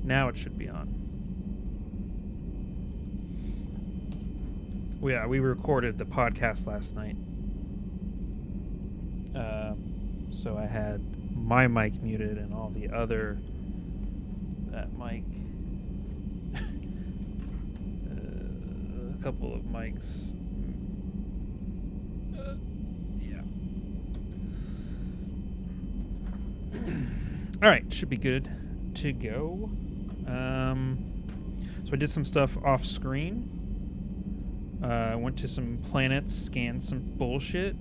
Now it should be on. Well, yeah, we recorded the podcast last night. So I had my mic muted and all the other... That mic... a couple of mics. Yeah. All right, should be good to go. So I did some stuff off screen. Went to some planets, scanned some bullshit.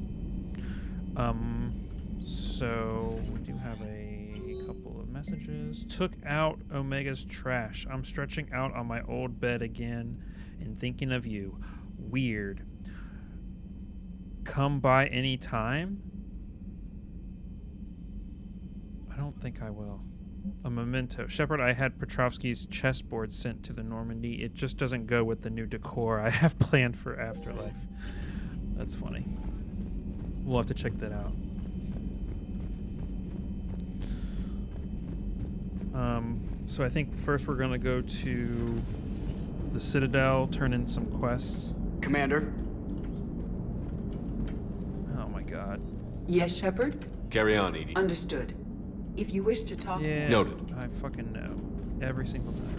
So we do have a couple of messages. Took out Omega's trash. I'm stretching out on my old bed again and thinking of you. Weird. Come by any time? I don't think I will. A memento. Shepard, I had Petrovsky's chessboard sent to the Normandy. It just doesn't go with the new decor I have planned for Afterlife. That's funny. We'll have to check that out. So I think first we're going to go to the Citadel, turn in some quests. Commander? Oh my god. Yes, Shepard? Carry on, Edie. Understood. If you wish to talk... Yeah, Noted. I fucking know. Every single time.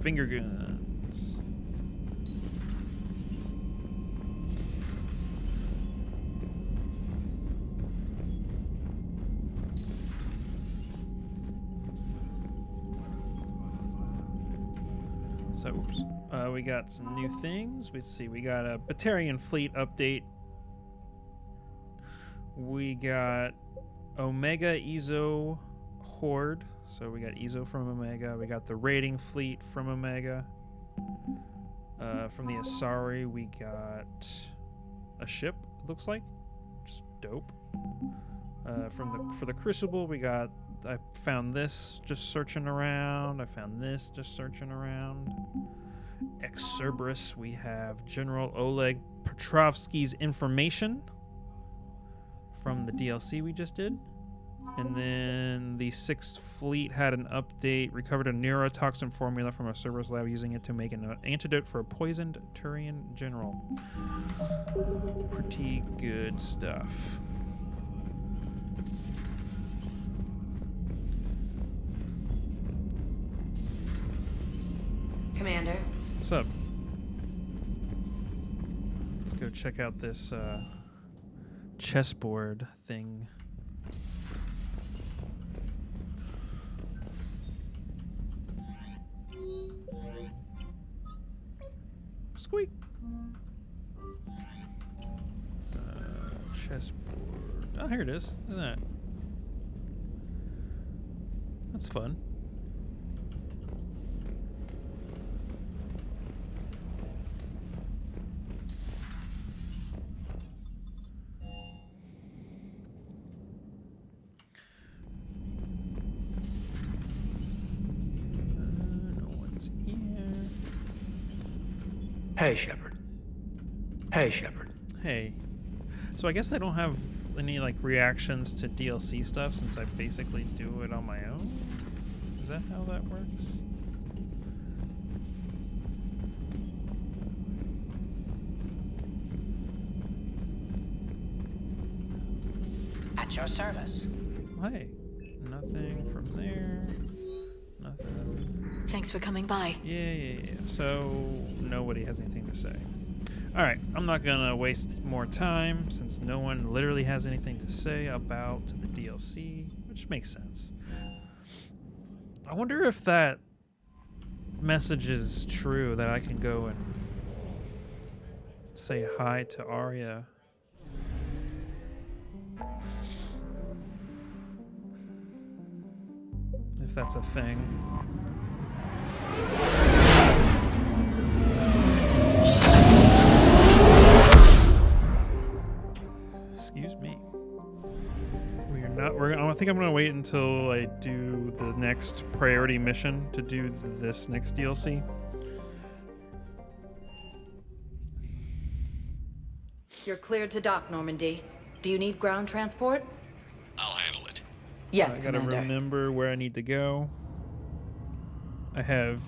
Finger guns. So, oops. We got some new things. We see we got a Batarian fleet update. We got Omega Ezo Horde. So we got Ezo from Omega. We got the raiding fleet from Omega. From the Asari, we got a ship, it looks like. Just dope. For the Crucible, we got... I found this just searching around. I found this just searching around. Cerberus, we have General Oleg Petrovsky's information from the DLC we just did. And then the 6th Fleet had an update, recovered a neurotoxin formula from a Cerberus lab, using it to make an antidote for a poisoned Turian general. Pretty good stuff. Commander. What's up? Let's go check out this chessboard thing. Squeak. Chessboard. Oh, here it is. Look at that. That's fun. Hey, Shepard. Hey, Shepard. Hey. So I guess I don't have any like reactions to DLC stuff since I basically do it on my own. Is that how that works? At your service. Hey. Nothing from there. Nothing. Thanks for coming by. Yeah. So nobody has anything to say. Alright, I'm not gonna waste more time since no one literally has anything to say about the DLC, which makes sense. I wonder if that message is true, that I can go and say hi to Arya. If that's a thing. Excuse me. I think I'm gonna wait until I do the next priority mission to do this next DLC. You're cleared to dock, Normandy. Do you need ground transport? I'll handle it. Yes, I gotta Commander. remember where I need to go. I have.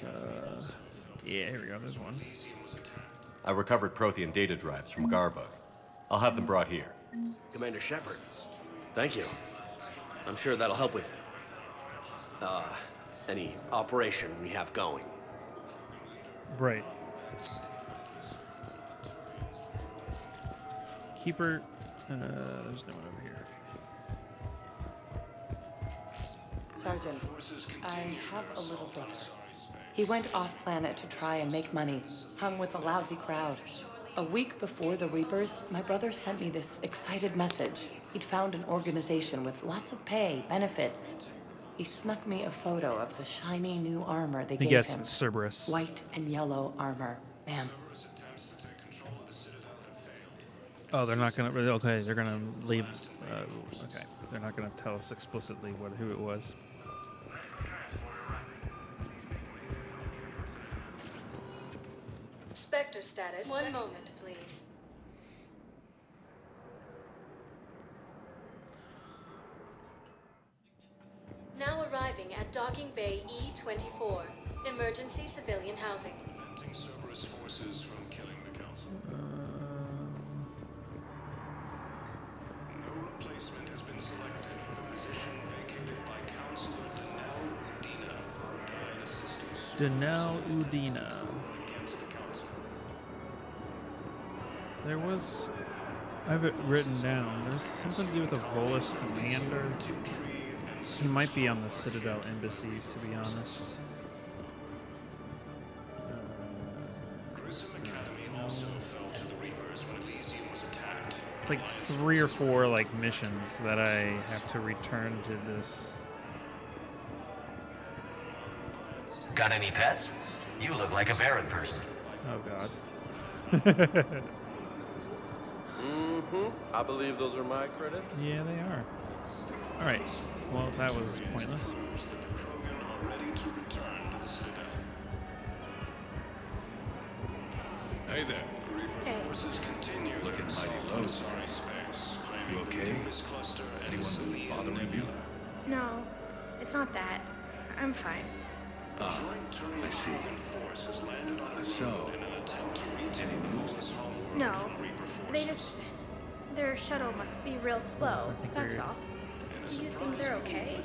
Yeah, here we go. There's one. I recovered Prothean data drives from Garbug. I'll have them brought here. Commander Shepard, thank you. I'm sure that'll help with any operation we have going. Right. Keeper. There's no one over here. Sergeant, I have a little brother. He went off-planet to try and make money, hung with a lousy crowd. A week before the Reapers, my brother sent me this excited message. He'd found an organization with lots of pay, benefits. He snuck me a photo of the shiny new armor they gave Yes, him. it's Cerberus. White and yellow armor. Man, Oh, they're not gonna. Okay, they're gonna leave. Okay, they're not gonna tell us explicitly who it was. Spectre status. One moment, please. Now arriving at Docking Bay E-24. Emergency civilian housing. Preventing Cerberus forces from killing the Council. No replacement has been selected for the position vacated by Councilor Denel Udina, who died assisting Denel Udina. against the Council. There was. I have it written down. There's something to do with a Volus commander. He might be on the Citadel embassies, to be honest. Grissom Academy also fell to the Reapers when Elysium was attacked. It's like 3 or 4 like missions that I have to return to this. Got any pets? You look like a Baron person. Oh God. I believe those are my credits. Yeah, they are. All right. Well, that was pointless. That the Krogan are ready to return to the Citadel. Hey there. Reaper forces continue Looking their mighty assault low. on Asari space, claiming You okay? the Nimbus cluster and Anyone Salian bothering you? Nebula. No, it's not that. I'm fine. Ah, Joint Turian I see. Krogan force has landed on So, Rune in an attempt to retake any news? this homeworld No, from Reaper forces. they just... Their shuttle must be real slow, that's all. Do you think they're okay?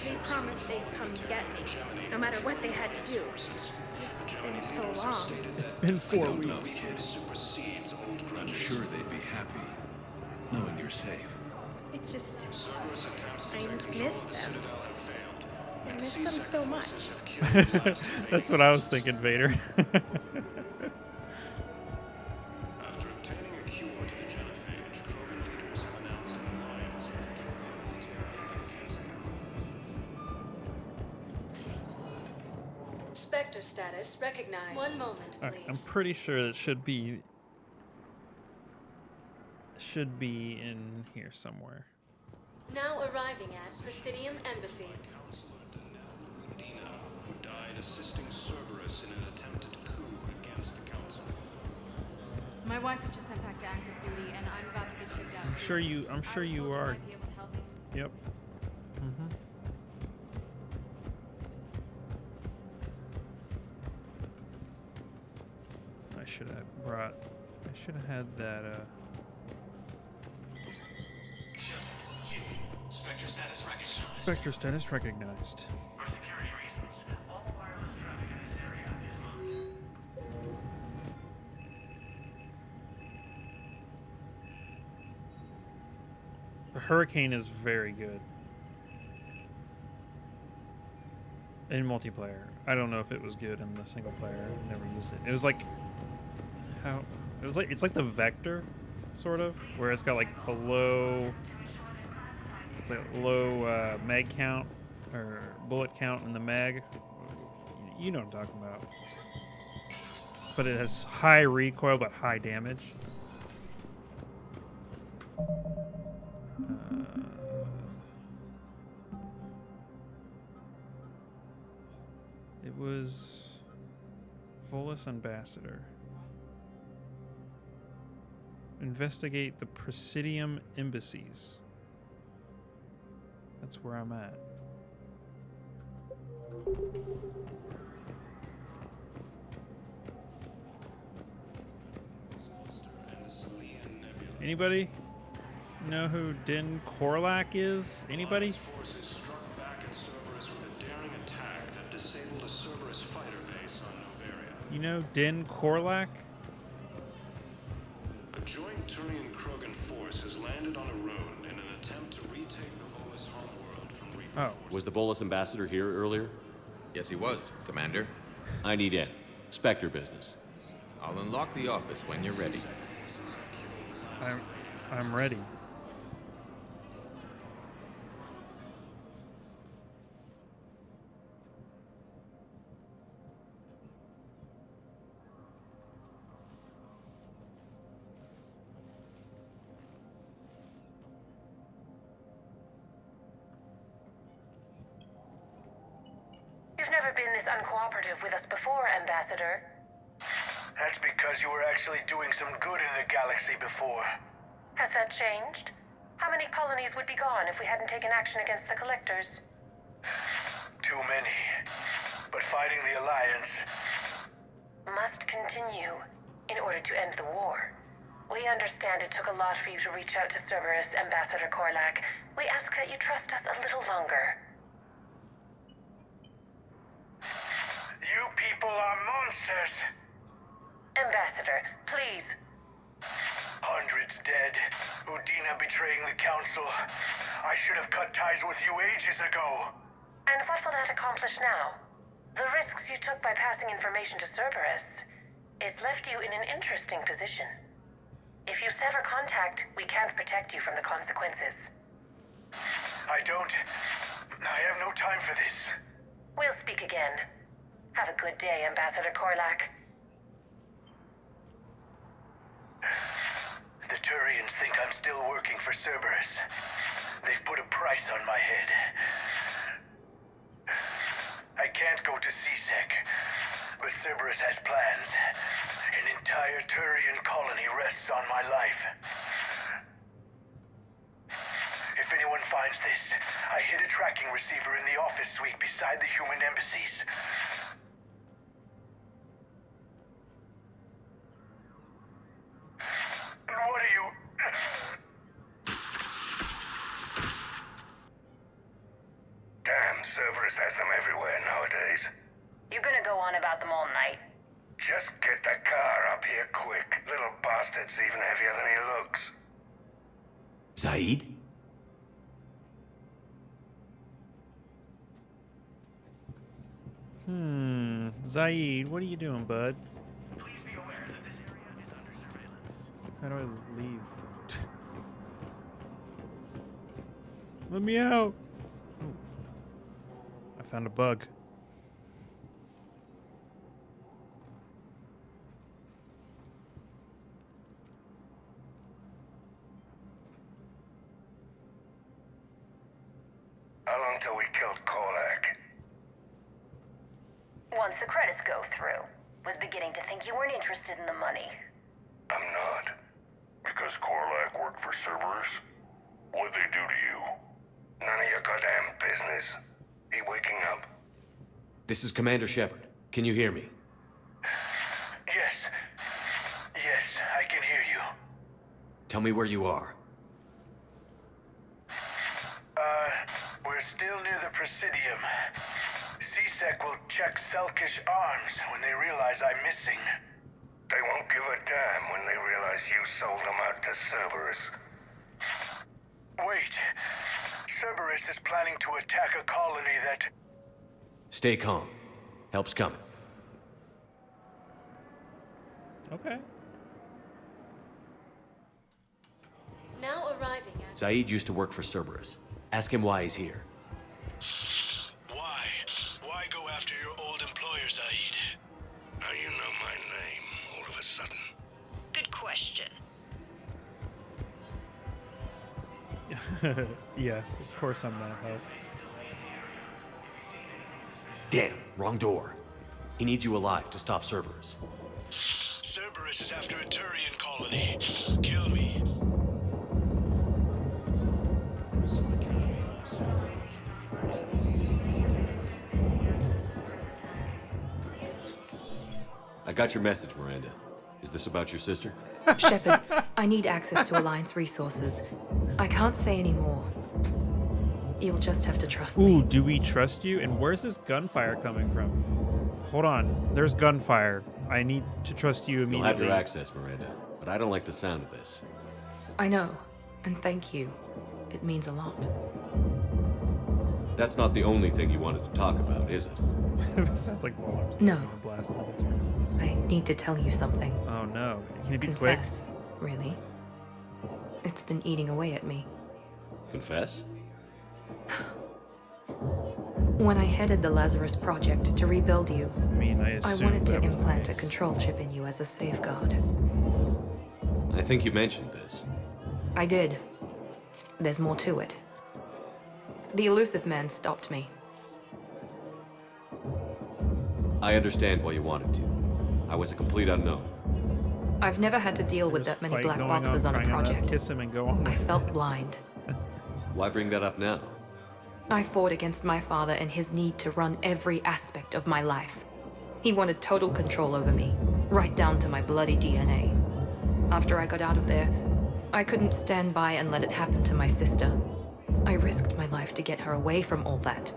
They promised they'd come get me, no matter what they had to do. It's been so long. It's been 4 don't know, weeks. kid. Supersedes old I'm grudges. sure they'd be happy knowing you're safe. It's just... Cerberus attempts to I take control miss of the them. Citadel have failed. I And miss them C-Sec so much. forces have killed the last That's what I was thinking, Vader. After obtaining a cure to the genophage, Krogan leaders have announced an alliance with the Turians against the Spectre status recognized. One moment, All please. right, I'm pretty sure that should be in here somewhere. Now arriving at Presidium Embassy. Councilor Denel Udina, who died assisting Cerberus in an attempted coup against the Council. My wife was just sent back to active duty, and I'm about to get shipped out. I'm too. sure you I was told are. might be able to help me. Yep. I should have had that. Spectre status recognized. Spectre status recognized. For security reasons, all wireless traffic in this area is The Hurricane is very good in multiplayer. I don't know if it was good in the single player. I've never used it. It was like it's like the Vector, sort of, where it's got like a low. It's like a low mag count or bullet count in the mag. You know what I'm talking about. But it has high recoil but high damage. It was Volus Ambassador. Investigate the Presidium embassies. That's where I'm at. Anybody know who Din Korlak is? Anybody? Forces struck back at Cerberus with a daring attack that disabled a Cerberus fighter base on Noveria. You know Din Korlak? A joint Turian-Krogan force has landed on a road in an attempt to retake the Volus homeworld from Reaper. Oh. Was the Volus ambassador here earlier? Yes, he was, Commander. I need in. Spectre business. I'll unlock the office when you're ready. I'm ready. You've never been this uncooperative with us before, Ambassador. That's because you were actually doing some good in the galaxy before. Has that changed? How many colonies would be gone if we hadn't taken action against the Collectors? Too many. But fighting the Alliance must continue in order to end the war. We understand it took a lot for you to reach out to Cerberus, Ambassador Korlak. We ask that you trust us a little longer. You people are monsters! Ambassador, please. Hundreds dead. Udina betraying the Council. I should have cut ties with you ages ago. And what will that accomplish now? The risks you took by passing information to Cerberus. It's left you in an interesting position. If you sever contact, we can't protect you from the consequences. I have no time for this. We'll speak again. Have a good day, Ambassador Korlak. The Turians think I'm still working for Cerberus. They've put a price on my head. I can't go to CSEC, but Cerberus has plans. An entire Turian colony rests on my life. If anyone finds this, I hid a tracking receiver in the office suite beside the human embassies. What are you... Damn, Cerberus has them everywhere nowadays. You gonna go on about them all night? Just get the car up here quick. Little bastard's even heavier than he looks. Zaid? Zaid, what are you doing, bud? How do I leave? Let me out! Ooh. I found a bug. How long till we killed Korlak? Once the credits go through. Was beginning to think you weren't interested in the money. I'm not. Because Korlak worked for Cerberus? What'd they do to you? None of your goddamn business. He waking up? This is Commander Shepard. Can you hear me? Yes. Yes, I can hear you. Tell me where you are. We're still near the Presidium. CSEC will check Selkish arms when they realize I'm missing. They won't give a damn when they realize you sold them out to Cerberus. Wait. Cerberus is planning to attack a colony that... Stay calm. Help's coming. Okay. Now arriving at... Zaid used to work for Cerberus. Ask him why he's here. Why? Why go after your old employer, Zaid? How you know my name all of a sudden? Good question. Yes, of course I'm gonna help. Damn, wrong door. He needs you alive to stop Cerberus. Cerberus is after a Turian colony. Kill me. I got your message, Miranda. Is this about your sister? Shepard, I need access to Alliance resources. I can't say any more. You'll just have to trust me. Ooh, do we trust you? And where's this gunfire coming from? Hold on. There's gunfire. I need to trust you immediately. You'll have your access, Miranda, but I don't like the sound of this. I know, and thank you. It means a lot. That's not the only thing you wanted to talk about, is it? It sounds like Waller's No. blast. I need to tell you something. Oh no. Can you be Confess, really? It's been eating away at me. Confess? When I headed the Lazarus Project to rebuild you, I wanted to implant a control chip in you as a safeguard. I think you mentioned this. I did. There's more to it. The elusive man stopped me. I understand why you wanted to. I was a complete unknown. I've never had to deal with that many fight black going boxes on a crying out, project. kiss him and go on. I felt blind. Why bring that up now? I fought against my father and his need to run every aspect of my life. He wanted total control over me, right down to my bloody DNA. After I got out of there, I couldn't stand by and let it happen to my sister. I risked my life to get her away from all that.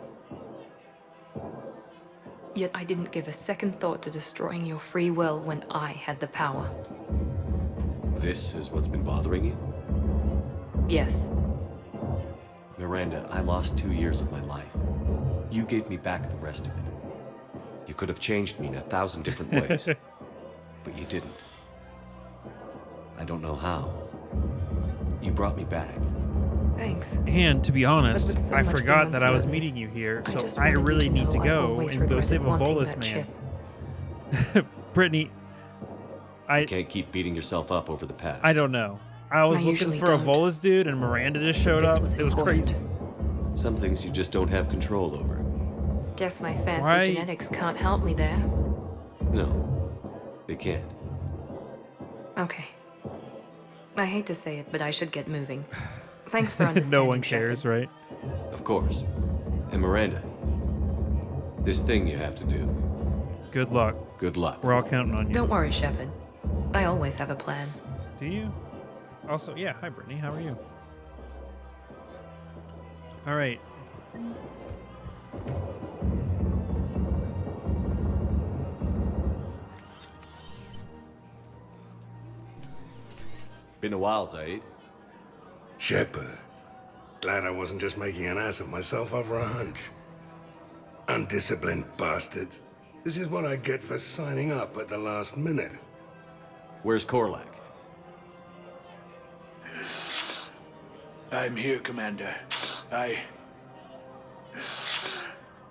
Yet I didn't give a second thought to destroying your free will when I had the power. This is what's been bothering you? Yes. Miranda, I lost 2 years of my life. You gave me back the rest of it. You could have changed me in 1,000 different ways. But you didn't. I don't know how. You brought me back. Thanks. And to be honest, But with so I much forgot being that I was uncertain, meeting you here, I so just I wanted you really to need to know I've go always and go regretted save a wanting Volus that man. chip. Brittany, You can't keep beating yourself up over the past. I don't know. I was I looking usually for don't. a Volus dude, and Miranda just showed This up. was It was important. crazy. Some things you just don't have control over. Guess my fancy Why- genetics can't help me there. No, they can't. Okay. I hate to say it, but I should get moving. Thanks for understanding, No one Shepard. cares, right? Of course. And Miranda, this thing you have to do. Good luck. Good luck. We're all counting on you. Don't worry, Shepard. I always have a plan. Do you? Also, yeah. Hi, Brittany. How are you? All right. Been a while, Zaid. Shepard. Glad I wasn't just making an ass of myself over a hunch. Undisciplined bastards. This is what I get for signing up at the last minute. Where's Korlak? I'm here, Commander.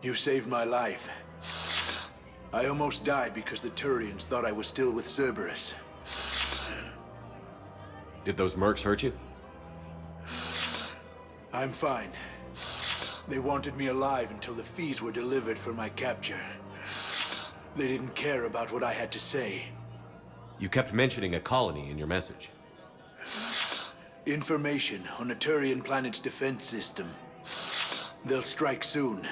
You saved my life. I almost died because the Turians thought I was still with Cerberus. Did those mercs hurt you? I'm fine. They wanted me alive until the fees were delivered for my capture. They didn't care about what I had to say. You kept mentioning a colony in your message. Information on a Turian planet's defense system. They'll strike soon.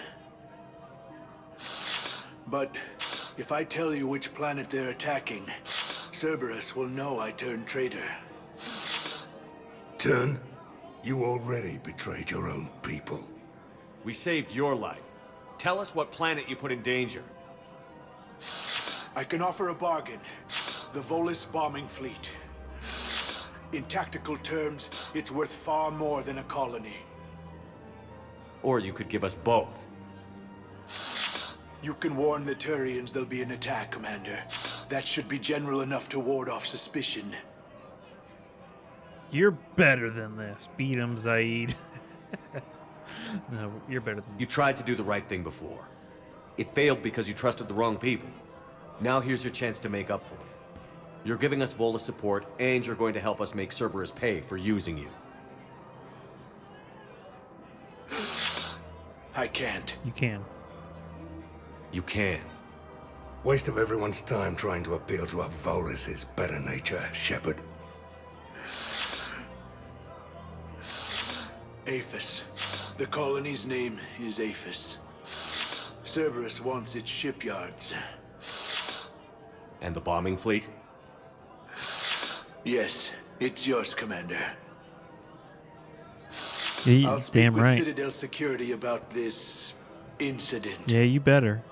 But if I tell you which planet they're attacking, Cerberus will know I turned traitor. Turn? You already betrayed your own people. We saved your life. Tell us what planet you put in danger. I can offer a bargain. The Volus bombing fleet. In tactical terms, it's worth far more than a colony. Or you could give us both. You can warn the Turians there'll be an attack, Commander. That should be general enough to ward off suspicion. You're better than this. Beat him, Zaid. No, you're better than You tried to do the right thing before. It failed because you trusted the wrong people. Now here's your chance to make up for it. You're giving us Volus support, and you're going to help us make Cerberus pay for using you. I can't. You can. You can. Waste of everyone's time trying to appeal to a Volus's better nature, Shepard. Aphis. The colony's name is Aphis. Cerberus wants its shipyards. And the bombing fleet? Yes, it's yours, Commander. Yeah, I'll speak damn with right. Citadel Security about this incident. Yeah, you better.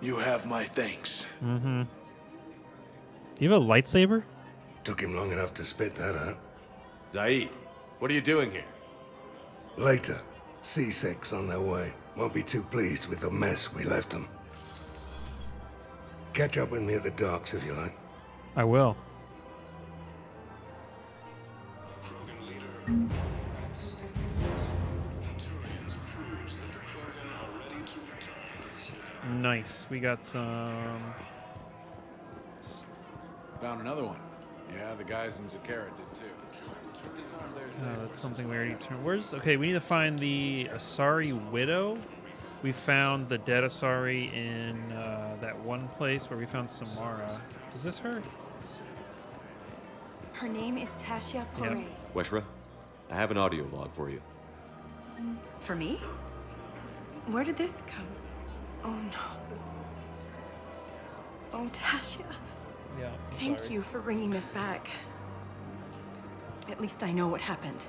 You have my thanks. Mm-hmm. Do you have a lightsaber? Took him long enough to spit that out. Zaid, what are you doing here? Later. C6 on their way. Won't be too pleased with the mess we left them. Catch up with me at the docks if you like. I will. Nice. We got some. Found another one. Yeah, the guys in Zakara did too. Disarm theirs. Oh, that's something we already turned. Where's okay? We need to find the Asari widow. We found the dead Asari in that one place where we found Samara. Is this her? Her name is Tasha Yeah. Pore. Weshra, I have an audio log for you. For me? Where did this come? Oh no. Oh, Tasha. Yeah. Thank you for bringing this back. At least I know what happened.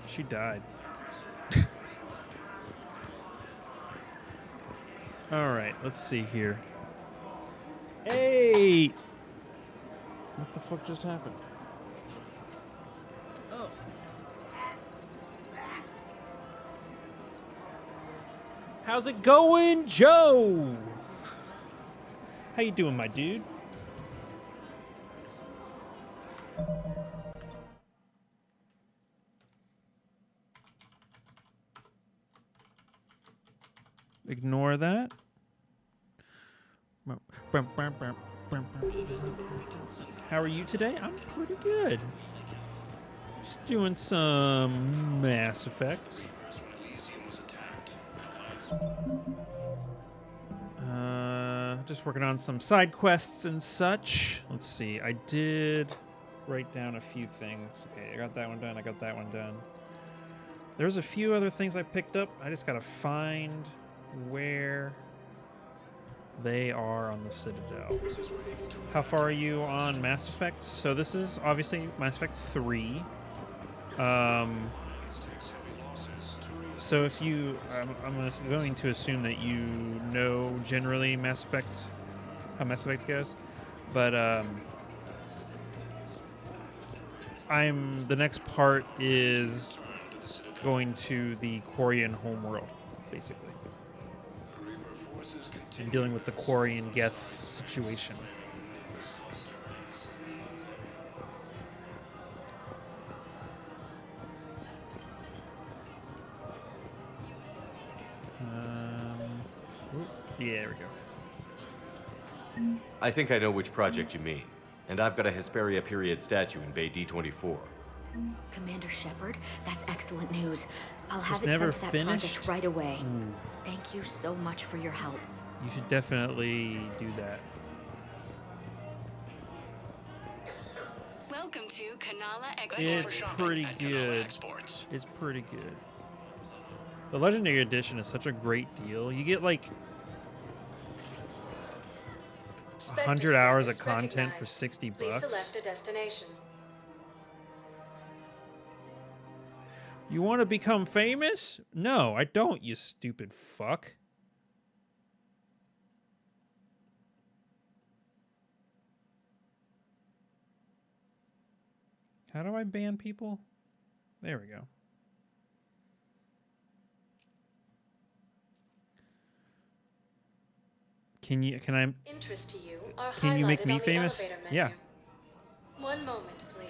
She died. All right, let's see here. Hey! What the fuck just happened? Oh. How's it going, Joe? How you doing, my dude? Ignore that. How are you today? I'm pretty good. Just doing some Mass Effect. Just working on some side quests and such. Let's see. I did write down a few things. Okay, I got that one done. I got that one done. There's a few other things I picked up. I just gotta find where they are on the Citadel. How far are you on Mass Effect? So this is obviously Mass Effect 3. So if you, I'm going to assume that you know generally Mass Effect, how Mass Effect goes, but the next part is going to the Quarian homeworld, basically, and dealing with the Quarian Geth situation. Yeah, there we go. I think I know which project you mean. And I've got a Hesperia period statue in Bay D24. Commander Shepard, that's excellent news. I'll have It's it never sent to that finished? project right away. Ooh. Thank you so much for your help. You should definitely do that. Welcome to Kanala Exports. It's pretty good. It's pretty good. The Legendary Edition is such a great deal. You get like 100 hours of content for 60 Please bucks. select a destination. You want to become famous? No, I don't, you stupid fuck. How do I ban people? There we go. Can Interest to you are Can you make highlighted me on the famous? elevator menu. Yeah, One moment, please.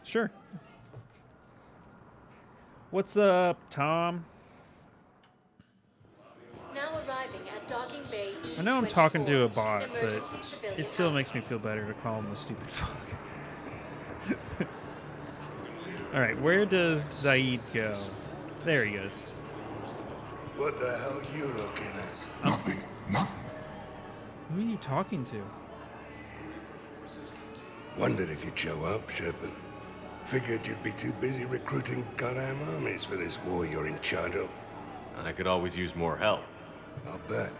sure. What's up, Tom? Now arriving at docking bay E24. I know I'm talking to a bot, but Emergency civilian it still hour. makes me feel better to call him the stupid fuck. All right, where does Zaid go? There he goes. What the hell are you looking at? Nothing. Nothing. Who are you talking to? Wondered if you'd show up, Shepard. Figured you'd be too busy recruiting goddamn armies for this war you're in charge of. I could always use more help. I'll bet.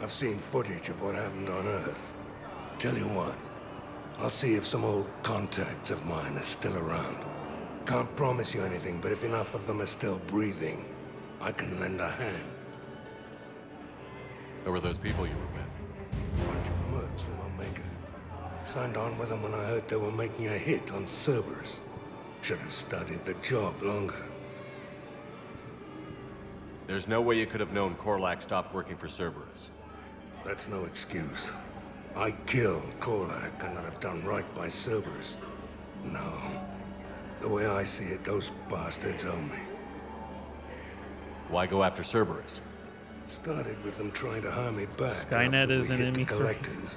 I've seen footage of what happened on Earth. Tell you what, I'll see if some old contacts of mine are still around. Can't promise you anything, but if enough of them are still breathing, I can lend a hand. Who were those people you were with? Bunch of mercs from Omega. Signed on with them when I heard they were making a hit on Cerberus. Should have studied the job longer. There's no way you could have known Korlak stopped working for Cerberus. That's no excuse. I killed Korlak and I'd have done right by Cerberus. No. The way I see it, those bastards own me. Why go after Cerberus? Started with them trying to hire me back. Skynet is an enemy for collectors.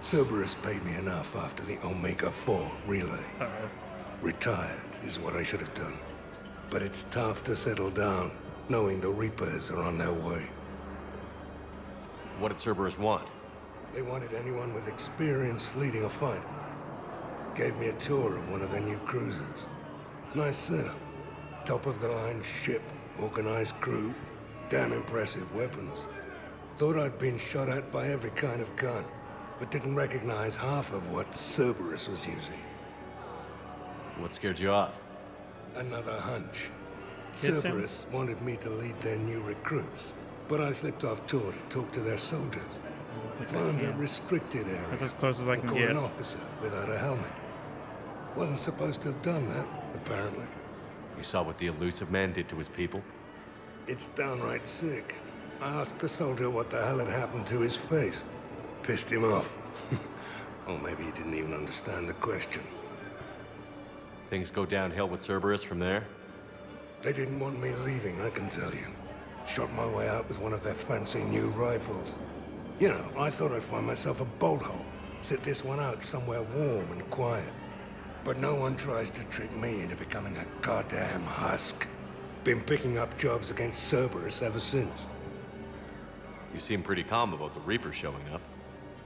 Cerberus paid me enough after the Omega 4 relay. Retired is what I should have done. But it's tough to settle down, knowing the Reapers are on their way. What did Cerberus want? They wanted anyone with experience leading a fight. Gave me a tour of one of their new cruisers. Nice setup. Top-of-the-line ship, organized crew, damn impressive weapons. Thought I'd been shot at by every kind of gun, but didn't recognize half of what Cerberus was using. What scared you off? Another hunch. Kiss him? Cerberus wanted me to lead their new recruits, but I slipped off tour to talk to their soldiers. Found a restricted area. That's as close as I can caught get. an officer without a helmet. Wasn't supposed to have done that, apparently. You saw what the elusive man did to his people? It's downright sick. I asked the soldier what the hell had happened to his face. Pissed him off. Or maybe he didn't even understand the question. Things go downhill with Cerberus from there? They didn't want me leaving, I can tell you. Shot my way out with one of their fancy new rifles. You know, I thought I'd find myself a bolt hole. Sit this one out somewhere warm and quiet. But no one tries to trick me into becoming a goddamn husk. Been picking up jobs against Cerberus ever since. You seem pretty calm about the Reaper showing up.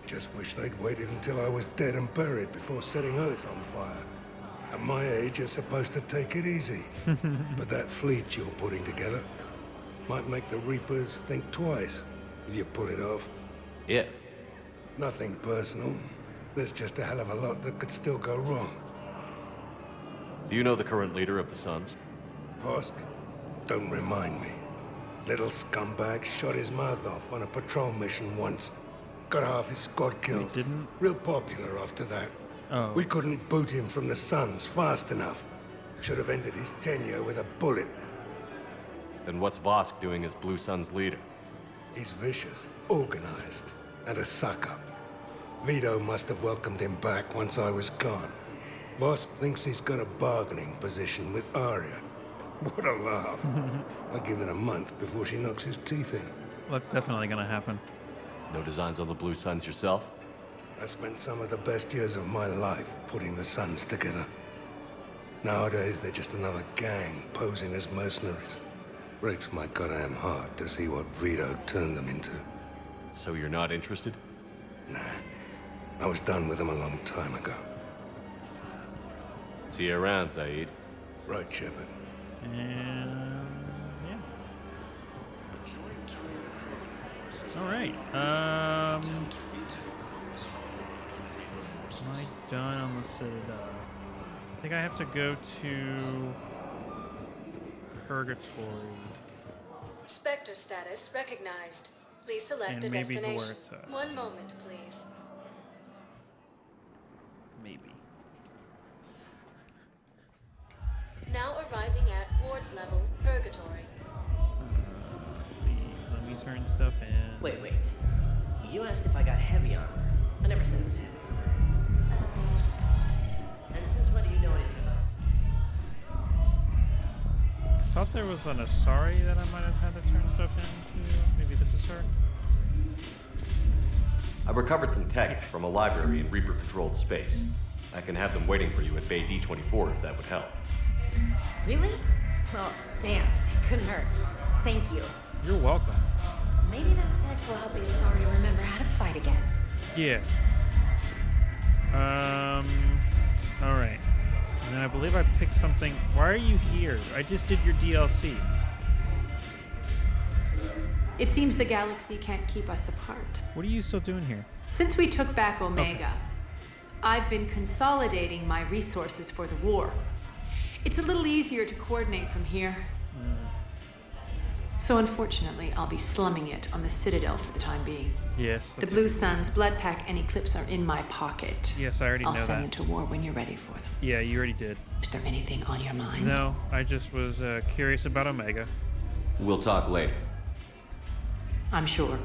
Just wish they'd waited until I was dead and buried before setting Earth on fire. At my age, you're supposed to take it easy. But that fleet you're putting together might make the Reapers think twice if you pull it off. If? Nothing personal. There's just a hell of a lot that could still go wrong. Do you know the current leader of the Suns? Vosk? Don't remind me. Little scumbag shot his mouth off on a patrol mission once. Got half his squad killed. He didn't? Real popular after that. Oh. We couldn't boot him from the Suns fast enough. Should have ended his tenure with a bullet. Then what's Vosk doing as Blue Sun's leader? He's vicious, organized, and a suck-up. Vito must have welcomed him back once I was gone. Vosk thinks he's got a bargaining position with Arya. What a laugh. I'll give it a month before she knocks his teeth in. Well, that's definitely gonna happen. No designs on the Blue Suns yourself? I spent some of the best years of my life putting the Suns together. Nowadays, they're just another gang posing as mercenaries. Breaks my goddamn heart to see what Vito turned them into. So you're not interested? Nah. I was done with them a long time ago. See you around, Zaid. Right, Shepard. And yeah. All right. Am I done on the Citadel? I think I have to go to Purgatory. Spectre status recognized. Please select And a maybe destination. Huerta. One moment, please. Maybe. Now arriving at Ward's level, Purgatory. Please let me turn stuff in. Wait. You asked if I got heavy armor. I never said it was heavy armor. And since when do you know anything about it? I thought there was an Asari that I might have had to turn stuff into. Maybe this is her? I recovered some tech from a library in Reaper-controlled space. I can have them waiting for you at Bay D-24 if that would help. Really? Oh, damn. It couldn't hurt. Thank you. You're welcome. Maybe those texts will help the Asari remember how to fight again. Yeah. All right. And then I believe I picked something. Why are you here? I just did your DLC. It seems the galaxy can't keep us apart. What are you still doing here? Since we took back Omega, I've been consolidating my resources for the war. It's a little easier to coordinate from here. So unfortunately, I'll be slumming it on the Citadel for the time being. Yes. The Blue Suns, Blood Pack, and Eclipse are in my pocket. Yes, I already know that. I'll send you to war when you're ready for them. Yeah, you already did. Is there anything on your mind? No, I just was curious about Omega. We'll talk later. I'm sure.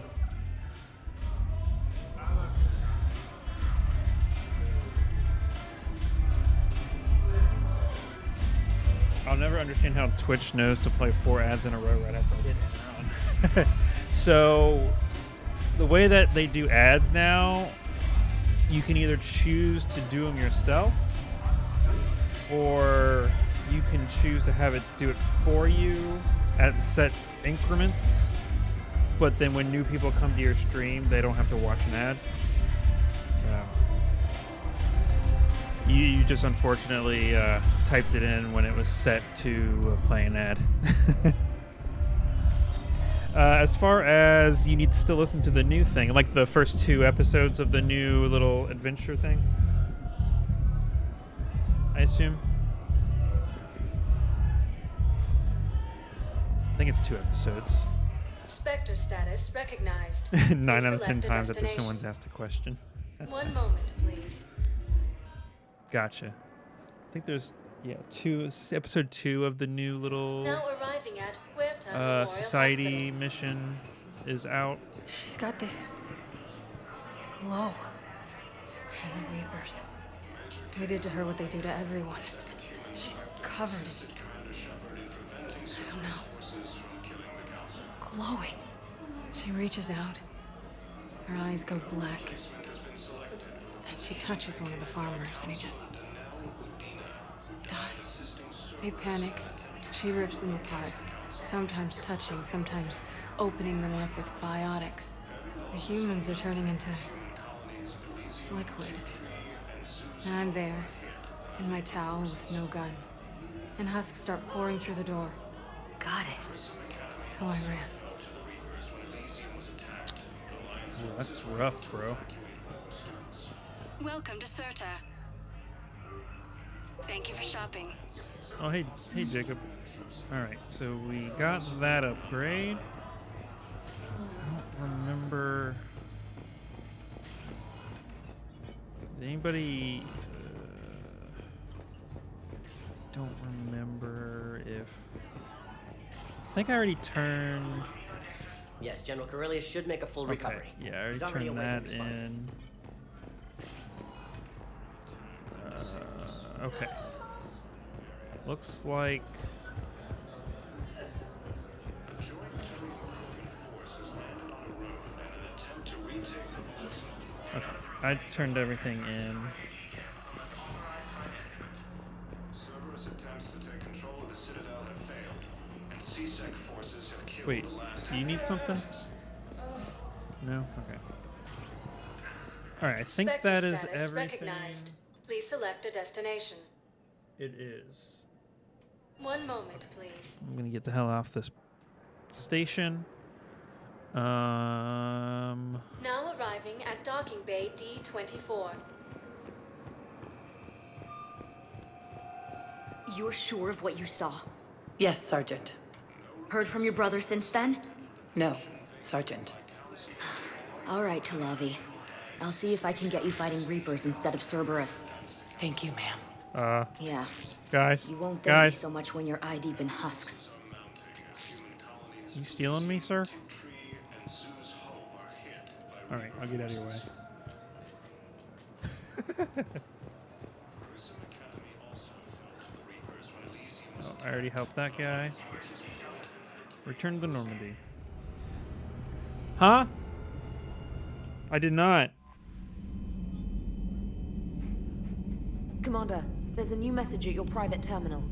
I'll never understand how Twitch knows to play 4 ads in a row right after I hit end on. So, the way that they do ads now, you can either choose to do them yourself, or you can choose to have it do it for you at set increments. But then when new people come to your stream, they don't have to watch an ad. So you just unfortunately typed it in when it was set to play an ad. As far as you need to still listen to the new thing, like the first 2 episodes of the new little adventure thing, I assume. I think it's 2 episodes. Spectre status recognized. 9 out of 10 times after someone's asked a question. 1 moment, please. Gotcha. I think there's episode 2 of the new little Now arriving at Huerta Memorial society Hospital. mission is out. She's got this glow. And the Reapers. They did to her what they do to everyone. She's covered in, I don't know, glowing. She reaches out. Her eyes go black. And she touches one of the farmers, and he just dies. They panic. She rips them apart, sometimes touching, sometimes opening them up with biotics. The humans are turning into liquid. And I'm there, in my towel with no gun. And husks start pouring through the door. Goddess. So I ran. Ooh, that's rough, bro. Welcome to Serta. Thank you for shopping. Oh, hey, Jacob. All right, so we got that upgrade. I don't remember. Did anybody? Don't remember if. I think I already turned. Yes, General Corellius should make a full recovery. Yeah, I He's already turned awake and that responsive. in. Okay. Looks like. Okay, I turned everything in. Cerberus attempts to take control of the Citadel have failed, and CSEC forces have killed Wait, the last. do you need something? No? Okay. Alright, I think Spectre that is status everything. recognized. Please select a destination. It is. 1 moment, please. I'm gonna get the hell off this station. Now arriving at docking bay D-24. You're sure of what you saw? Yes, Sergeant. Heard from your brother since then? No, Sergeant. All right, Talavi. I'll see if I can get you fighting Reapers instead of Cerberus. Thank you, ma'am. Yeah. Guys. You won't thank Guys. me so much when you're eye deep in husks. You stealing me, sir? Alright, I'll get out of your way. Oh, I already helped that guy. Return to Normandy. Huh? I did not. Commander, there's a new message at your private terminal.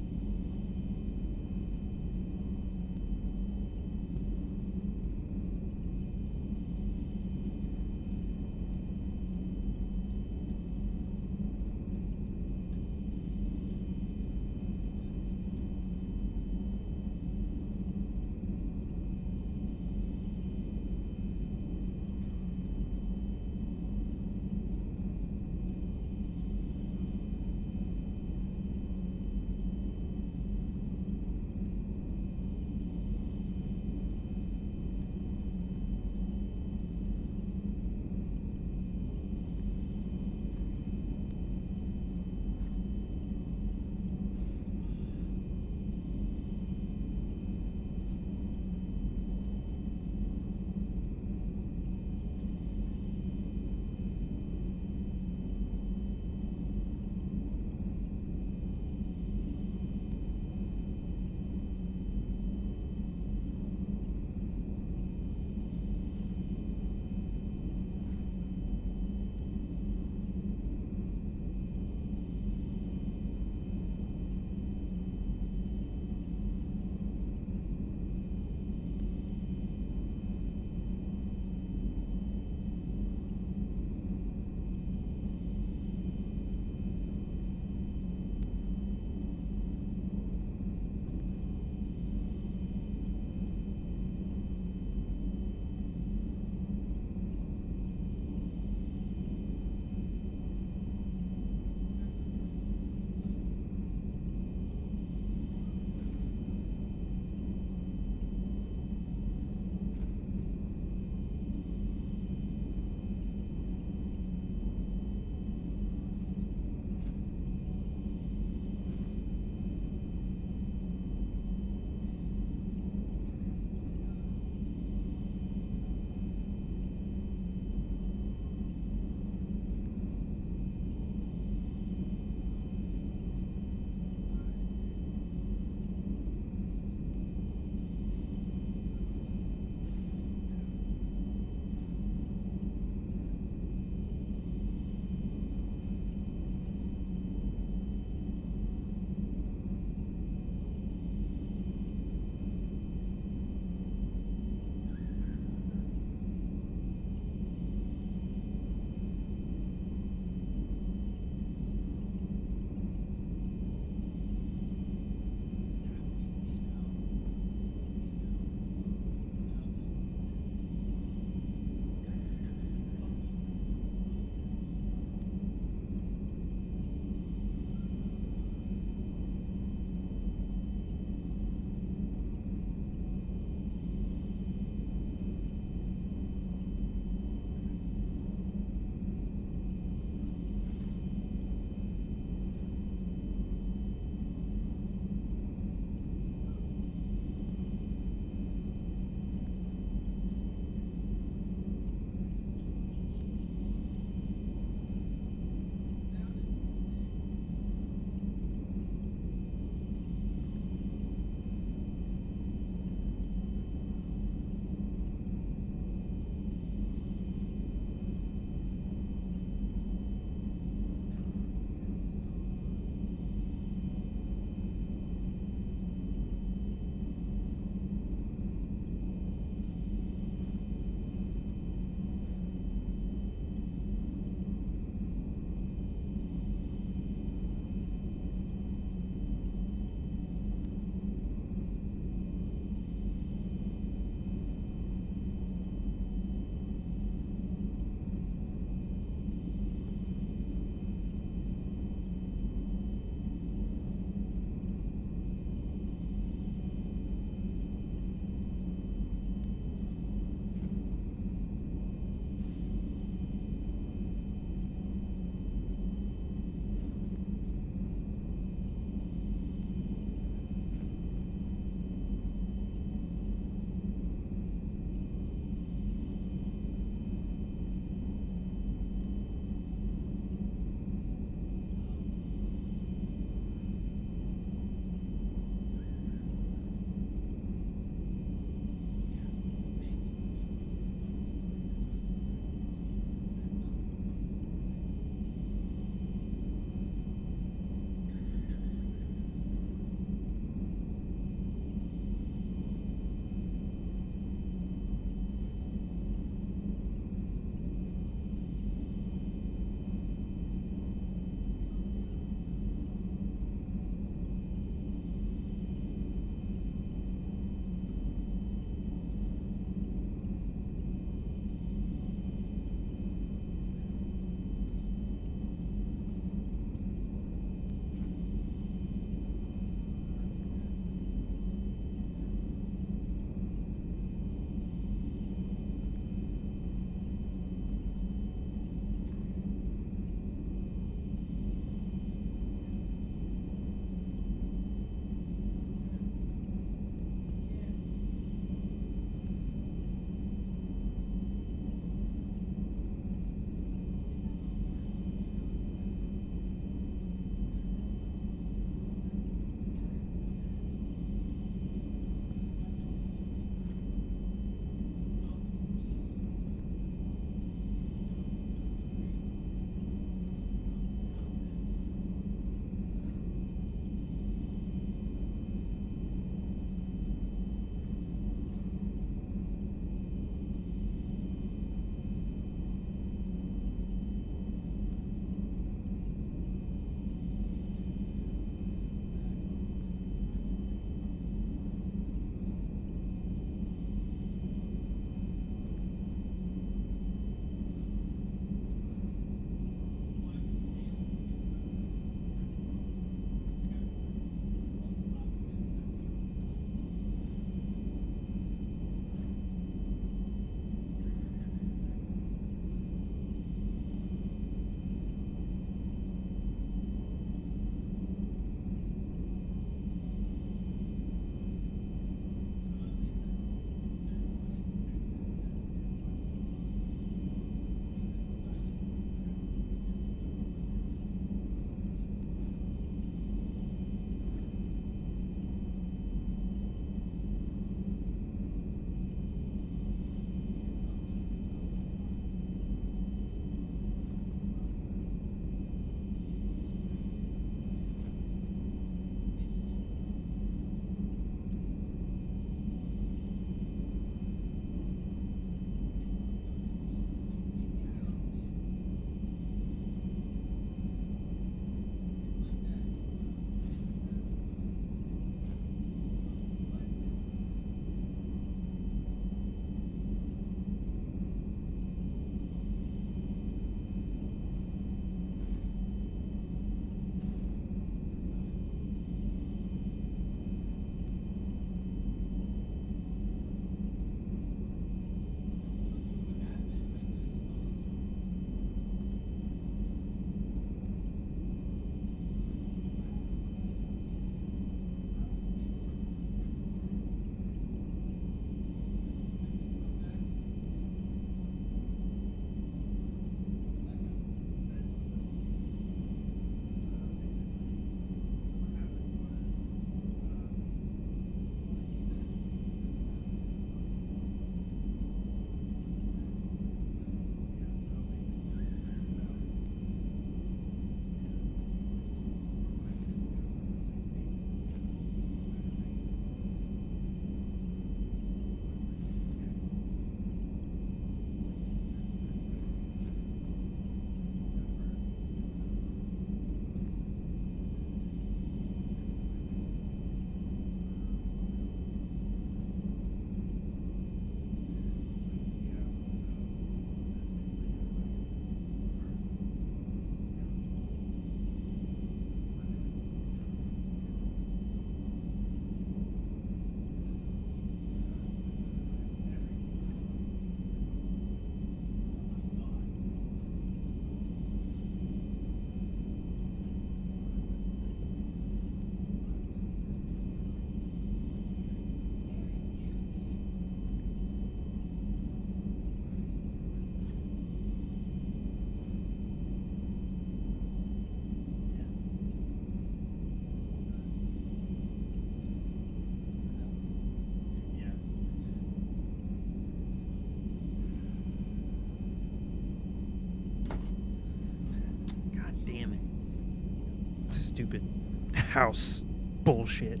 stupid house bullshit.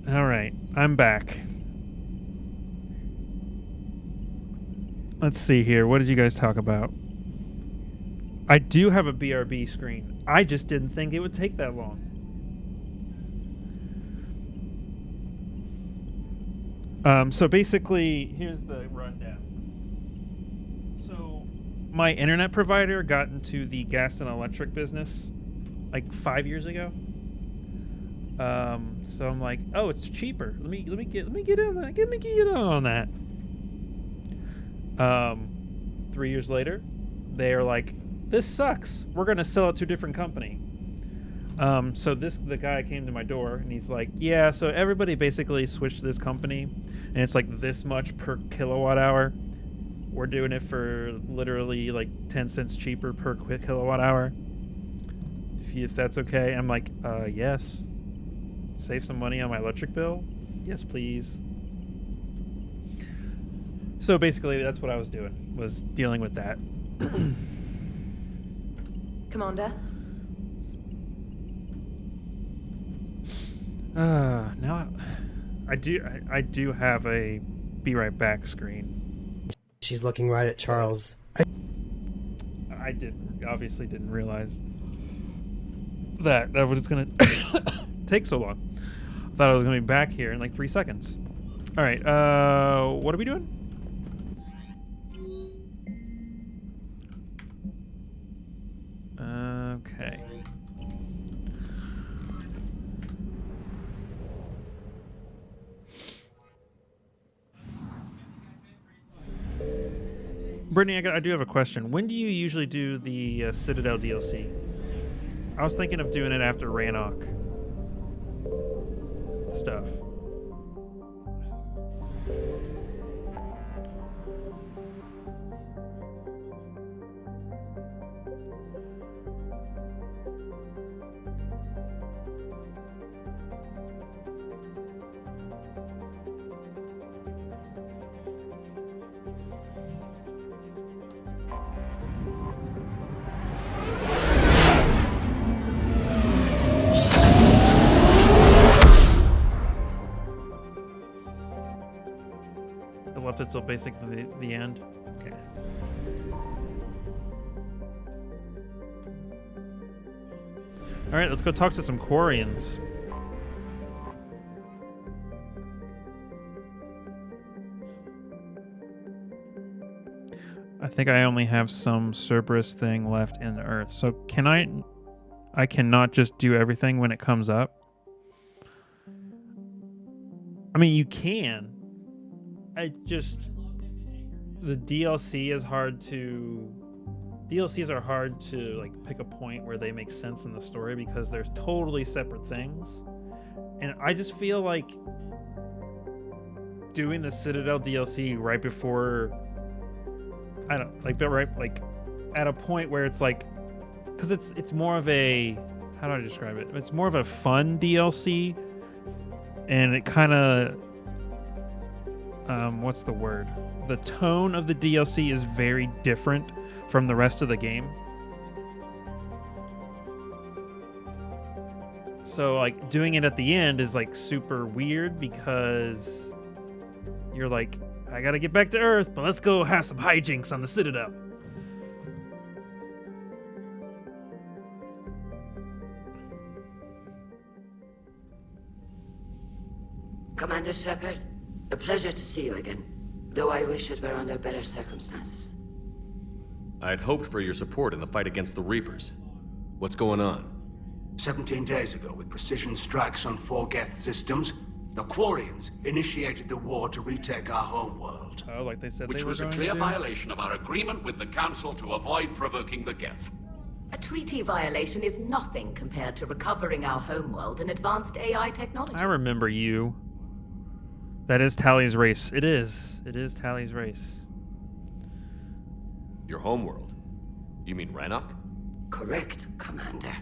All right, I'm back. Let's see here. What did you guys talk about? I do have a BRB screen. I just didn't think it would take that long. So basically, here's the rundown. So my internet provider got into the gas and electric business like 5 years ago. So I'm like, oh, it's cheaper. Let me get in that. Let me get in on that. 3 years later, they are like, this sucks. We're gonna sell it to a different company. So the guy came to my door and he's like, yeah, so everybody basically switched to this company and it's like this much per kilowatt hour. We're doing it for literally like 10 cents cheaper per kilowatt hour. If that's okay. I'm like, yes. Save some money on my electric bill? Yes, please. So basically that's what I was doing, was dealing with that. Commander? Now I do have a be right back screen. She's looking right at Charles. I obviously didn't realize that was gonna take so long. I thought I was gonna be back here in like 3 seconds. All right, what are we doing? Okay. Brittany, I do have a question. When do you usually do the Citadel DLC? I was thinking of doing it after Rannoch stuff. Left it till basically the end. Okay. All right, let's go talk to some Quarians. I think I only have some Cerberus thing left in the Earth. So can I cannot just do everything when it comes up? I mean, you can. The DLCs are hard to like pick a point where they make sense in the story because they're totally separate things. And I just feel like doing the Citadel DLC right before, I don't like, but right, like at a point where it's like, because it's more of a, how do I describe it? It's more of a fun DLC, and it kind of, what's the word? The tone of the DLC is very different from the rest of the game. So like doing it at the end is like super weird because you're like, I gotta get back to Earth, but let's go have some hijinks on the Citadel. Commander Shepard, a pleasure to see you again, though I wish it were under better circumstances. I'd hoped for your support in the fight against the Reapers. What's going on? 17 days ago, with precision strikes on 4 Geth systems, the Quarians initiated the war to retake our homeworld. Oh, like they said Which they were was a going clear to do? violation of our agreement with the Council to avoid provoking the Geth. A treaty violation is nothing compared to recovering our homeworld and advanced AI technology. I remember you. That is Tally's race. It is. It is Tally's race. Your homeworld? You mean Rannoch? Correct, Commander.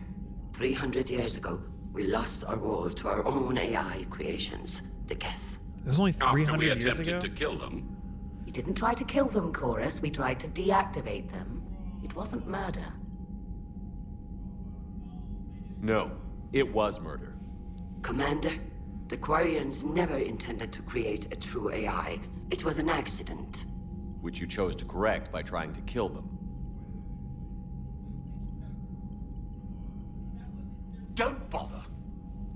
300 years ago, we lost our world to our own AI creations, the Geth. This is only After we 300 years attempted ago? to kill them, We didn't try to kill them, Chorus. We tried to deactivate them. It wasn't murder. No, it was murder. Commander, the Quarians never intended to create a true AI. It was an accident. Which you chose to correct by trying to kill them. Don't bother.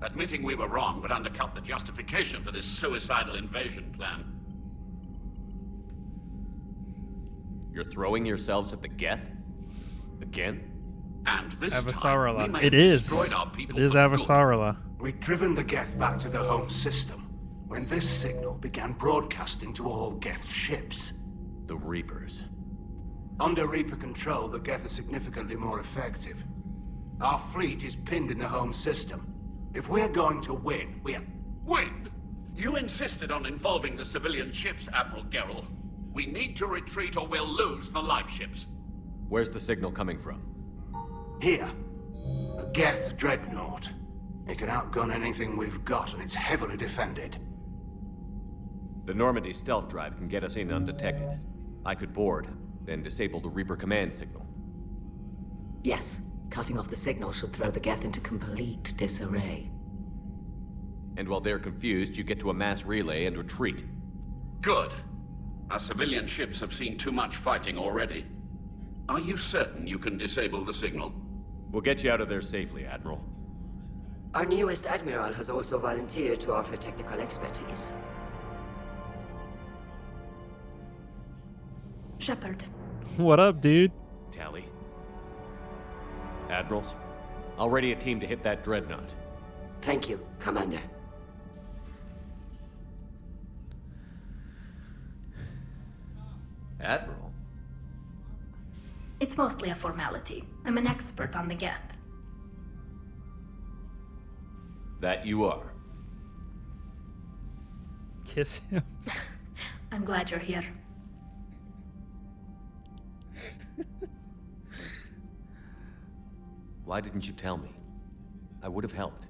Admitting we were wrong would undercut the justification for this suicidal invasion plan. You're throwing yourselves at the Geth? Again? And this time, we Avasarala. may It have is. destroyed our people It is for good. Avasarala. We'd driven the Geth back to their home system when this signal began broadcasting to all Geth ships. The Reapers. Under Reaper control, the Geth are significantly more effective. Our fleet is pinned in the home system. If we're going to win, Win? You insisted on involving the civilian ships, Admiral Gerrel. We need to retreat or we'll lose the live ships. Where's the signal coming from? Here. A Geth dreadnought. It can outgun anything we've got, and it's heavily defended. The Normandy stealth drive can get us in undetected. I could board, then disable the Reaper command signal. Yes, cutting off the signal should throw the Geth into complete disarray. And while they're confused, you get to a mass relay and retreat. Good. Our civilian ships have seen too much fighting already. Are you certain you can disable the signal? We'll get you out of there safely, Admiral. Our newest Admiral has also volunteered to offer technical expertise. Shepard. What up, dude? Tally. Admirals, I'll ready a team to hit that dreadnought. Thank you, Commander. Admiral? It's mostly a formality. I'm an expert on the Geth. That you are. Kiss him. I'm glad you're here. Why didn't you tell me? I would have helped.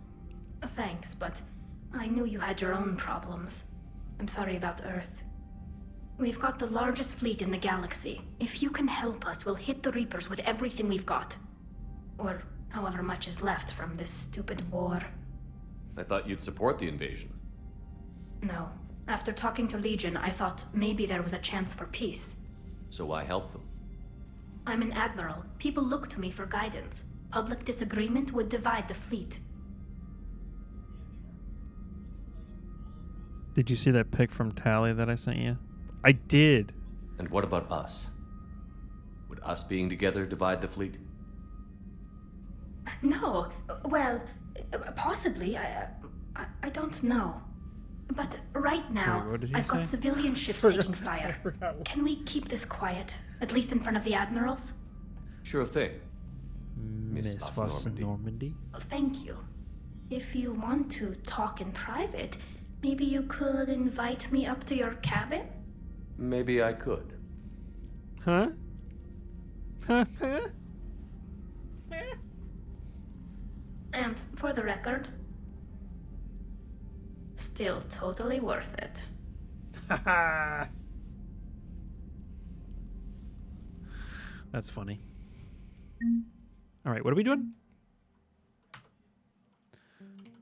Thanks, but I knew you had your own problems. I'm sorry about Earth. We've got the largest fleet in the galaxy. If you can help us, we'll hit the Reapers with everything we've got. Or however much is left from this stupid war. I thought you'd support the invasion. No. After talking to Legion, I thought maybe there was a chance for peace. So why help them? I'm an admiral. People look to me for guidance. Public disagreement would divide the fleet. Did you see that pic from Tally that I sent you? I did. And what about us? Would us being together divide the fleet? No. Well, possibly. I don't know. But right now, Wait, I've got civilian ships taking fire. Can we keep this quiet? At least in front of the admirals? Sure thing. Miss Voss Normandy. Thank you. If you want to talk in private, maybe you could invite me up to your cabin? Maybe I could. Huh? And for the record, still totally worth it. That's funny. All right, what are we doing?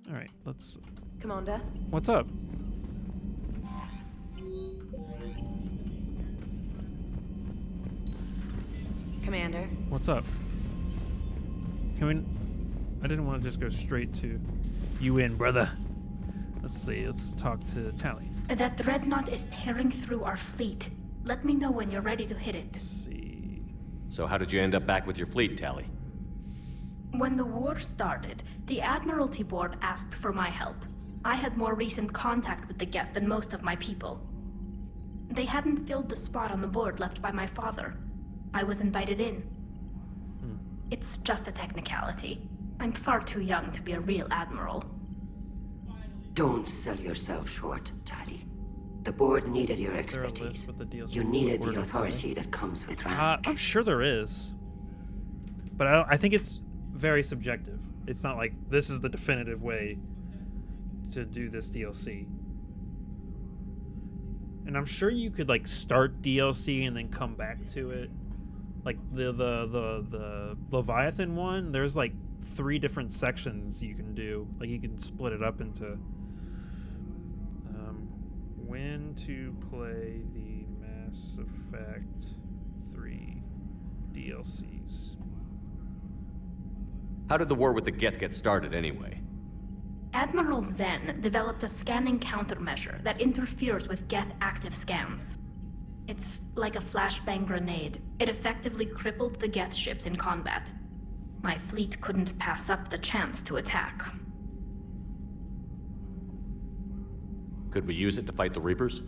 All right, let's... Commander? What's up? Commander? What's up? Can we... I didn't want to just go straight to... You in, brother. Let's see, let's talk to Tally. That dreadnought is tearing through our fleet. Let me know when you're ready to hit it. Let's see... So how did you end up back with your fleet, Tally? When the war started, the Admiralty Board asked for my help. I had more recent contact with the Geth than most of my people. They hadn't filled the spot on the board left by my father. I was invited in. It's just a technicality. I'm far too young to be a real admiral. Don't sell yourself short, Tally. The board needed your expertise. You needed the authority that comes with rank. I'm sure there is. But I think it's very subjective. It's not like this is the definitive way to do this DLC. And I'm sure you could like start DLC and then come back to it. Like the Leviathan one, there's like 3 different sections you can do. Like you can split it up into when to play the Mass Effect 3 DLCs. How did the war with the Geth get started anyway? Admiral Zen developed a scanning countermeasure that interferes with Geth active scans. It's like a flashbang grenade. It effectively crippled the Geth ships in combat. My fleet couldn't pass up the chance to attack. Could we use it to fight the Reapers?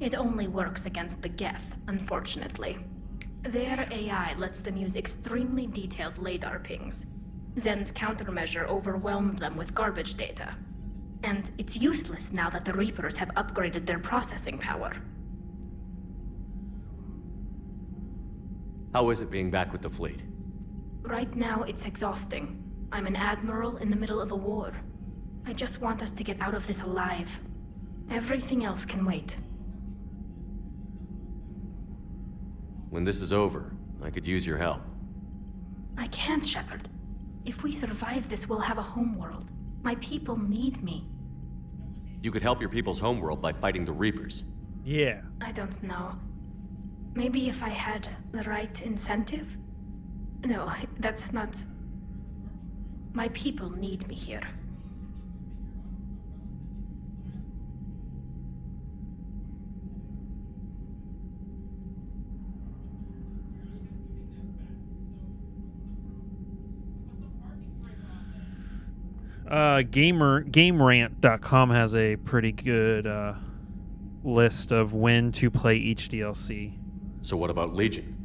It only works against the Geth, unfortunately. Their AI lets them use extremely detailed LADAR pings. Zen's countermeasure overwhelmed them with garbage data. And it's useless now that the Reapers have upgraded their processing power. How is it being back with the fleet? Right now, it's exhausting. I'm an admiral in the middle of a war. I just want us to get out of this alive. Everything else can wait. When this is over, I could use your help. I can't, Shepard. If we survive this, we'll have a homeworld. My people need me. You could help your people's homeworld by fighting the Reapers. Yeah. I don't know. Maybe if I had the right incentive? No, that's not... My people need me here. GameRant.com has a pretty good list of when to play each DLC. So what about Legion?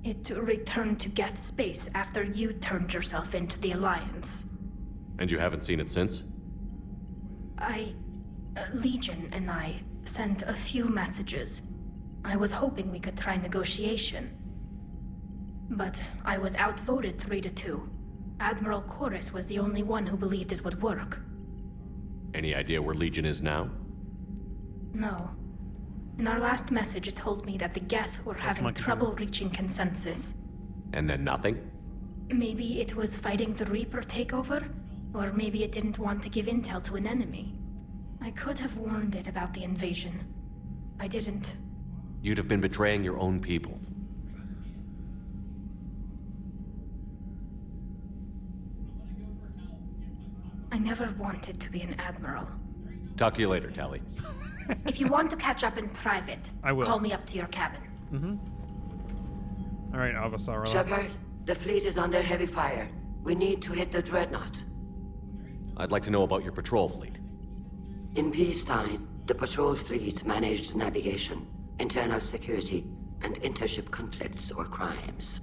It returned to Geth space after you turned yourself into the Alliance. And you haven't seen it since? Legion and I sent a few messages. I was hoping we could try negotiation. But I was outvoted 3-2. Admiral Chorus was the only one who believed it would work. Any idea where Legion is now? No. In our last message, it told me that the Geth were having trouble reaching consensus. And then nothing? Maybe it was fighting the Reaper takeover, or maybe it didn't want to give intel to an enemy. I could have warned it about the invasion. I didn't. You'd have been betraying your own people. I never wanted to be an admiral. Talk to you later, Tali. If you want to catch up in private, I will. Call me up to your cabin. All right, Avasarala. Shepard, the fleet is under heavy fire. We need to hit the Dreadnought. I'd like to know about your patrol fleet. In peacetime, the patrol fleet managed navigation, internal security, and intership conflicts or crimes.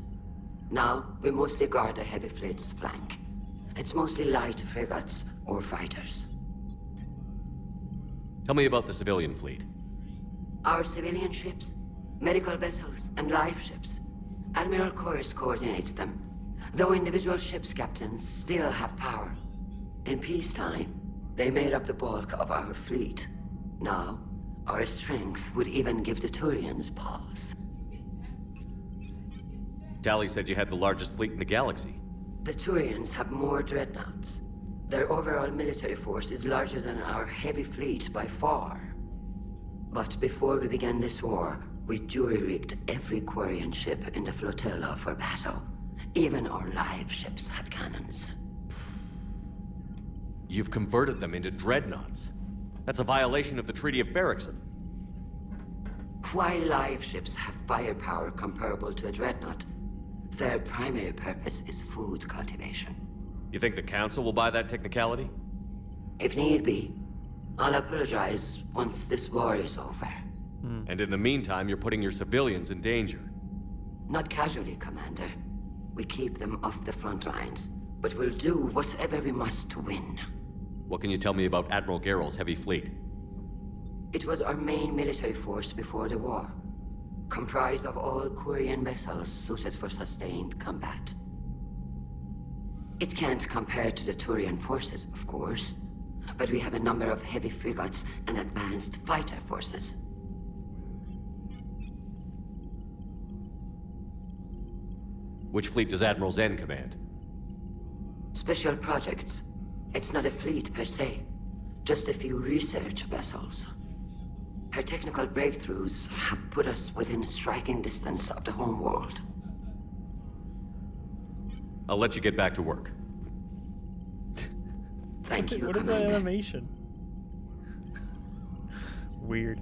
Now, we mostly guard the heavy fleet's flank. It's mostly light frigates or fighters. Tell me about the civilian fleet. Our civilian ships, medical vessels, and life ships. Admiral Chorus coordinates them, though individual ships' captains still have power. In peacetime, they made up the bulk of our fleet. Now, our strength would even give the Turians pause. Tali said you had the largest fleet in the galaxy. The Turians have more dreadnoughts. Their overall military force is larger than our heavy fleet by far. But before we began this war, we jury-rigged every Quarian ship in the flotilla for battle. Even our live ships have cannons. You've converted them into dreadnoughts. That's a violation of the Treaty of Ferrixon. While live ships have firepower comparable to a dreadnought, their primary purpose is food cultivation. You think the Council will buy that technicality? If need be, I'll apologize once this war is over. And in the meantime, you're putting your civilians in danger. Not casually, Commander. We keep them off the front lines, but we'll do whatever we must to win. What can you tell me about Admiral Geralt's heavy fleet? It was our main military force before the war, comprised of all Quarian vessels suited for sustained combat. It can't compare to the Turian forces, of course, but we have a number of heavy frigates and advanced fighter forces. Which fleet does Admiral Zen command? Special projects. It's not a fleet per se, just a few research vessels. Her technical breakthroughs have put us within striking distance of the home world. I'll let you get back to work. Thank you, What is that Commander. animation? Weird.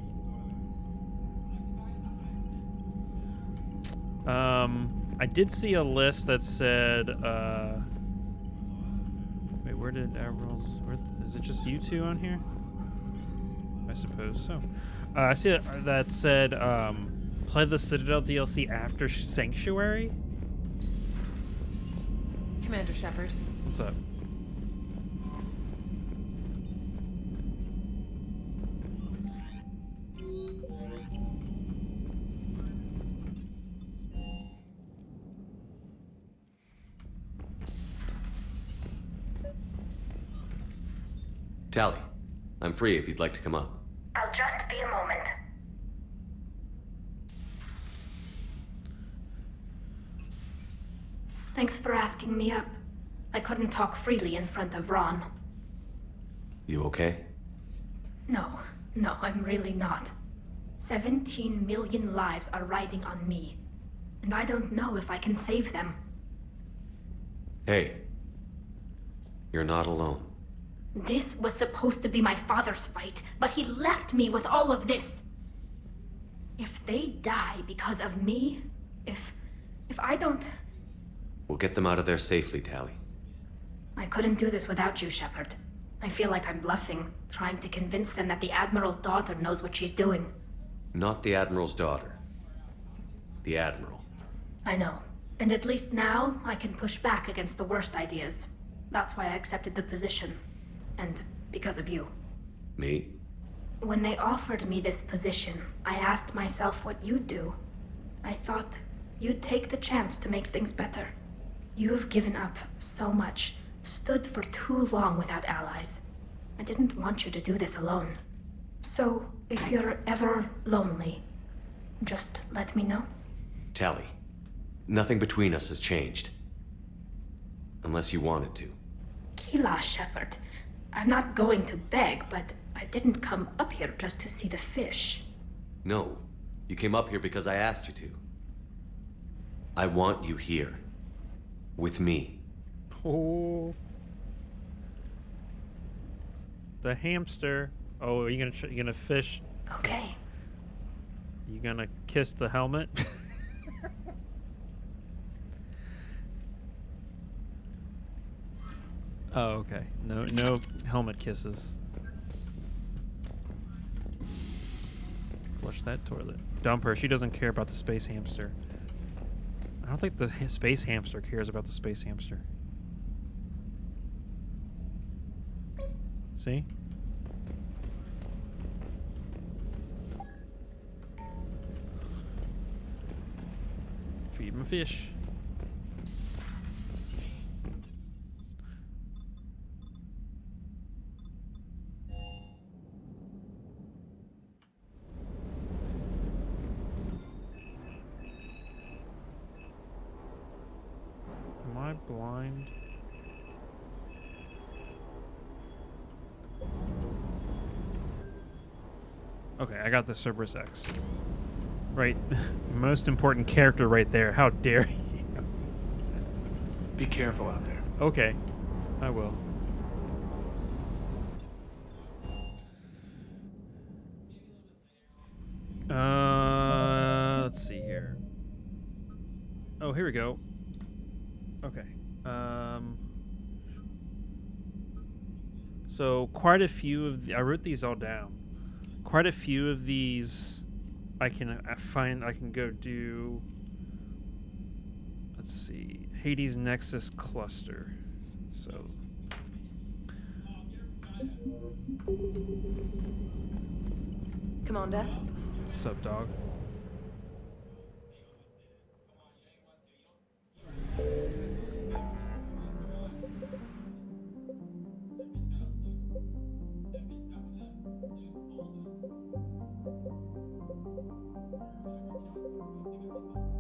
I did see a list that said, wait, where did Admirals, is it just you two on here? I suppose so. I see that said, play the Citadel DLC after Sanctuary? Commander Shepard. What's up? Tally, I'm free if you'd like to come up. I'll just be a moment. Thanks for asking me up. I couldn't talk freely in front of Ron. You okay? No, I'm really not. 17 million lives are riding on me. And I don't know if I can save them. Hey, you're not alone. This was supposed to be my father's fight, but he left me with all of this. If they die because of me, if I don't... We'll get them out of there safely, Tally. I couldn't do this without you, Shepard. I feel like I'm bluffing, trying to convince them that the Admiral's daughter knows what she's doing. Not the Admiral's daughter. The Admiral. I know. And at least now, I can push back against the worst ideas. That's why I accepted the position. And because of you. Me? When they offered me this position, I asked myself what you'd do. I thought you'd take the chance to make things better. You've given up so much, stood for too long without allies. I didn't want you to do this alone. So, if you're ever lonely, just let me know. Tally, nothing between us has changed. Unless you wanted to. Kila, Shepard. I'm not going to beg, but I didn't come up here just to see the fish. No, you came up here because I asked you to. I want you here. With me. Oh. The hamster. Oh, are you gonna fish? Okay. You gonna kiss the helmet? Oh, okay. No helmet kisses. Flush that toilet. Dump her. She doesn't care about the space hamster. I don't think the space hamster cares about the space hamster. See? Feed him a fish. Am I blind? Okay, I got the Cerberus X. Right, most important character right there. How dare you? Be careful out there. Okay, I will. Let's see here. Oh, here we go. Okay. So quite a few of I wrote these all down. Quite a few of these I can go do. Let's see. Hades Nexus Cluster. So Commander? Sup, dog?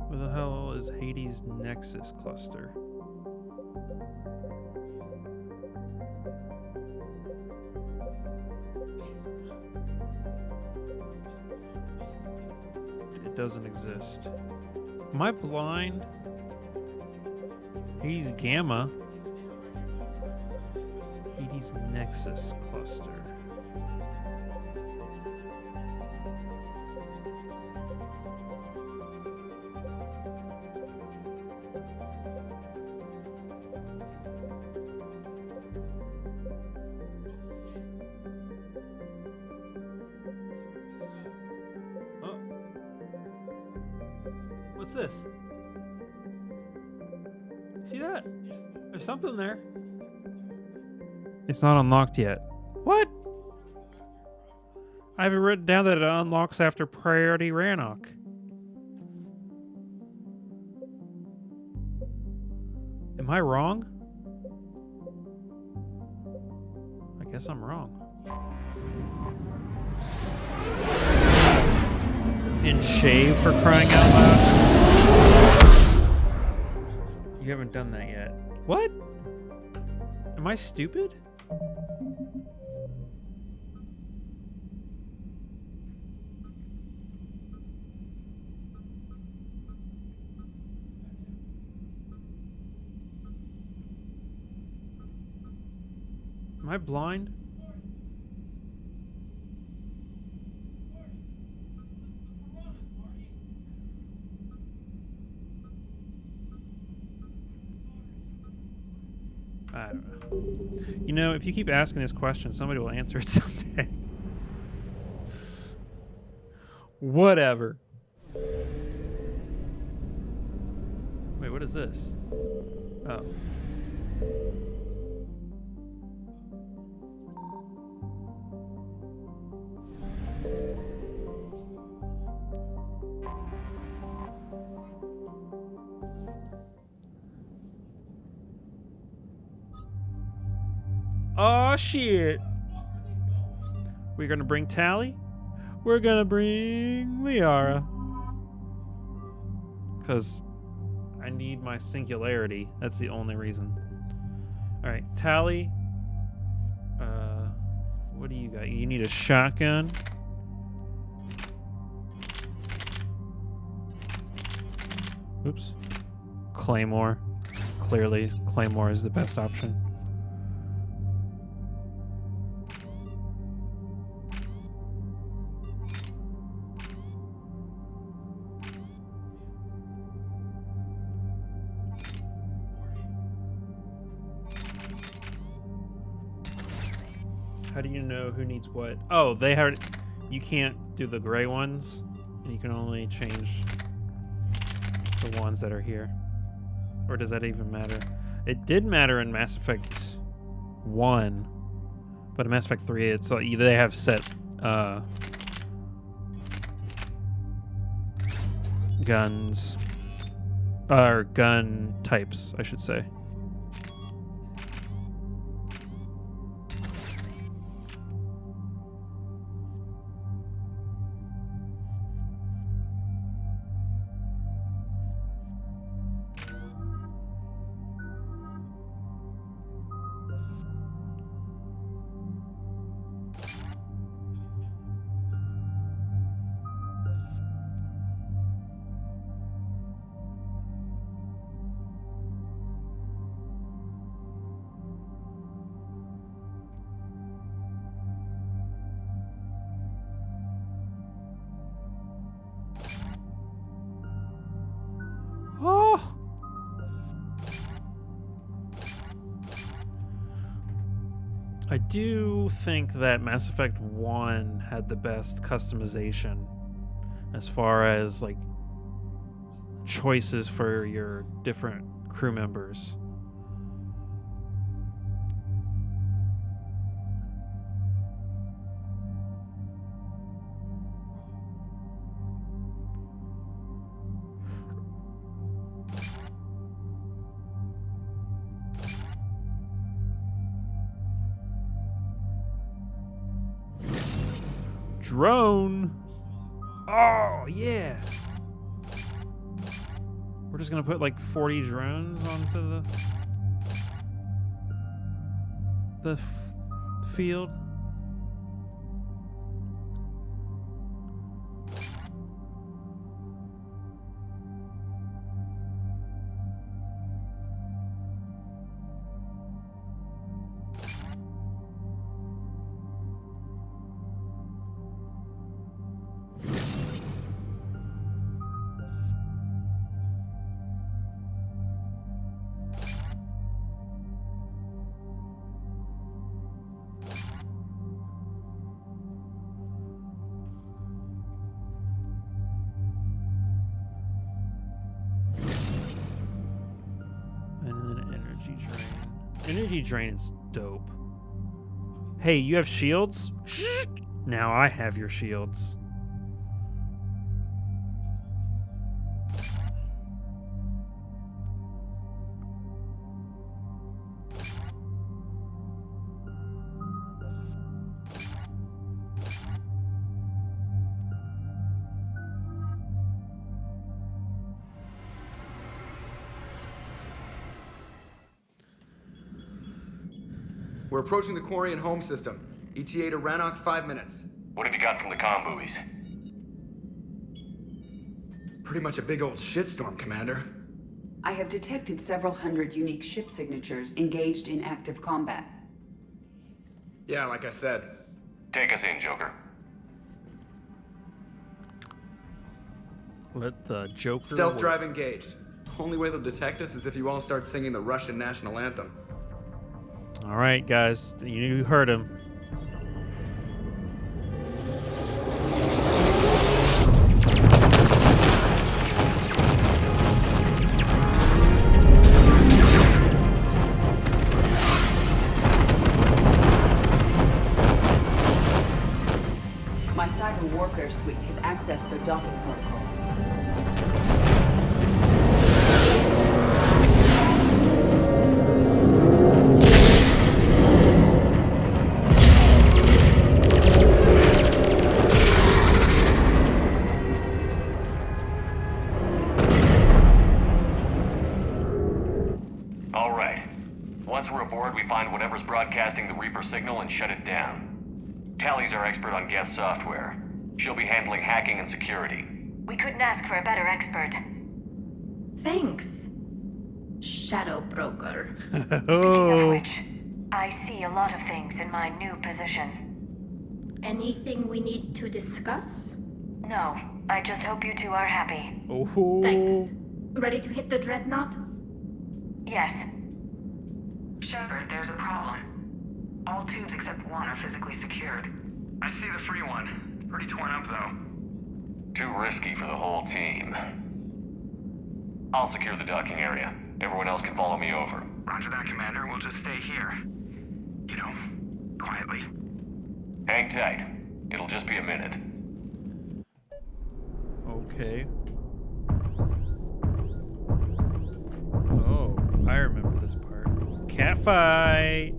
Where the hell is Hades Nexus Cluster? doesn't exist. Am I blind? Hades Gamma. Hades Nexus Cluster. What's this? See that? There's something there. It's not unlocked yet. What? I have it written down that it unlocks after Priority Rannoch. Am I wrong? I guess I'm wrong. And shave for crying out loud? You haven't done that yet. What? Am I stupid? Am I blind? I don't know. You know, if you keep asking this question, somebody will answer it someday. Whatever. Wait, what is this? Oh. Oh shit. We're gonna bring Tally. We're gonna bring Liara. Because I need my singularity. That's the only reason. Alright, Tally. What do you got? You need a shotgun. Oops. Claymore. Clearly, Claymore is the best option. How do you know who needs what? Oh, they have. You can't do the gray ones, and you can only change the ones that are here. Or does that even matter? It did matter in Mass Effect 1, but in Mass Effect 3, it's like they have set guns or gun types, I should say. Oh! I do think that Mass Effect 1 had the best customization as far as like choices for your different crew members. Drone. Oh, yeah. We're just going to put like 40 drones onto the field. Energy drain is dope. Hey, you have shields? Now I have your shields. We're approaching the Quarian home system. ETA to Rannoch, 5 minutes. What have you got from the comm buoys? Pretty much a big old shitstorm, Commander. I have detected several hundred unique ship signatures engaged in active combat. Yeah, like I said. Take us in, Joker. Let the Joker Stealth work. drive engaged. Only way they'll detect us is if you all start singing the Russian national anthem. All right, guys, you heard him. My cyber warfare suite has accessed their docking protocols. All right. Once we're aboard, we find whatever's broadcasting the Reaper signal and shut it down. Tally's our expert on Geth software. She'll be handling hacking and security. We couldn't ask for a better expert. Thanks, Shadow Broker. Speaking of which, I see a lot of things in my new position. Anything we need to discuss? No, I just hope you two are happy. Oh. Thanks. Ready to hit the dreadnought? Yes. Shepard, there's a problem. All tubes except one are physically secured. I see the free one. Pretty torn up, though. Too risky for the whole team. I'll secure the docking area. Everyone else can follow me over. Roger that, Commander. We'll just stay here. You know, quietly. Hang tight. It'll just be a minute. Okay. Oh, I remember this part. Catfight!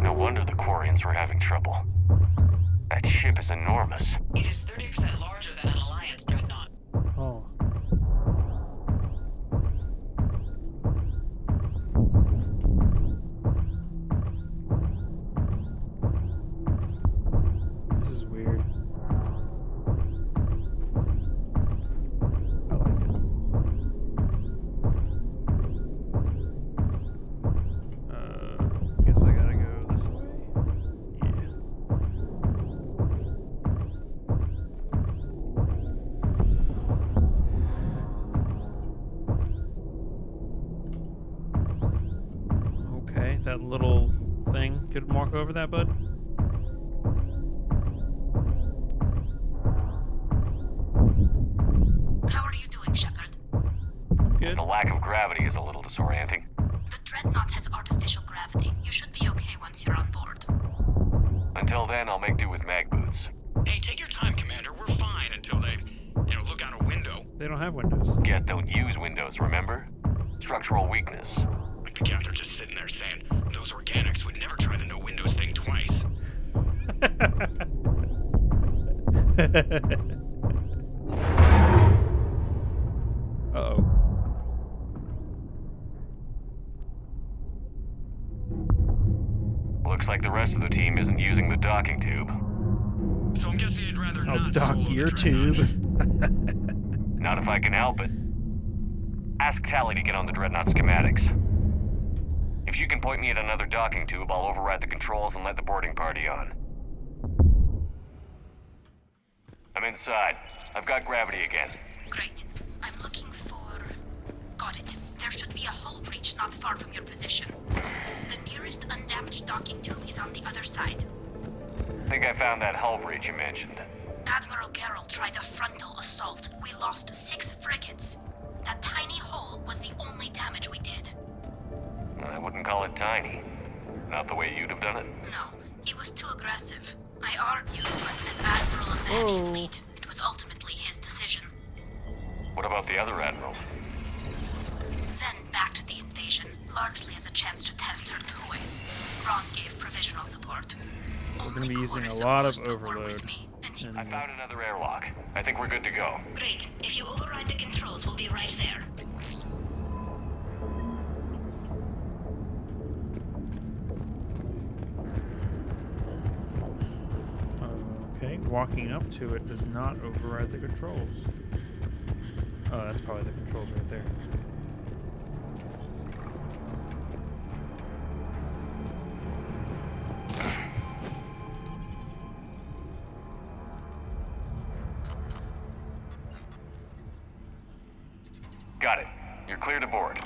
No wonder the Quarians were having trouble. That ship is enormous. It is 30% larger than an Alliance dreadnought. Oh. This is weird. I like it. Guess I gotta go this way. Yeah. Okay, that little thing. Couldn't walk over that, bud? How are you doing, Shepard? Good. The lack of gravity is a little disorienting. The dreadnought has artificial gravity. You should be okay once you're on board. Until then, I'll make do with mag boots. Hey, take your time, Commander. We're fine until they, look out a window. They don't have windows. Geth don't use windows, remember? Structural weakness. Like the Geth are just sitting there saying, those organics would never try the no windows thing twice. Uh-oh. Looks like the rest of the team isn't using the docking tube. So I'm guessing you'd rather I'll not dock solo the your dreadnought. tube. Not if I can help it. Ask Tally to get on the dreadnought schematics. If she can point me at another docking tube, I'll override the controls and let the boarding party on. I'm inside. I've got gravity again. Great. I'm looking for... Got it. There should be a hull breach not far from your position. The nearest undamaged docking tube is on the other side. I think I found that hull breach you mentioned. Admiral Geralt tried a frontal assault. We lost 6 frigates. That tiny hole was the only damage we did. I wouldn't call it tiny. Not the way you'd have done it. No, he was too aggressive. I argued, but as Admiral of the Heavy Fleet, it was ultimately his decision. What about the other admirals? Zen backed the invasion, largely as a chance to test her toys. Ron gave provisional support. We're going to be using a lot of overload. I found another airlock. I think we're good to go. Great. If you override the controls, we'll be right there. Okay, walking up to it does not override the controls. Oh, that's probably the controls right there. Got it. You're clear to board.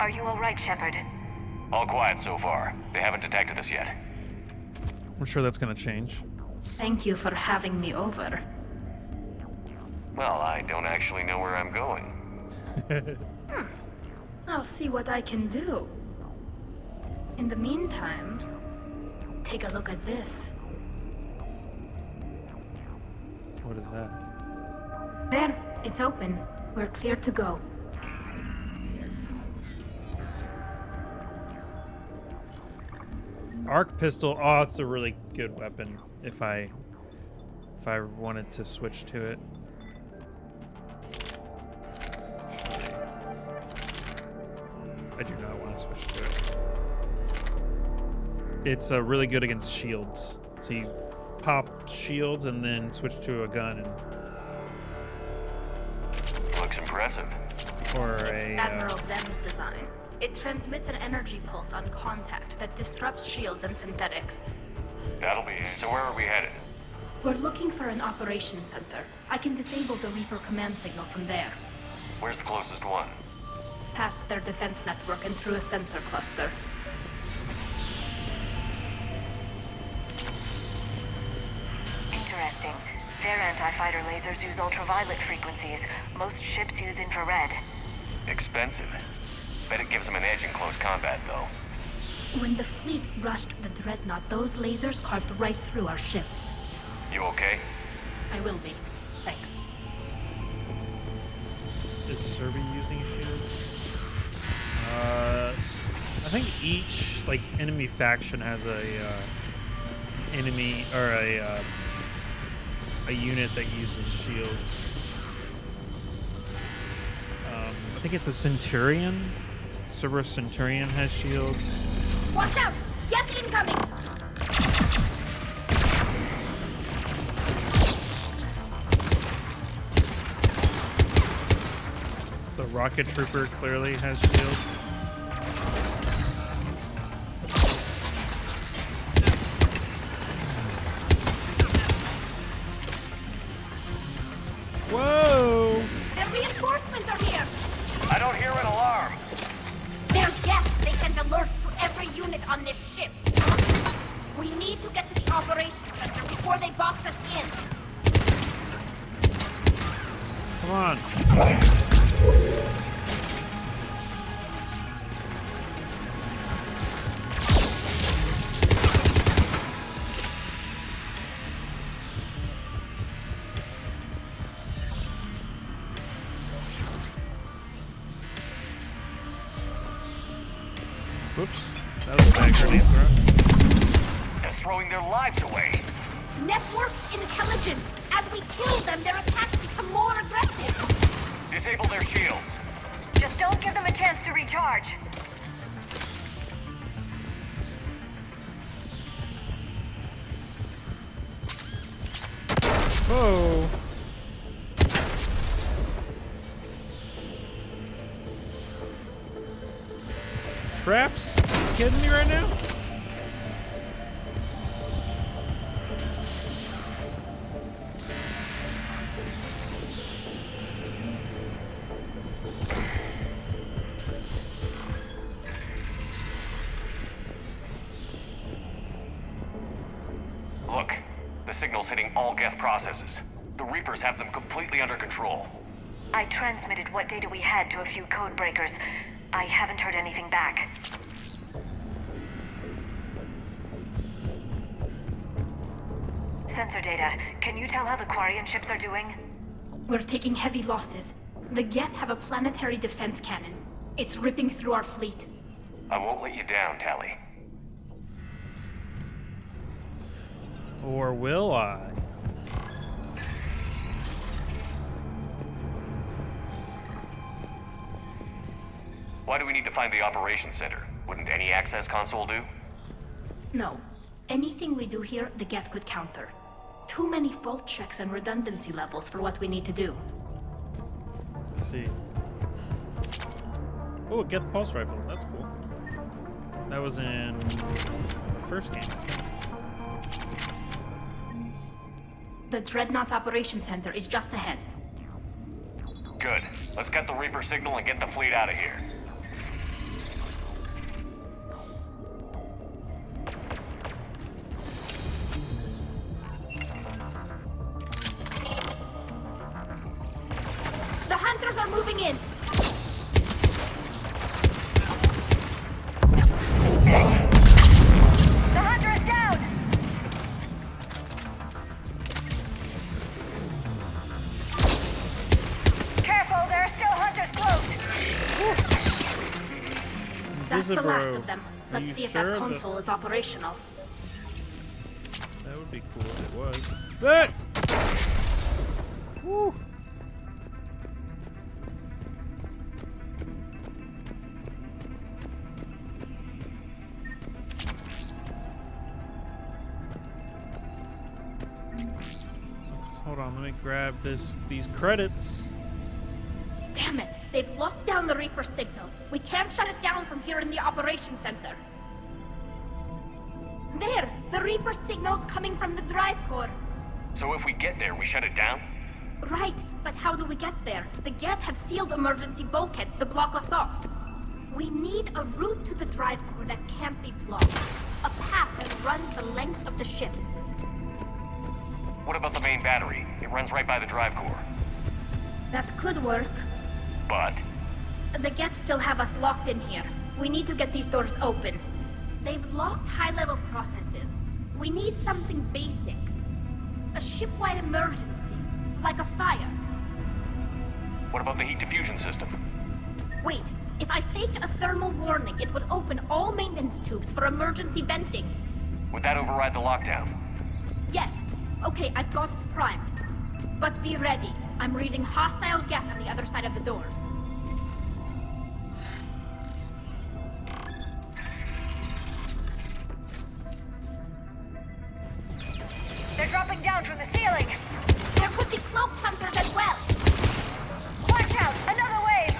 Are you all right, Shepard? All quiet so far. They haven't detected us yet. I'm sure that's going to change. Thank you for having me over. Well, I don't actually know where I'm going. I'll see what I can do. In the meantime, take a look at this. What is that? There, it's open. We're clear to go. Arc pistol. Oh, it's a really good weapon if I wanted to switch to it. I do not want to switch to it. It's really good against shields. So you pop shields and then switch to a gun and Looks impressive. or It's a Admiral Zen's design. It transmits an energy pulse on contact that disrupts shields and synthetics. That'll be it. So where are we headed? We're looking for an operations center. I can disable the Reaper command signal from there. Where's the closest one? Past their defense network and through a sensor cluster. Interesting. Their anti-fighter lasers use ultraviolet frequencies. Most ships use infrared. Expensive. Bet it gives them an edge in close combat, though. When the fleet rushed the Dreadnought, those lasers carved right through our ships. You okay? I will be. Thanks. Is Serbia using shields? I think each enemy faction has a enemy or a unit that uses shields. I think it's the Centurion. Cerberus Centurion has shields. Watch out! Get incoming! The Rocket Trooper clearly has shields. Whoa! The reinforcements are here! I don't hear an alarm. They're guests! They sent alerts to every unit on this ship! We need to get to the operations center before they box us in! Come on. Whoops. That was a bad grenade throw. They're throwing their lives away. Network intelligence! As we kill them, their attacks become more aggressive! Disable their shields. Just don't give them a chance to recharge. Whoa. Traps? Are you kidding me right now? signals hitting all Geth processes. The Reapers have them completely under control. I transmitted what data we had to a few code breakers. I haven't heard anything back. Sensor data. Can you tell how the Quarian ships are doing? We're taking heavy losses. The Geth have a planetary defense cannon. It's ripping through our fleet. I won't let you down, Tali. Or will I? Why do we need to find the operations center? Wouldn't any access console do? No. Anything we do here, the Geth could counter. Too many fault checks and redundancy levels for what we need to do. Let's see. Oh, a Geth pulse rifle. That's cool. That was in the first game. The Dreadnought's operation center is just ahead. Good. Let's get the Reaper signal and get the fleet out of here. The hunters are moving in! The hunter is down! Careful, there are still hunters close! That's the Visibro. last of them. Are Let's you see if sure that console is operational. That would be cool if it was. But woo. Hold on, let me grab these credits. Damn it! They've locked down the Reaper signal. We can't shut it down from here in the operation center. There! The Reaper signal's coming from the drive core. So if we get there, we shut it down? Right, but how do we get there? The Geth have sealed emergency bulkheads to block us off. We need a route to the drive core that can't be blocked. A path that runs the length of the ship. What about the main battery? It runs right by the drive core. That could work. But? The Geth still have us locked in here. We need to get these doors open. They've locked high-level processes. We need something basic. A ship-wide emergency, like a fire. What about the heat diffusion system? Wait, if I faked a thermal warning, it would open all maintenance tubes for emergency venting. Would that override the lockdown? Yes. Okay, I've got it primed. But be ready. I'm reading hostile Geth on the other side of the doors. They're dropping down from the ceiling! There could be cloaked hunters as well! Watch out! Another wave!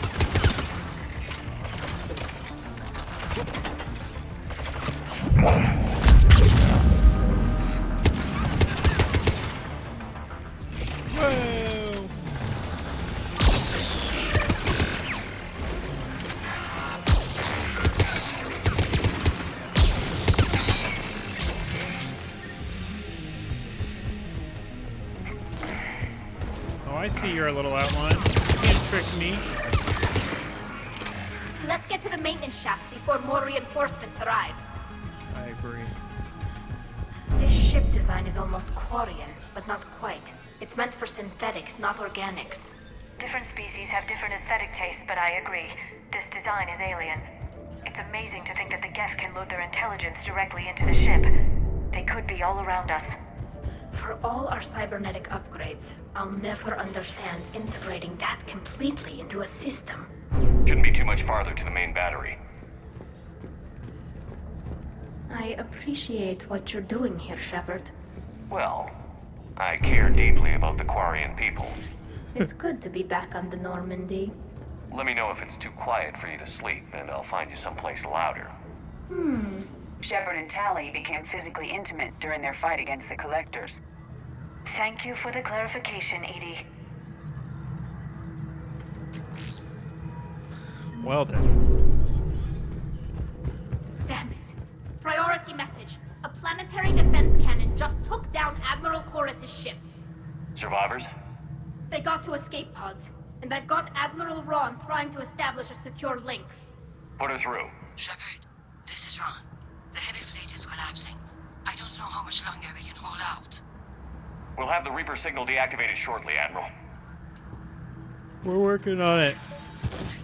Whoa! Oh, I see your little outline. You can't trick me. Let's get to the maintenance shaft before more reinforcements arrive. I agree. This ship design is almost Quarian, but not quite. It's meant for synthetics, not organics. Different species have different aesthetic tastes, but I agree. This design is alien. It's amazing to think that the Geth can load their intelligence directly into the ship. They could be all around us. For all our cybernetic upgrades, I'll never understand integrating that completely into a system. Shouldn't be too much farther to the main battery. I appreciate what you're doing here, Shepard. Well, I care deeply about the Quarian people. It's good to be back on the Normandy. Let me know if it's too quiet for you to sleep, and I'll find you someplace louder. Shepard and Tali became physically intimate during their fight against the Collectors. Thank you for the clarification, Edie. Well then. Damn it. Priority message. A planetary defense cannon just took down Admiral Corey and I've got Admiral Ron trying to establish a secure link. Put her through. Shepard, this is Ron. The heavy fleet is collapsing. I don't know how much longer we can hold out. We'll have the Reaper signal deactivated shortly, Admiral. We're working on it.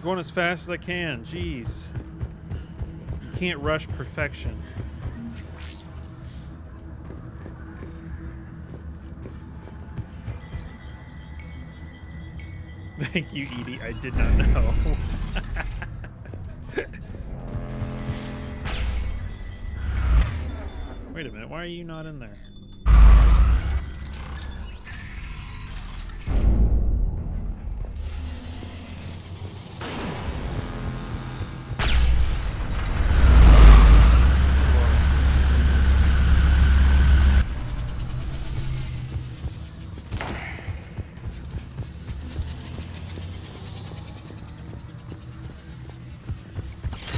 Going as fast as I can. Jeez. You can't rush perfection. Thank you, Edie. I did not know. Wait a minute. Why are you not in there?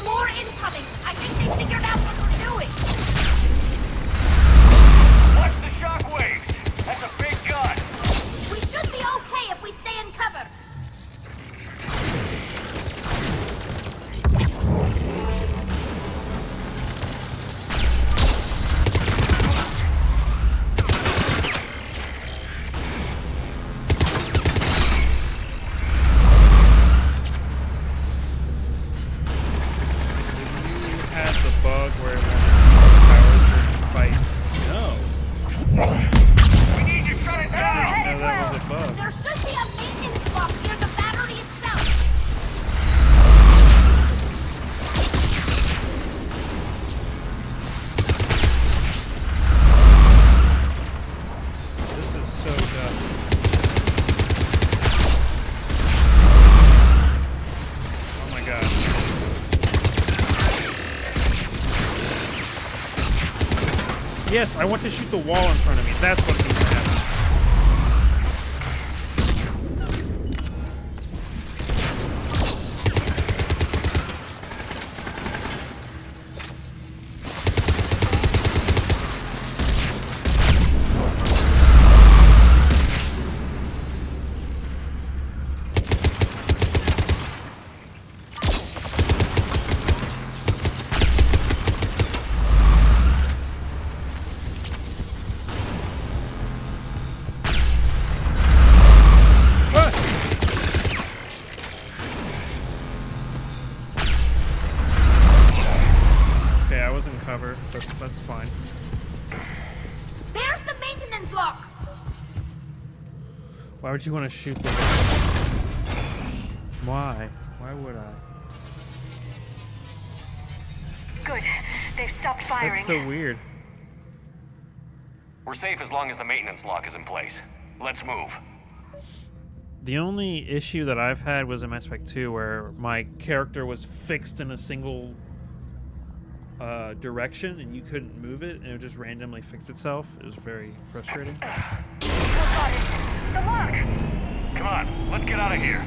More incoming! I think they figured out what we're doing! Watch the shockwaves! That's a big gun! We should be okay if we stay in cover! Had the bug where it wanted power fights. No. We need to shut it down! I didn't know that was a bug. There should be a maintenance box near the battery itself! This is so dumb. Oh my god. Yes, I want to shoot the wall in front of me. That's what needs to happen. Okay, I was in cover, but that's fine. There's the maintenance lock! Why would you want to shoot the Why? Why would I? Good. They've stopped firing. That's so weird. We're safe as long as the maintenance lock is in place. Let's move. The only issue that I've had was in Mass Effect 2 where my character was fixed in a single direction and you couldn't move it and it would just randomly fix itself. It was very frustrating. The lock! Come on, let's get out of here.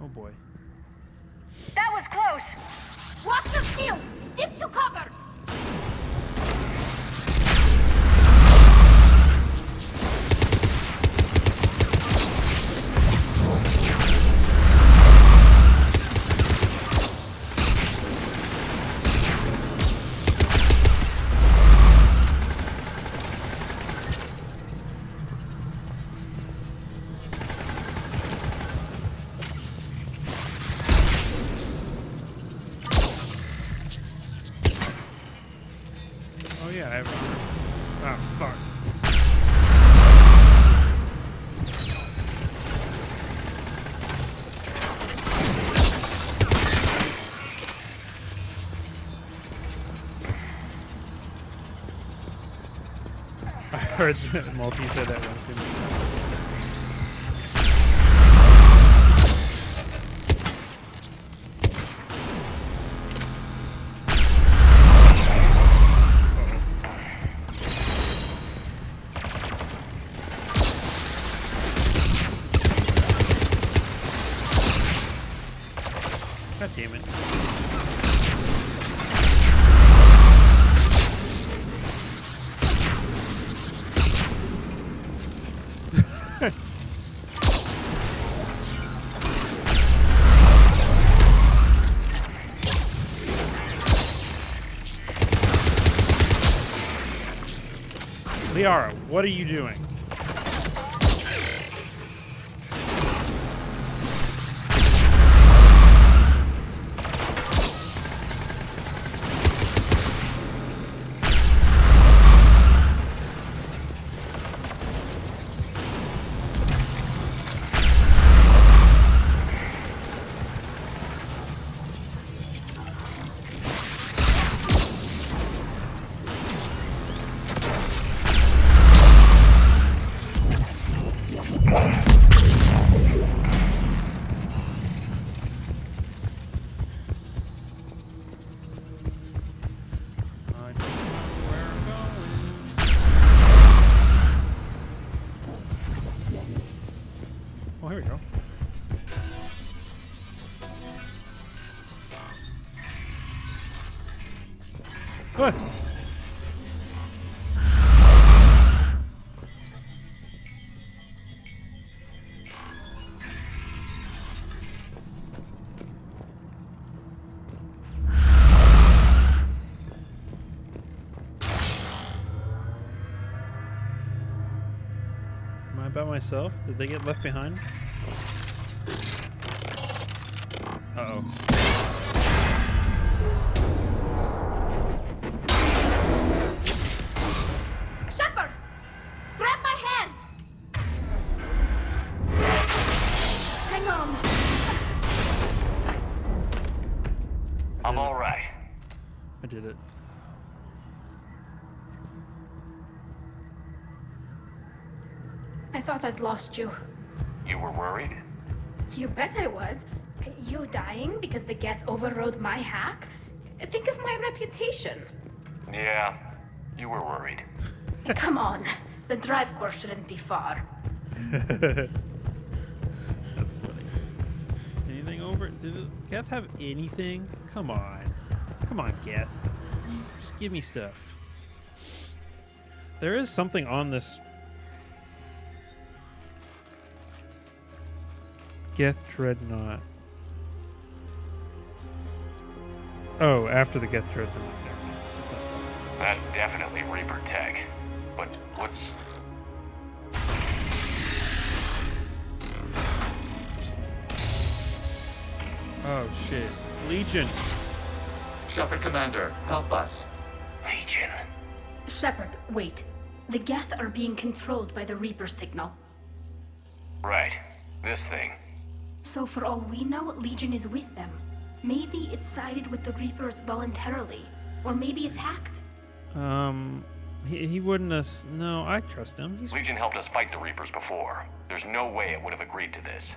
Oh boy. That was close! Watch your shield! Stick to cover! Oh yeah, I have armor. Ah, fuck. I heard Multi said that once. Didn't he? God damn it. Liara, what are you doing? Oh, here we go. What? Am I by myself? Did they get left behind? Uh-oh. Shepard! Grab my hand! Hang on. I'm all right. I did it. I thought I'd lost you. You were worried? You bet I was. You dying because the Geth overrode my hack? Think of my reputation. Yeah, you were worried. Come on. The drive course shouldn't be far. That's funny. Anything over? Did Geth have anything? Come on. Come on, Geth. Just give me stuff. There is something on this Geth Dreadnought. Oh, after the Geth Dreadnought. That's definitely Reaper tech. But what's... Oh, shit. Legion. Shepard Commander, help us. Legion. Shepard, wait. The Geth are being controlled by the Reaper signal. Right. This thing. So for all we know, Legion is with them. Maybe it's sided with the Reapers voluntarily. Or maybe it's hacked. He wouldn't have... No, I trust him. Legion helped us fight the Reapers before. There's no way it would have agreed to this.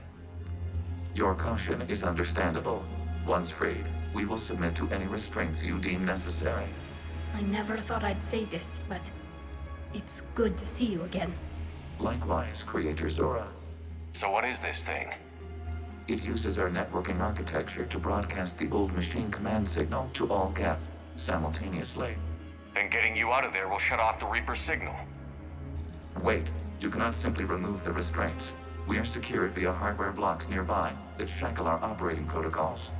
Your caution is understandable. Once freed, we will submit to any restraints you deem necessary. I never thought I'd say this, but it's good to see you again. Likewise, Creator Zora. So what is this thing? It uses our networking architecture to broadcast the old machine command signal to all Geth simultaneously. Then getting you out of there will shut off the Reaper signal. Wait, you cannot simply remove the restraints. We are secured via hardware blocks nearby that shackle our operating protocols.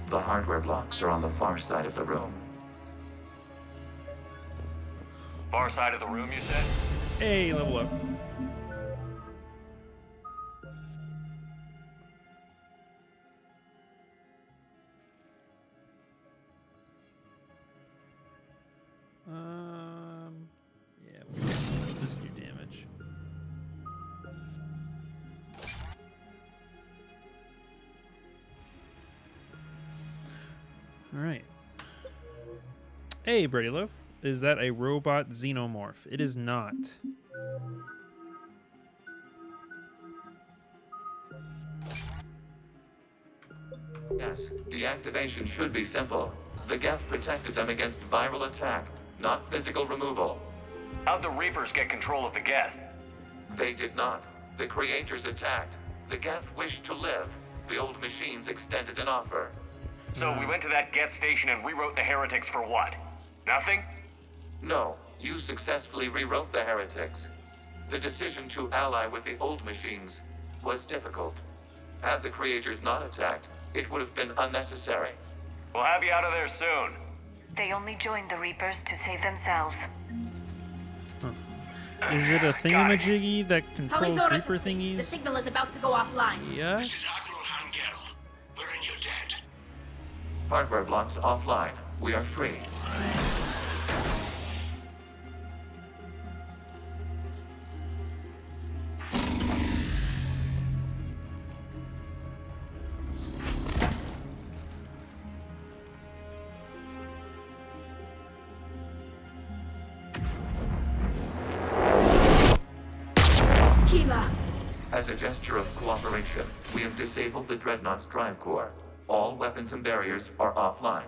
The hardware blocks are on the far side of the room. Far side of the room, you said? Hey, level up. Yeah, let's just do damage. All right. Hey, Brady Loaf. Is that a robot xenomorph? It is not. Yes, deactivation should be simple. The Geth protected them against viral attack, not physical removal. How'd the Reapers get control of the Geth? They did not. The Creators attacked. The Geth wished to live. The old machines extended an offer. So we went to that Geth station and rewrote the heretics for what? Nothing? No, you successfully rewrote the heretics. The decision to ally with the old machines was difficult. Had the creators not attacked, it would have been unnecessary. We'll have you out of there soon. They only joined the Reapers to save themselves. Is it a thingamajiggy that Tully's controls order Reaper to flee. The thingies? signal is about to go offline. Yes. This is Admiral Hangel. We're in your debt. Hardware blocks offline. We are free. As a gesture of cooperation, we have disabled the Dreadnought's drive core. All weapons and barriers are offline.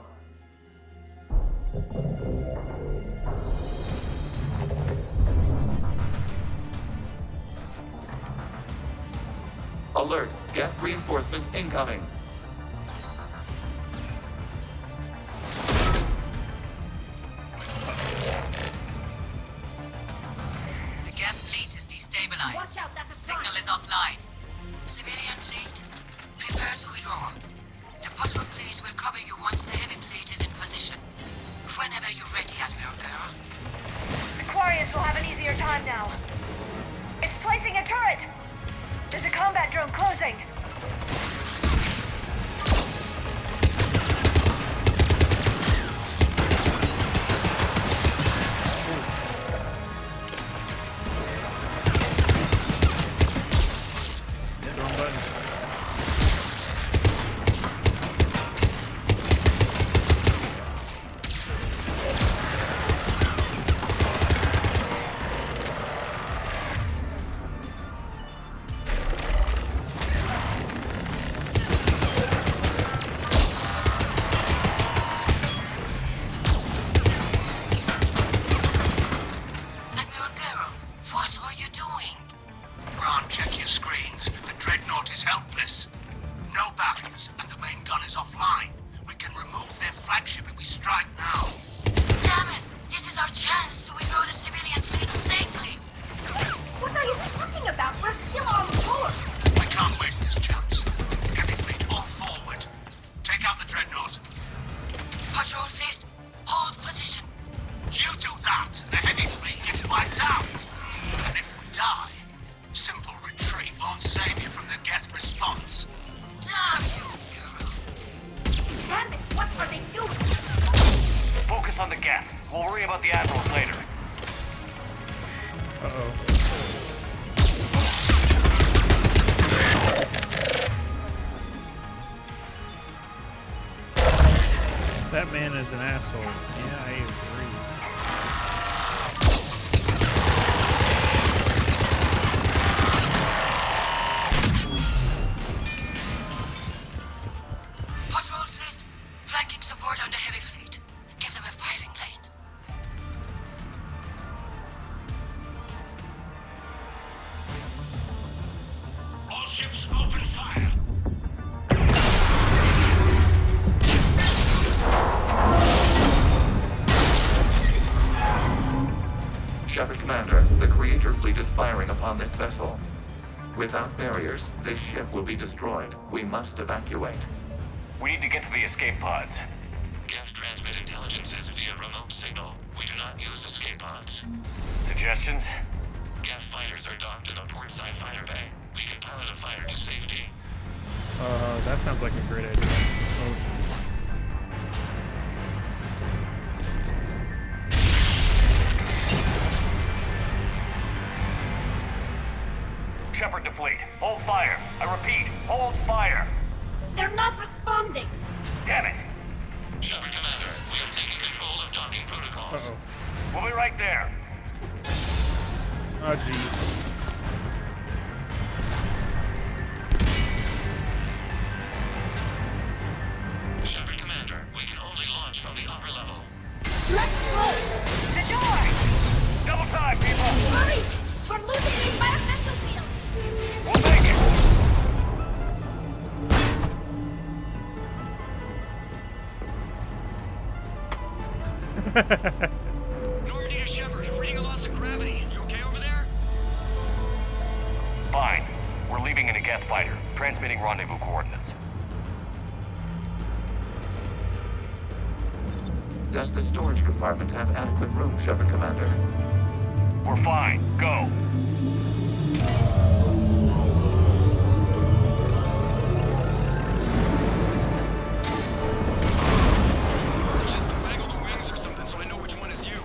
Alert! Geth reinforcements incoming! The Geth fleet is destabilized. Watch out, that's a Signal is offline. Civilian fleet, prepare to withdraw. The patrol fleet will cover you once the heavy fleet is in position. Whenever you're ready, Admiral Girl. Aquarius will have an easier time now. It's placing a turret! There's a combat drone closing! That man is an asshole. Yeah, I agree. Patrol fleet, flanking support on the heavy fleet. Give them a firing lane. All ships open fire. Shepard Commander, the Creator fleet is firing upon this vessel. Without barriers, this ship will be destroyed. We must evacuate. We need to get to the escape pods. Geth transmit intelligences via remote signal. We do not use escape pods. Suggestions? Geth fighters are docked in a portside fighter bay. We can pilot a fighter to safety. That sounds like a great idea. Oh, jeez. Shepard to fleet. Hold fire. I repeat, hold fire. They're not responding. Damn it. Shepard Commander, we have taken control of docking protocols. Uh-oh. We'll be right there. Oh, jeez. Shepard Commander, we can only launch from the upper level. Let's close The door! Double time, people! Hurry! We're losing the environmental field! We'll make it! Normandy to Shepard, reading a loss of gravity. You okay over there? Geth fighter. Transmitting rendezvous coordinates. Does the storage compartment have adequate room, Shepard Commander? We're fine. Go. Just waggle the wings or something so I know which one is you.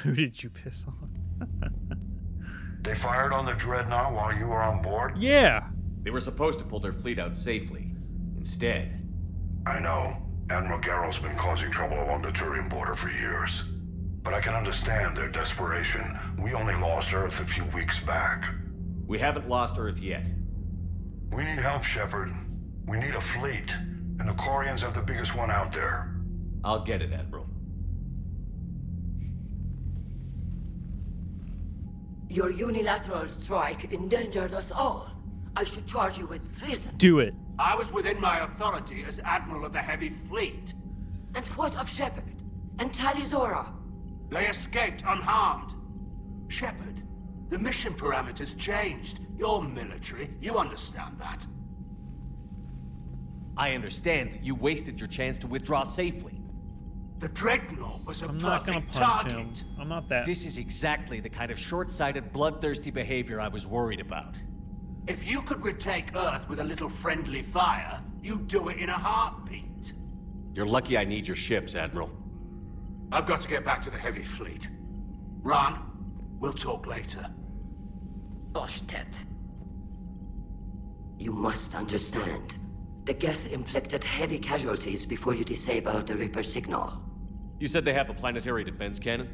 Who did you piss on? They fired on the Dreadnought while you were on board? Yeah. They were supposed to pull their fleet out safely. Instead. I know. Admiral Garrow's been causing trouble along the Turian border for years. But I can understand their desperation. We only lost Earth a few weeks back. We haven't lost Earth yet. We need help, Shepard. We need a fleet. And the Quarians have the biggest one out there. I'll get it, Admiral. Your unilateral strike endangered us all. I should charge you with treason. Do it. I was within my authority as Admiral of the Heavy Fleet. And what of Shepard? And Talizora? They escaped unharmed. Shepard, the mission parameters changed. You're military. You understand that. I understand that you wasted your chance to withdraw safely. The Dreadnought was a I'm not gonna perfect punch target. him. I'm not that. This is exactly the kind of short-sighted, bloodthirsty behavior I was worried about. If you could retake Earth with a little friendly fire, you'd do it in a heartbeat. You're lucky I need your ships, Admiral. I've got to get back to the Heavy Fleet. Ron, we'll talk later. Oshtet. You must understand. The Geth inflicted heavy casualties before you disabled the Reaper signal. You said they have a planetary defense cannon?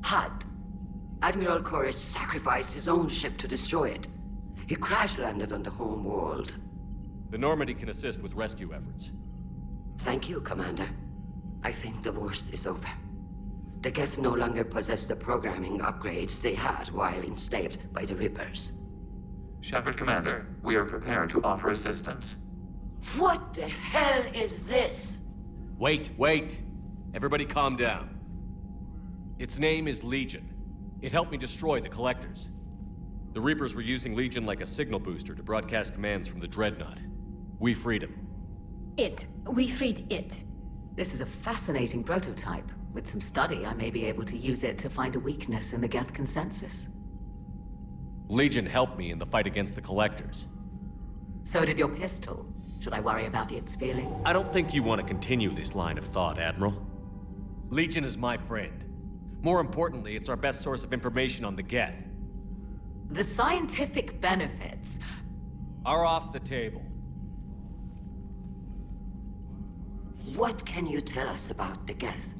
Had. Admiral Koris sacrificed his own ship to destroy it. He crash-landed on the home world. The Normandy can assist with rescue efforts. Thank you, Commander. I think the worst is over. The Geth no longer possess the programming upgrades they had while enslaved by the Reapers. Shepard Commander, we are prepared to offer assistance. What the hell is this? Wait. Everybody calm down. Its name is Legion. It helped me destroy the Collectors. The Reapers were using Legion like a signal booster to broadcast commands from the Dreadnought. We freed him. We freed it. This is a fascinating prototype. With some study, I may be able to use it to find a weakness in the Geth consensus. Legion helped me in the fight against the Collectors. So did your pistol. Should I worry about its feelings? I don't think you want to continue this line of thought, Admiral. Legion is my friend. More importantly, it's our best source of information on the Geth. The scientific benefits are off the table. What can you tell us about the Geth?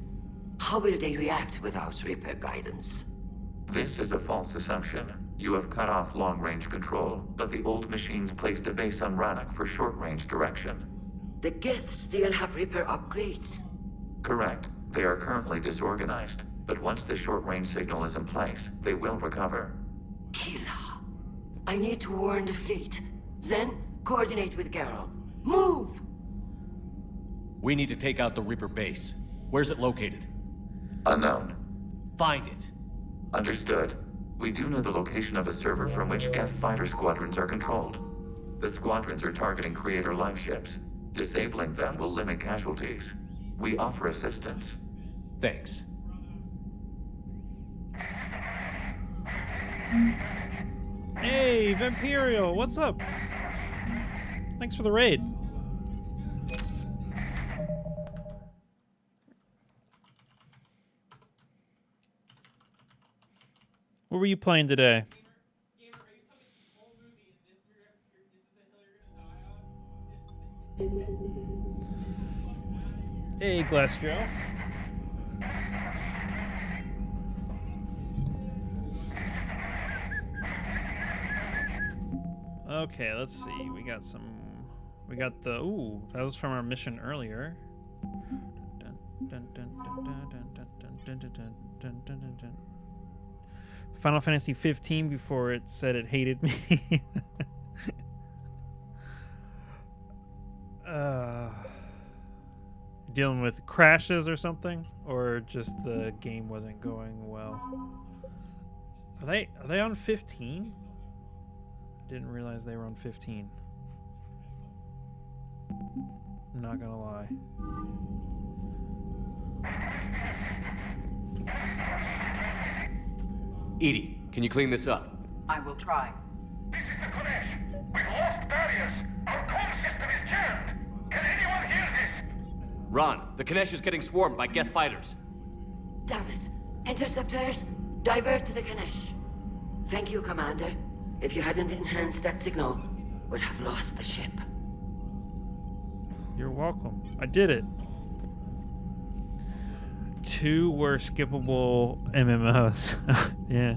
How will they react without Reaper guidance? This is a false assumption. You have cut off long-range control, but the old machines placed a base on Rannoch for short-range direction. The Geth still have Reaper upgrades? Correct. They are currently disorganized, but once the short-range signal is in place, they will recover. Kila, I need to warn the fleet. Then, coordinate with Garrow. Move! We need to take out the Reaper base. Where's it located? Unknown. Find it. Understood. We do know the location of a server from which Geth fighter squadrons are controlled. The squadrons are targeting Creator life ships. Disabling them will limit casualties. We offer assistance. Thanks. Hey, Vampirial, what's up? Thanks for the raid. What were you playing today? Hey, Glass Joe. Okay, let's see. We got the. Ooh, that was from our mission earlier. Final Fantasy 15 before it said it hated me. Dealing with crashes or something, or just the game wasn't going well. Are they on 15? Didn't realize they were on 15. I'm not gonna lie. Edie, can you clean this up? I will try. This is the Konesh. We've lost barriers. Our comm system is jammed. Can anyone hear this? Ron, the Kanesh is getting swarmed by Geth fighters. Damn it. Interceptors, divert to the Kanesh. Thank you, Commander. If you hadn't enhanced that signal, we'd have lost the ship. You're welcome. I did it. 2 were skippable MMOs. Yeah.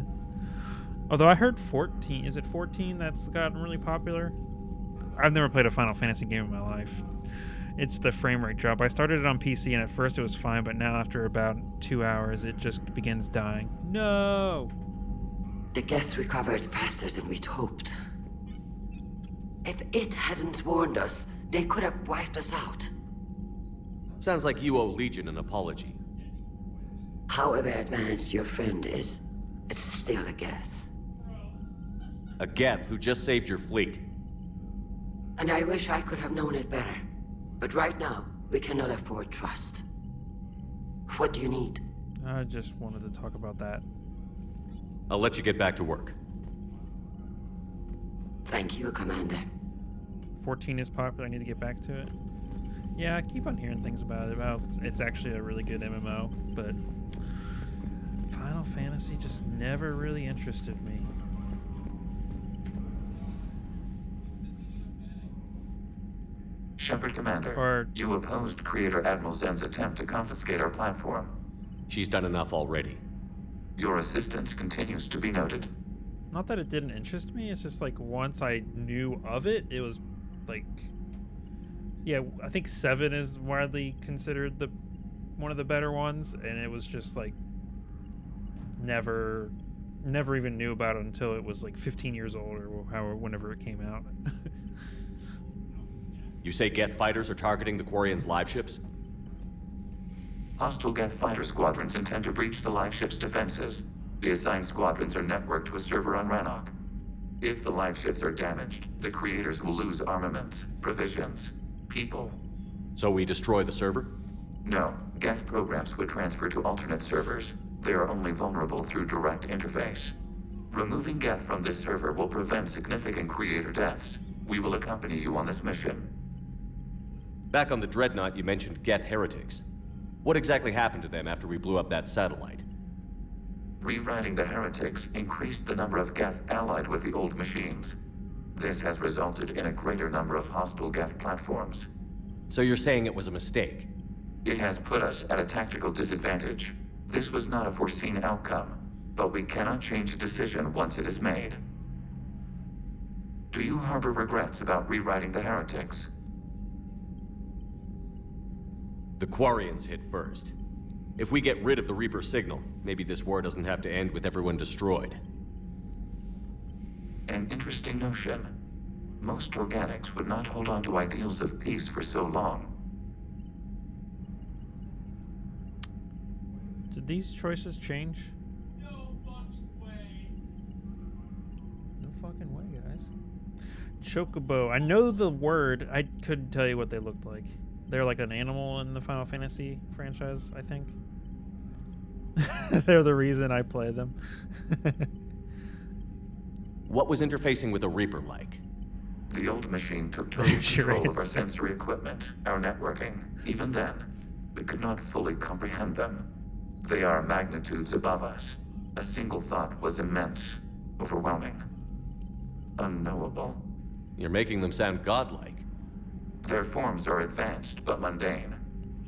Although I heard 14. Is it 14 that's gotten really popular? I've never played a Final Fantasy game in my life. It's the frame rate drop. I started it on PC and at first it was fine, but now after about 2 hours it just begins dying. No! The Geth recovered faster than we'd hoped. If it hadn't warned us, they could have wiped us out. Sounds like you owe Legion an apology. However advanced your friend is, it's still a Geth. A Geth who just saved your fleet. And I wish I could have known it better. But right now, we cannot afford trust. What do you need? I just wanted to talk about that. I'll let you get back to work. Thank you, Commander. 14 is popular. I need to get back to it. Yeah, I keep on hearing things about it. It's actually a really good MMO, but Final Fantasy just never really interested me. Shepard Commander, you opposed Creator Admiral Zen's attempt to confiscate our platform. She's done enough already. Your assistance continues to be noted. Not that it didn't interest me, it's just like once I knew of it, it was like... Yeah, I think 7 is widely considered one of the better ones, and it was just like never even knew about it until it was like 15 years old or whenever it came out. You say Geth fighters are targeting the Quarians' live ships? Hostile Geth fighter squadrons intend to breach the live ship's defenses. The assigned squadrons are networked to a server on Rannoch. If the live ships are damaged, the creators will lose armaments, provisions, people. So we destroy the server? No. Geth programs would transfer to alternate servers. They are only vulnerable through direct interface. Removing Geth from this server will prevent significant creator deaths. We will accompany you on this mission. Back on the Dreadnought, you mentioned Geth heretics. What exactly happened to them after we blew up that satellite? Rewriting the heretics increased the number of Geth allied with the old machines. This has resulted in a greater number of hostile Geth platforms. So you're saying it was a mistake? It has put us at a tactical disadvantage. This was not a foreseen outcome, but we cannot change a decision once it is made. Do you harbor regrets about rewriting the heretics? The Quarians hit first. If we get rid of the Reaper signal, maybe this war doesn't have to end with everyone destroyed. An interesting notion. Most organics would not hold on to ideals of peace for so long. Did these choices change? No fucking way, guys. Chocobo. I know the word. I couldn't tell you what they looked like. They're like an animal in the Final Fantasy franchise, I think. They're the reason I play them. What was interfacing with a Reaper like? The old machine took total control of our sensory equipment, our networking. Even then, we could not fully comprehend them. They are magnitudes above us. A single thought was immense, overwhelming, unknowable. You're making them sound godlike. Their forms are advanced but mundane.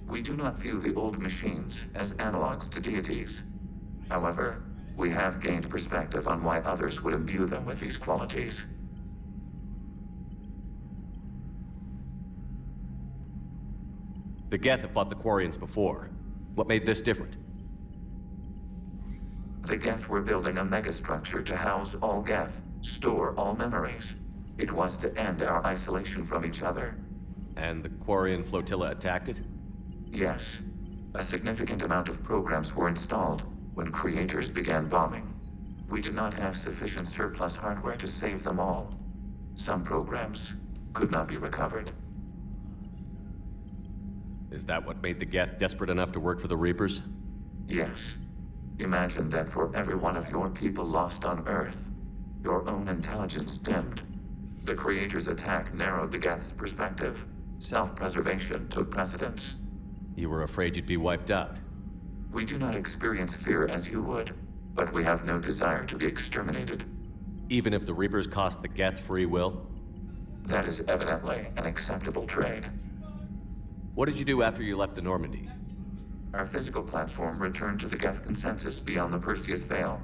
We do not view the old machines as analogs to deities. However, we have gained perspective on why others would imbue them with these qualities. The Geth have fought the Quarians before. What made this different? The Geth were building a megastructure to house all Geth, store all memories. It was to end our isolation from each other. And the Quarian flotilla attacked it? Yes. A significant amount of programs were installed when creators began bombing. We did not have sufficient surplus hardware to save them all. Some programs could not be recovered. Is that what made the Geth desperate enough to work for the Reapers? Yes. Imagine that for every one of your people lost on Earth, your own intelligence dimmed. The Creator's attack narrowed the Geth's perspective. Self-preservation took precedence. You were afraid you'd be wiped out. We do not experience fear as you would, but we have no desire to be exterminated. Even if the Reapers cost the Geth free will? That is evidently an acceptable trade. What did you do after you left the Normandy? Our physical platform returned to the Geth consensus beyond the Perseus Veil.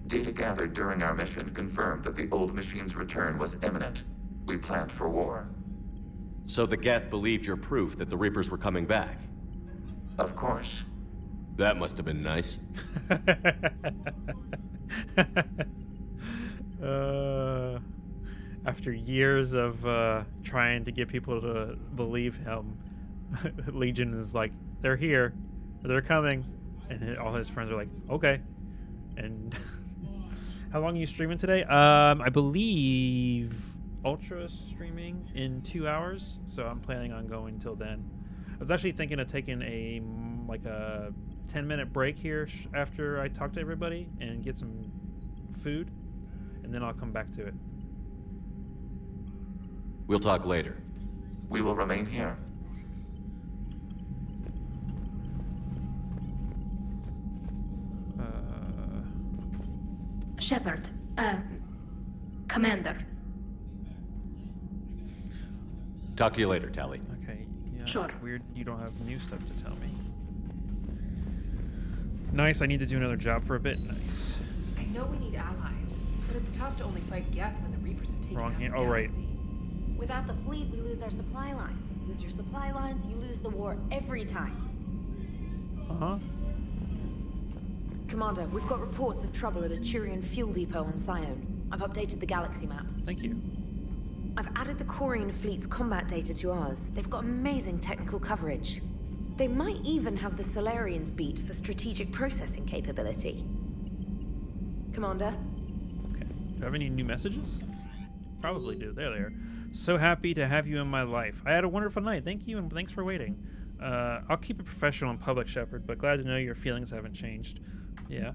Data gathered during our mission confirmed that the old machine's return was imminent. We planned for war. So the Geth believed your proof that the Reapers were coming back? Of course. That must have been nice. After years of trying to get people to believe him, Legion is like, they're here, they're coming, and all his friends are like, okay. And how long are you streaming today? I believe Ultra streaming in 2 hours, so I'm planning on going till then. I was actually thinking of taking a 10-minute break here after I talk to everybody and get some food, and then I'll come back to it. We'll talk later. We will remain here. Shepard, Commander. Talk to you later, Tali. Okay. Yeah, sure. Weird you don't have new stuff to tell me. Nice, I need to do another job for a bit. Nice. I know we need allies, but it's tough to only fight Geth when the Reapers have taken Wrong out hand. the Oh, right. galaxy. Without the fleet, we lose our supply lines. Lose your supply lines, you lose the war every time. Uh-huh. Commander, we've got reports of trouble at a Turian fuel depot on Scion. I've updated the galaxy map. Thank you. I've added the Quarian fleet's combat data to ours. They've got amazing technical coverage. They might even have the Solarians beat for strategic processing capability. Commander? Okay. Do I have any new messages? Probably do. There they are. So happy to have you in my life. I had a wonderful night. Thank you, and thanks for waiting. I'll keep it professional in public, Shepard, but glad to know your feelings haven't changed. Yeah.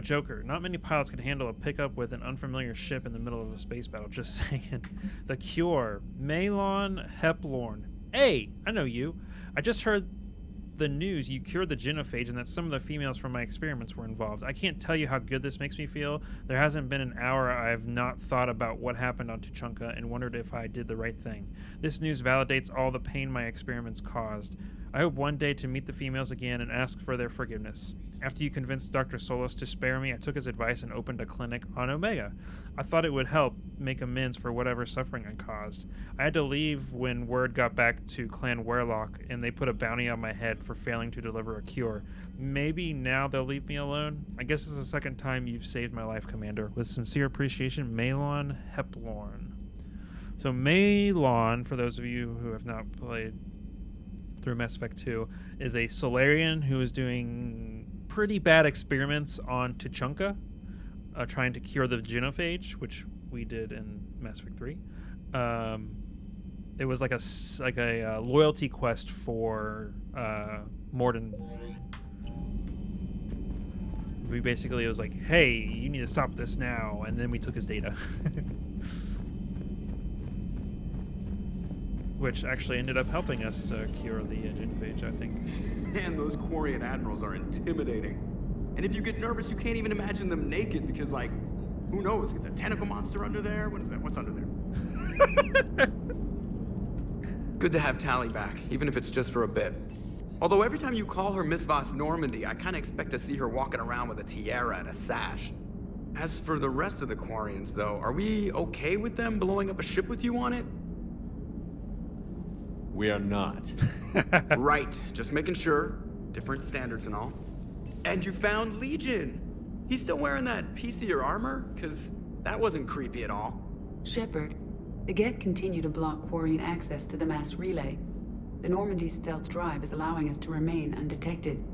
Joker, not many pilots can handle a pickup with an unfamiliar ship in the middle of a space battle. Just saying. The Cure. Malon Heplorn. Hey, I know you. I just heard the news you cured the genophage and that some of the females from my experiments were involved. I can't tell you how good this makes me feel. There hasn't been an hour I have not thought about what happened on Tuchanka and wondered if I did the right thing. This news validates all the pain my experiments caused. I hope one day to meet the females again and ask for their forgiveness. After you convinced Dr. Solos to spare me, I took his advice and opened a clinic on Omega. I thought it would help make amends for whatever suffering I caused. I had to leave when word got back to Clan Warlock, and they put a bounty on my head for failing to deliver a cure. Maybe now they'll leave me alone? I guess it's the second time you've saved my life, Commander. With sincere appreciation, Malon Heplorn. So Malon, for those of you who have not played through Mass Effect 2, is a Solarian who is doing pretty bad experiments on Tuchanka, trying to cure the genophage, which we did in Mass Effect 3. It was like a loyalty quest for Morden. We basically, it was like, hey, you need to stop this now, and then we took his data. Which actually ended up helping us cure the genophage, I think. Man, those Quarian admirals are intimidating. And if you get nervous, you can't even imagine them naked because, like, who knows? It's a tentacle monster under there? What is that? What's under there? Good to have Tali back, even if it's just for a bit. Although every time you call her Miss Voss Normandy, I kind of expect to see her walking around with a tiara and a sash. As for the rest of the Quarians, though, are we okay with them blowing up a ship with you on it? We are not. Right, just making sure. Different standards and all. And you found Legion. He's still wearing that piece of your armor? Because that wasn't creepy at all. Shepard, the Geth continue to block Quarian access to the mass relay. The Normandy stealth drive is allowing us to remain undetected.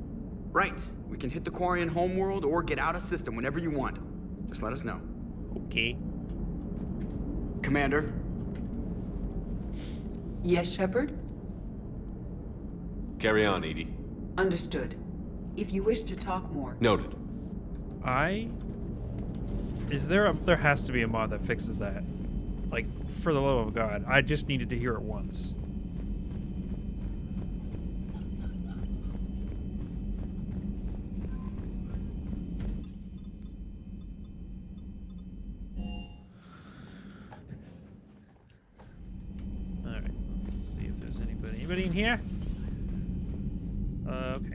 Right. We can hit the Quarian homeworld or get out of system whenever you want. Just let us know. Okay. Commander. Yes, Shepard? Carry on, Edie. Understood. If you wish to talk more... Noted. There has to be a mod that fixes that. Like, for the love of God. I just needed to hear it once. Alright, let's see if there's anybody. Anybody in here? Okay.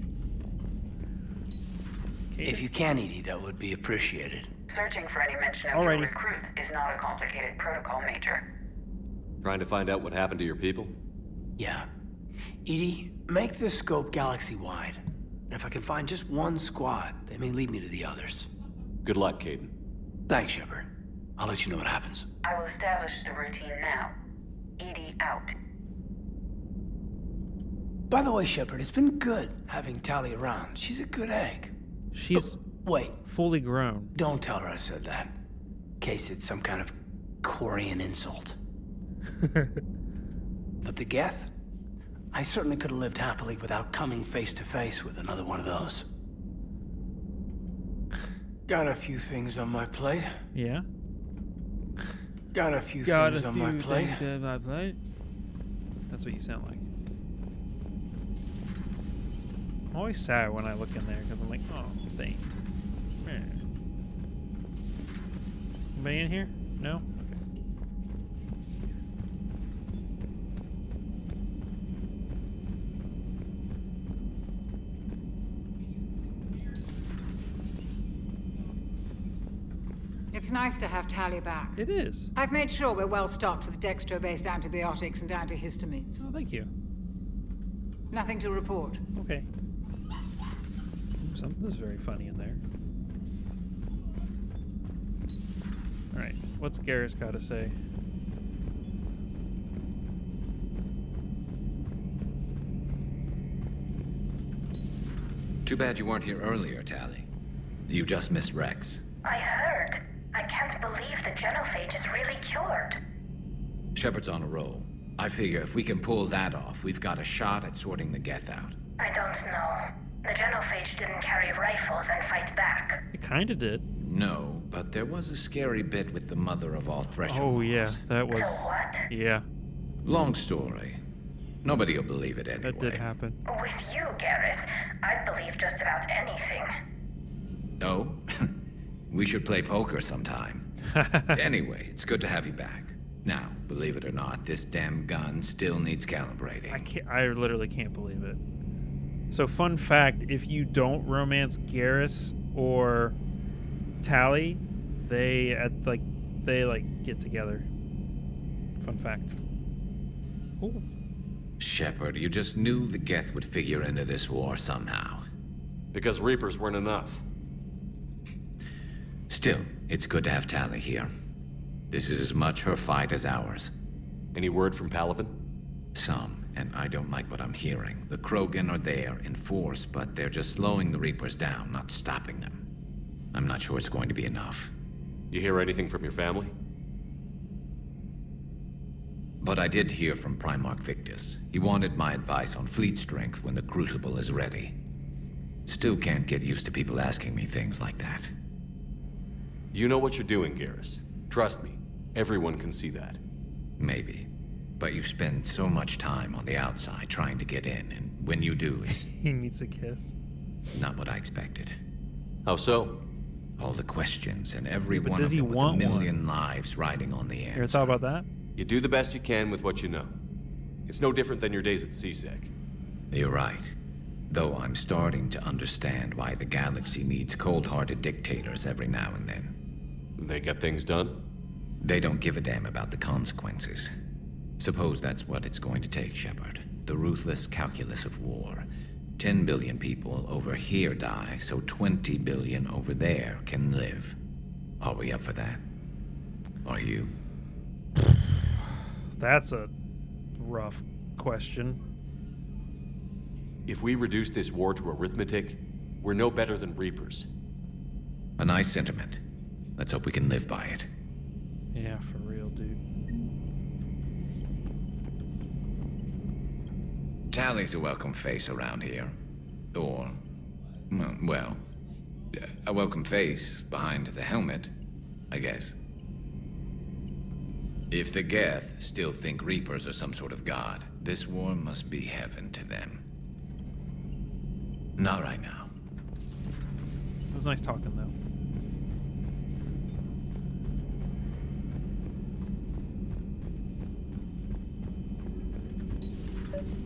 If you can, Edie, that would be appreciated. Searching for any mention of your recruits is not a complicated protocol, Major. Trying to find out what happened to your people? Yeah. Edie, make this scope galaxy-wide. And if I can find just one squad, they may lead me to the others. Good luck, Caden. Thanks, Shepard. I'll let you know what happens. I will establish the routine now. Edie out. By the way, Shepard, it's been good having Tali around. She's a good egg. She's wait. Fully grown. Don't tell her I said that. In case it's some kind of Quarian insult. But the Geth? I certainly could have lived happily without coming face to face with another one of those. Got a few things on my plate. Yeah? Got a few things on my plate. That's what you sound like. I'm always sad when I look in there because I'm like, oh, thank you. Anybody in here? No? Okay. It's nice to have Tali back. It is. I've made sure we're well stocked with dextro-based antibiotics and antihistamines. Oh, thank you. Nothing to report. Okay. Something's very funny in there. Alright, what's Garrus got to say? Too bad you weren't here earlier, Tali. You just missed Rex. I heard. I can't believe the genophage is really cured. Shepard's on a roll. I figure if we can pull that off, we've got a shot at sorting the Geth out. I don't know. The genophage didn't carry rifles and fight back. It kinda did. No, but there was a scary bit with the mother of all threshold. Oh yeah, that was... The what? Yeah. Long story. Nobody will believe it anyway. That did happen. With you, Garrus, I'd believe just about anything. Oh? We should play poker sometime. Anyway, it's good to have you back. Now, believe it or not, this damn gun still needs calibrating. I literally can't believe it. So, fun fact, if you don't romance Garrus or Tali, they get together. Fun fact. Ooh. Shepard, you just knew the Geth would figure into this war somehow. Because Reapers weren't enough. Still, it's good to have Tali here. This is as much her fight as ours. Any word from Palaven? Some, and I don't like what I'm hearing. The Krogan are there in force, but they're just slowing the Reapers down, not stopping them. I'm not sure it's going to be enough. You hear anything from your family? But I did hear from Primarch Victus. He wanted my advice on fleet strength when the Crucible is ready. Still can't get used to people asking me things like that. You know what you're doing, Garrus. Trust me, everyone can see that. Maybe. But you spend so much time on the outside trying to get in, and when you do, it's... He needs a kiss. Not what I expected. How so? All the questions, and every But one does of he them with a want million lives riding on the You answer. ever thought about that? You do the best you can with what you know. It's no different than your days at CSEC. You're right. Though I'm starting to understand why the galaxy needs cold-hearted dictators every now and then. They get things done? They don't give a damn about the consequences. Suppose that's what it's going to take, Shepard. The ruthless calculus of war. 10 billion people over here die, so 20 billion over there can live. Are we up for that? Are you? That's a rough question. If we reduce this war to arithmetic, we're no better than Reapers. A nice sentiment. Let's hope we can live by it. Yeah, for real, dude. Tally's a welcome face around here. Or, well, a welcome face behind the helmet, I guess. If the Geth still think Reapers are some sort of god, this war must be heaven to them. Not right now. It was nice talking, though.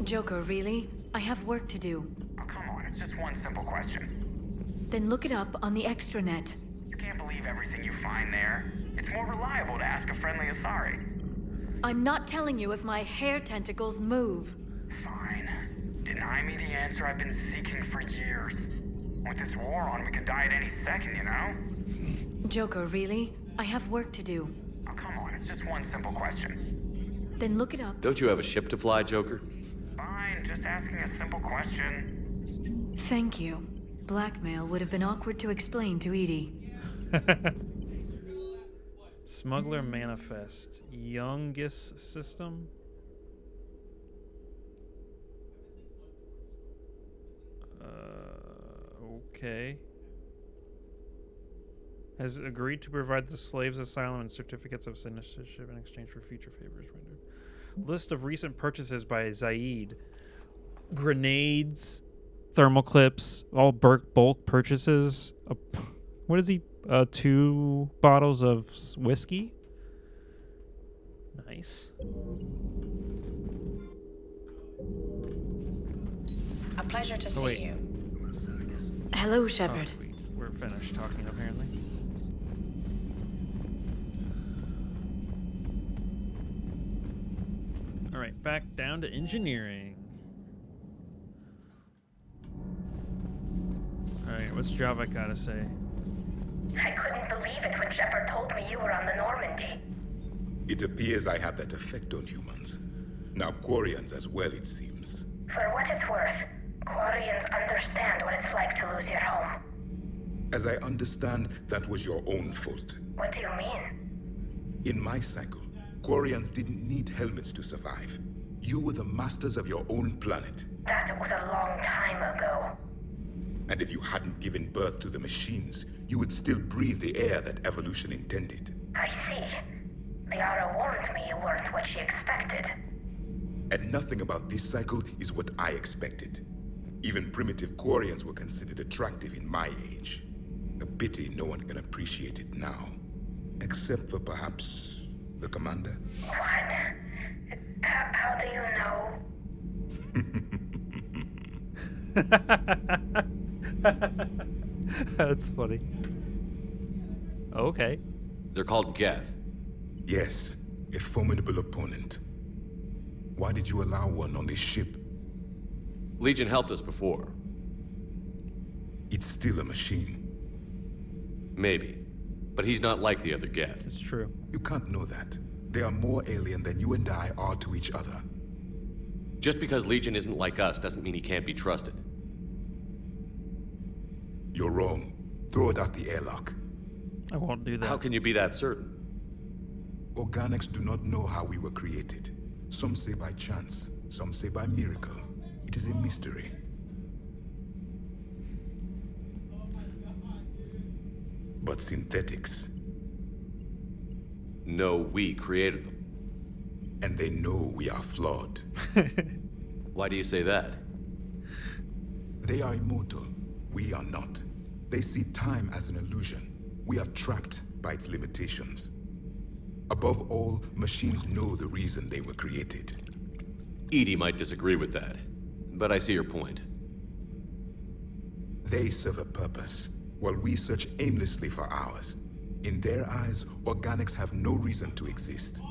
Joker, really? I have work to do. Oh, come on, it's just one simple question. Then look it up on the extranet. You can't believe everything you find there. It's more reliable to ask a friendly Asari. I'm not telling you if my hair tentacles move. Fine. Deny me the answer I've been seeking for years. With this war on, we could die at any second, you know? Joker, really? I have work to do. Oh, come on, it's just one simple question. Then look it up. Don't you have a ship to fly, Joker? Fine, just asking a simple question. Thank you. Blackmail would have been awkward to explain to Edie. Smuggler Manifest. Youngest system? Okay. Has agreed to provide the slaves asylum and certificates of citizenship in exchange for future favors rendered. List of recent purchases by Zaid. Grenades, thermal clips, all bulk purchases. What is he? 2 bottles of whiskey. Nice. A pleasure to see you. Hello, Shepard. Oh, we're finished talking, apparently. All right, back down to engineering. All right, what's Java got to say? I couldn't believe it when Shepard told me you were on the Normandy. It appears I have that effect on humans. Now Quarians as well, it seems. For what it's worth, Quarians understand what it's like to lose your home. As I understand, that was your own fault. What do you mean? In my cycle, Quarians didn't need helmets to survive. You were the masters of your own planet. That was a long time ago. And if you hadn't given birth to the machines, you would still breathe the air that evolution intended. I see. Liara warned me you weren't what she expected. And nothing about this cycle is what I expected. Even primitive Quarians were considered attractive in my age. A pity no one can appreciate it now. Except for perhaps the commander? What? How do you know? That's funny. Okay. They're called Geth. Yes, a formidable opponent. Why did you allow one on this ship? Legion helped us before. It's still a machine. Maybe. But he's not like the other Geth. It's true. You can't know that. They are more alien than you and I are to each other. Just because Legion isn't like us doesn't mean he can't be trusted. You're wrong. Throw it out the airlock. I won't do that. How can you be that certain? Organics do not know how we were created. Some say by chance, some say by miracle. It is a mystery. But synthetics... No, we created them. And they know we are flawed. Why do you say that? They are immortal. We are not. They see time as an illusion. We are trapped by its limitations. Above all, machines know the reason they were created. Edie might disagree with that, but I see your point. They serve a purpose, while we search aimlessly for ours. In their eyes, organics have no reason to exist.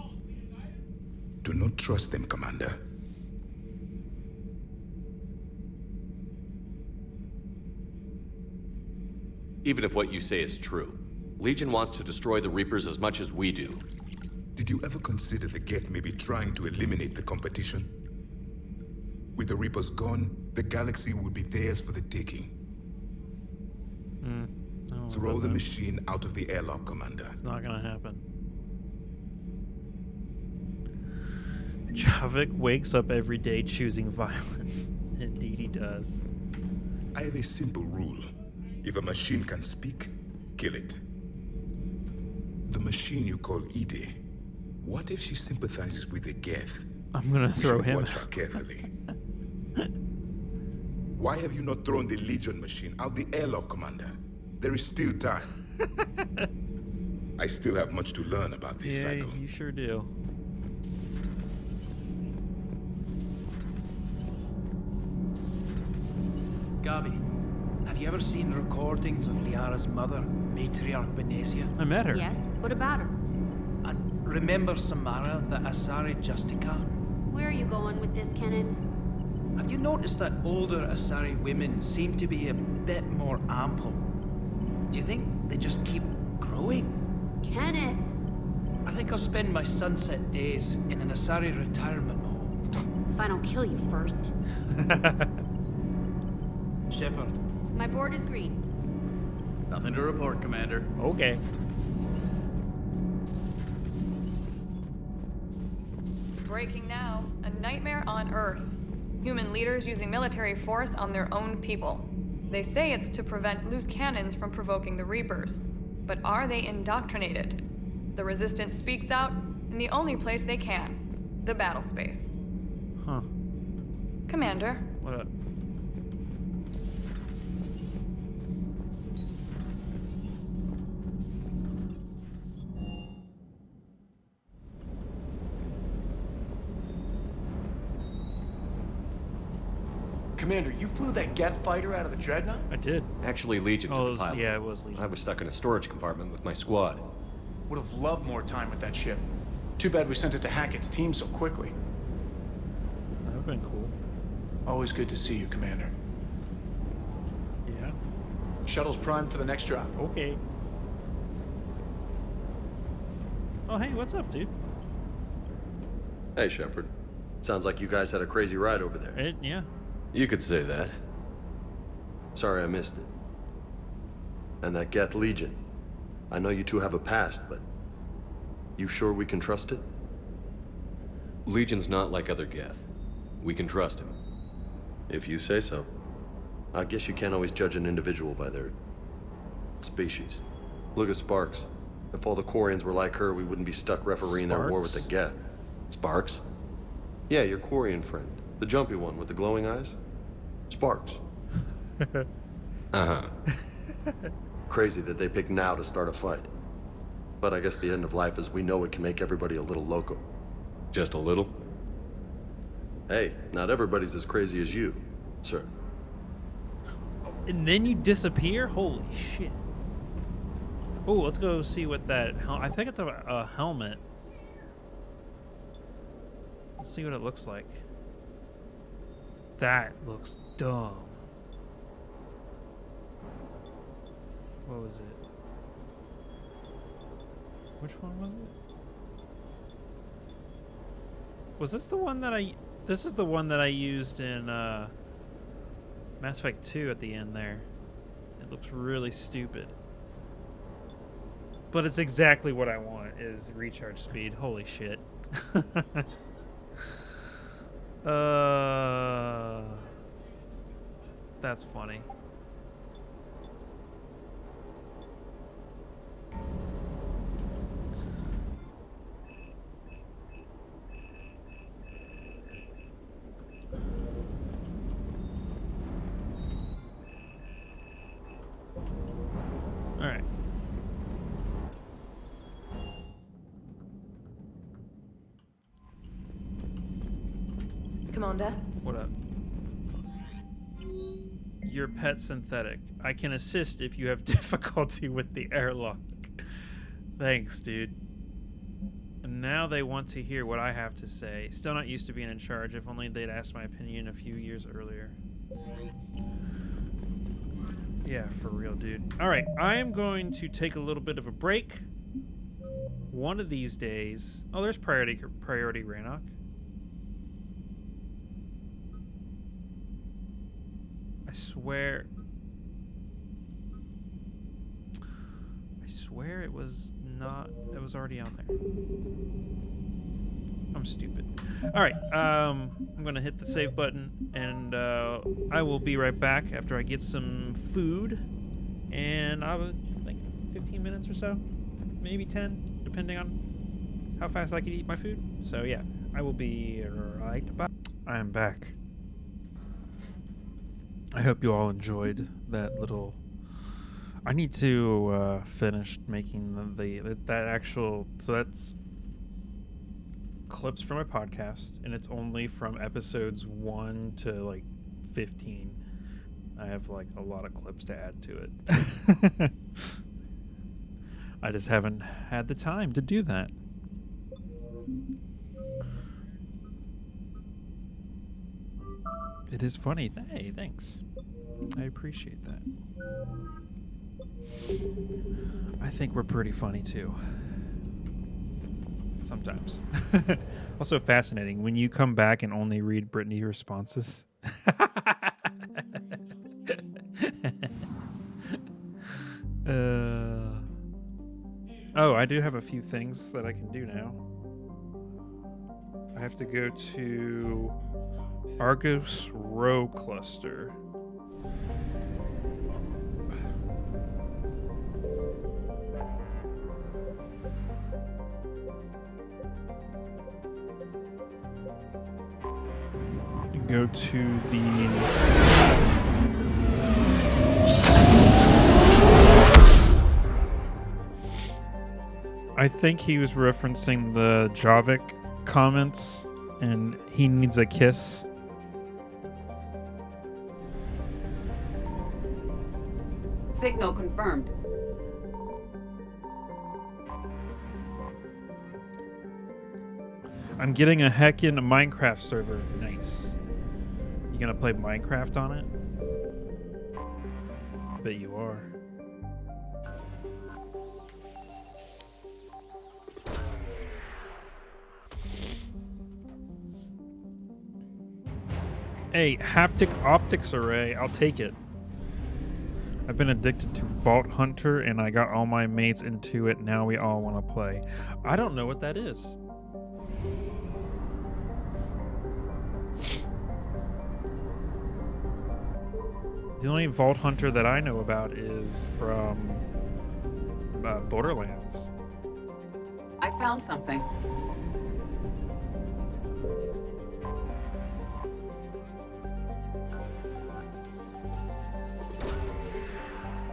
Do not trust them, Commander. Even if what you say is true, Legion wants to destroy the Reapers as much as we do. Did you ever consider the Geth may be trying to eliminate the competition? With the Reapers gone, the galaxy would be theirs for the taking. Throw the machine out of the airlock, Commander. It's not gonna happen. Javik wakes up every day choosing violence. Indeed he does. I have a simple rule. If a machine can speak, kill it. The machine you call Ide, what if she sympathizes with the Geth? I'm gonna throw him. Watch her carefully. Why have you not thrown the Legion machine out the airlock, Commander? There is still time. I still have much to learn about this cycle. Yeah, you sure do. Gabby, have you ever seen recordings of Liara's mother, Matriarch Benezia? I met her. Yes? What about her? And remember Samara, the Asari Justica? Where are you going with this, Kenneth? Have you noticed that older Asari women seem to be a bit more ample? Do you think they just keep growing? Kenneth! I think I'll spend my sunset days in an Asari retirement home. If I don't kill you first. Shepard. My board is green. Nothing to report, Commander. Okay. Breaking now. A nightmare on Earth. Human leaders using military force on their own people. They say it's to prevent loose cannons from provoking the Reapers. But are they indoctrinated? The Resistance speaks out in the only place they can. The battle space. Huh. Commander. What up? Commander, you flew that Geth fighter out of the Dreadnought? I did. Actually, Legion Oh, took the pilot. yeah, it was Legion. I was stuck in a storage compartment with my squad. Would have loved more time with that ship. Too bad we sent it to Hackett's team so quickly. That would have been cool. Always good to see you, Commander. Yeah. Shuttle's primed for the next drop. Okay. Oh, hey, what's up, dude? Hey, Shepard. Sounds like you guys had a crazy ride over there. Yeah. You could say that. Sorry I missed it. And that Geth Legion. I know you two have a past, but you sure we can trust it? Legion's not like other Geth. We can trust him. If you say so. I guess you can't always judge an individual by their species. Look at Sparks. If all the Quarians were like her, we wouldn't be stuck refereeing their war with the Geth. Sparks? Yeah, your Quarian friend. The jumpy one with the glowing eyes? Sparks. Uh-huh. Crazy that they pick now to start a fight. But I guess the end of life as we know it can make everybody a little loco. Just a little? Hey, not everybody's as crazy as you, sir. And then you disappear? Holy shit. Oh, let's go see what that... I picked up a helmet. Let's see what it looks like. That looks dumb. What was it? Which one was it? Was this the one that I... This is the one that I used in Mass Effect 2 at the end there. It looks really stupid. But it's exactly what I want, is recharge speed. Holy shit. That's funny. All right. Commander. What up? Your pet synthetic. I can assist if you have difficulty with the airlock. Thanks, dude. And now they want to hear what I have to say. Still not used to being in charge. If only they'd asked my opinion a few years earlier. Yeah, for real, dude. Alright, I am going to take a little bit of a break. One of these days... Oh, there's Priority Rannoch. I swear it was not... It was already on there. I'm stupid. Alright, I'm gonna hit the save button, and I will be right back after I get some food. And I would like 15 minutes or so, maybe 10, depending on how fast I can eat my food. So yeah, I will be right back. I am back. I hope you all enjoyed that little... I need to finish making that actual... So that's clips from my podcast, and it's only from episodes 1 to like 15. I have like a lot of clips to add to it. I just haven't had the time to do that. It is funny. Hey, thanks. I appreciate that. I think we're pretty funny too. Sometimes. Also fascinating when you come back and only read Brittany responses. Oh, I do have a few things that I can do now. I have to go to Argos Row Cluster. Go to the... I think he was referencing the Javik comments, and he needs a kiss. Signal confirmed. I'm getting a heckin' Minecraft server. Nice. You gonna play Minecraft on it? Bet you are. Hey, haptic optics array. I'll take it. I've been addicted to Vault Hunter, and I got all my mates into it. Now we all want to play. I don't know what that is. The only Vault Hunter that I know about is from Borderlands. I found something.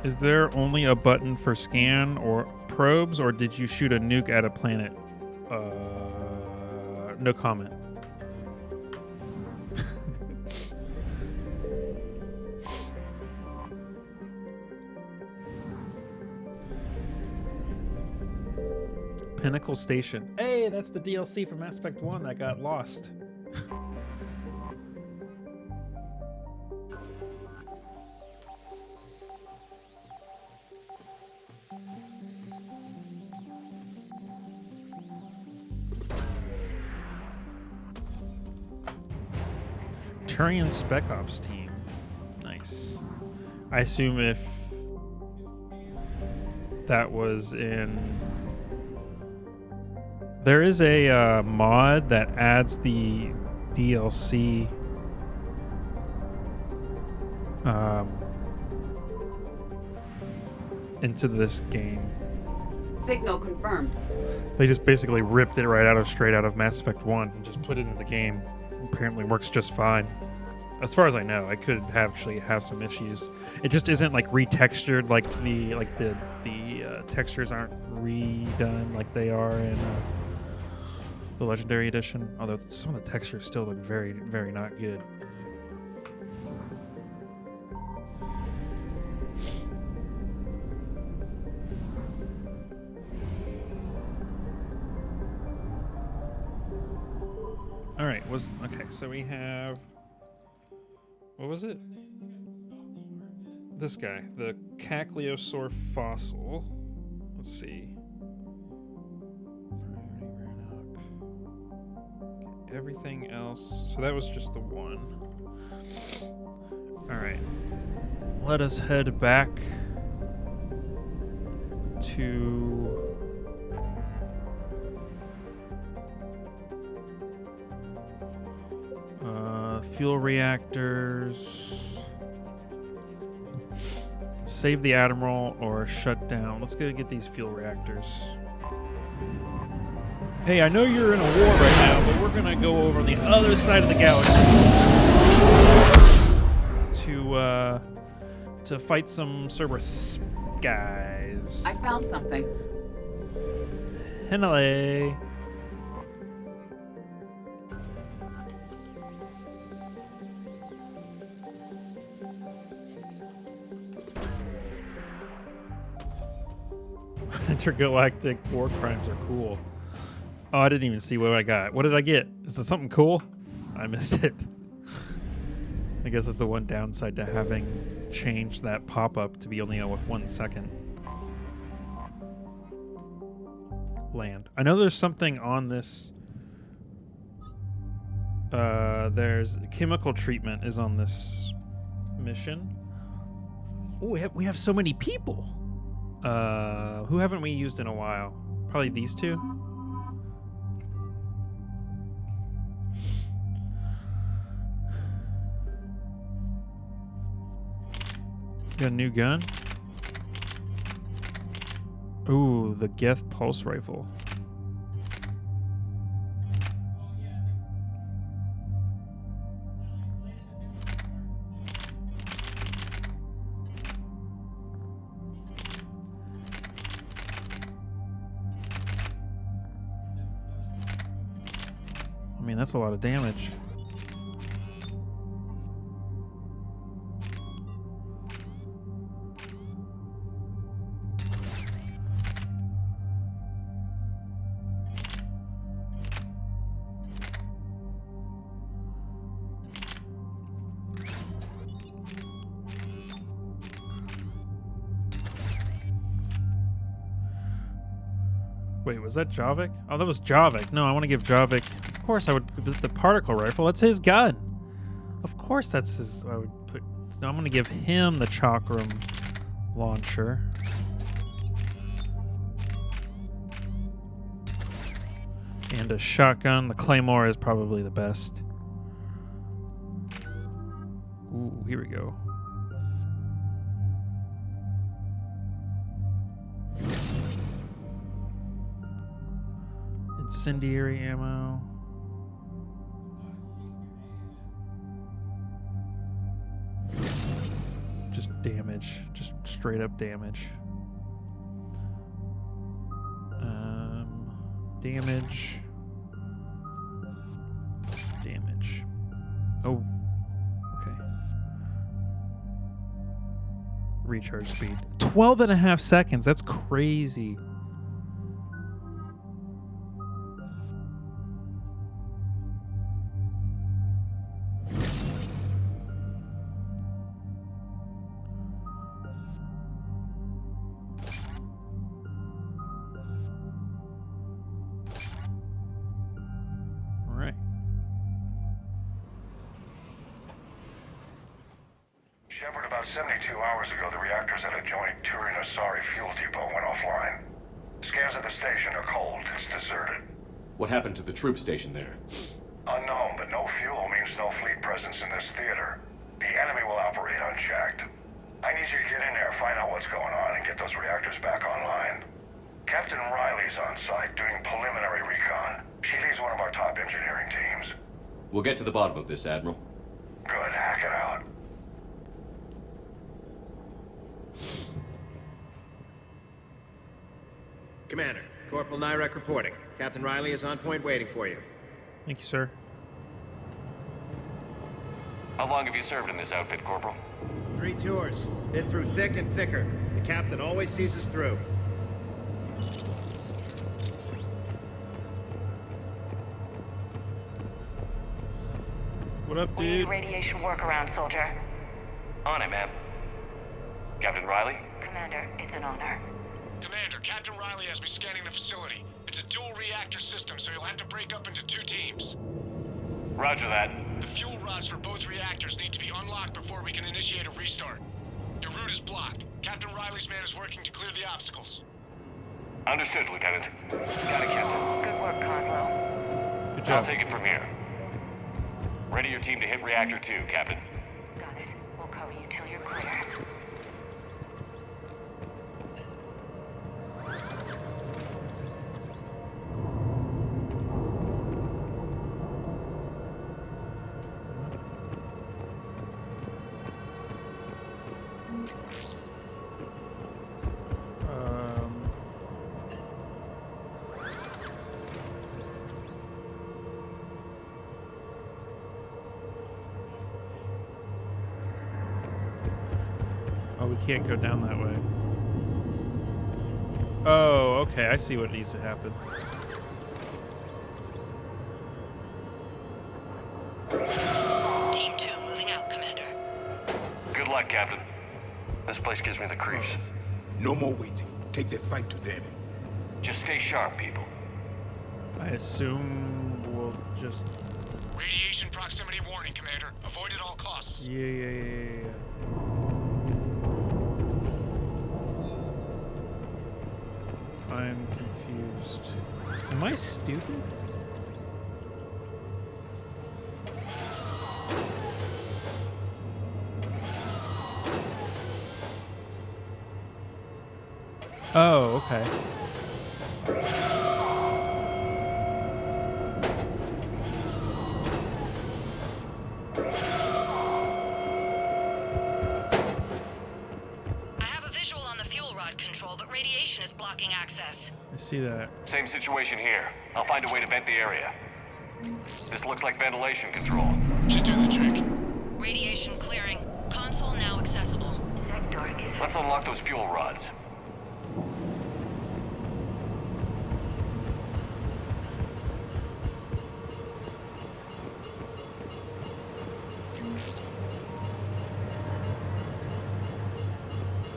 Is there only a button for scan or probes, or did you shoot a nuke at a planet? No comment. Pinnacle Station. Hey, that's the DLC from Mass Effect 1 that got lost. Turian Spec Ops team. Nice. I assume if that was in... There is a mod that adds the DLC into this game. Signal confirmed. They just basically ripped it straight out of Mass Effect 1 and just put it in the game. Apparently works just fine. As far as I know, I could actually have some issues. It just isn't like retextured, like the textures aren't redone like they are in the Legendary Edition. Although some of the textures still look very, very not good. All right, okay, so we have, what was it? This guy, the Cancleosaur fossil. Let's see. Okay, everything else. So that was just the one. All right. Let us head back to fuel reactors. Save the Admiral or shut down. Let's go get these fuel reactors. Hey, I know you're in a war right now, but we're gonna go over on the other side of the galaxy to fight some Cerberus guys. I found something. Henele. Intergalactic war crimes are cool. Oh, I didn't even see what I got. What did I get? Is it something cool? I missed it. I guess that's the one downside to having changed that pop-up to be only on with 1 second. Land. I know there's something on this. There's chemical treatment is on this mission. Oh, we have so many people. Who haven't we used in a while? Probably these two. Got a new gun. Ooh, the Geth pulse rifle. I mean, that's a lot of damage. Wait, was that Javik? Oh, that was Javik. No, I want to give Javik... Of course I would... The particle rifle, that's his gun. Of course that's his... I would put... No, I'm going to give him the Chakram launcher. And a shotgun. The Claymore is probably the best. Ooh, here we go. Incendiary ammo. Just damage. Just straight up damage. Damage. Damage. Oh. Okay. Recharge speed. 12.5 seconds. That's crazy. Shepard, about 72 hours ago, the reactors at a joint Turin-Asari fuel depot went offline. Scans at the station are cold. It's deserted. What happened to the troop station there? Unknown, but no fuel means no fleet presence in this theater. The enemy will operate unchecked. I need you to get in there, find out what's going on, and get those reactors back online. Captain Riley's on site doing preliminary recon. She leads one of our top engineering teams. We'll get to the bottom of this, Admiral. Good, hack it out. Commander, Corporal Nyrek reporting. Captain Riley is on point waiting for you. Thank you, sir. How long have you served in this outfit, Corporal? 3 tours. Been through thick and thicker. The captain always sees us through. What up, We dude? need radiation workaround, soldier. On it, ma'am. Captain Riley? Commander, it's an honor. Commander, Captain Riley has me scanning the facility. It's a dual reactor system, so you'll have to break up into 2 teams. Roger that. The fuel rods for both reactors need to be unlocked before we can initiate a restart. Your route is blocked. Captain Riley's man is working to clear the obstacles. Understood, Lieutenant. Got it, Captain. Good work, Coslow. Good job. I'll take it from here. Ready your team to hit Reactor 2, Captain. Got it. We'll cover you till you're clear. Oh, we can't go down that way. Oh, okay. I see what needs to happen. Team 2 moving out, Commander. Good luck, Captain. This place gives me the creeps. No more waiting. Take the fight to them. Just stay sharp, people. I assume we'll just... Radiation proximity warning, Commander. Avoid at all costs. Yeah. I'm confused. Am I stupid? Oh, okay. I have a visual on the fuel rod control, but radiation is blocking access. I see that. Same situation here. I'll find a way to vent the area. This looks like ventilation control. Should do the trick. Radiation clearing. Console now accessible. Let's unlock those fuel rods.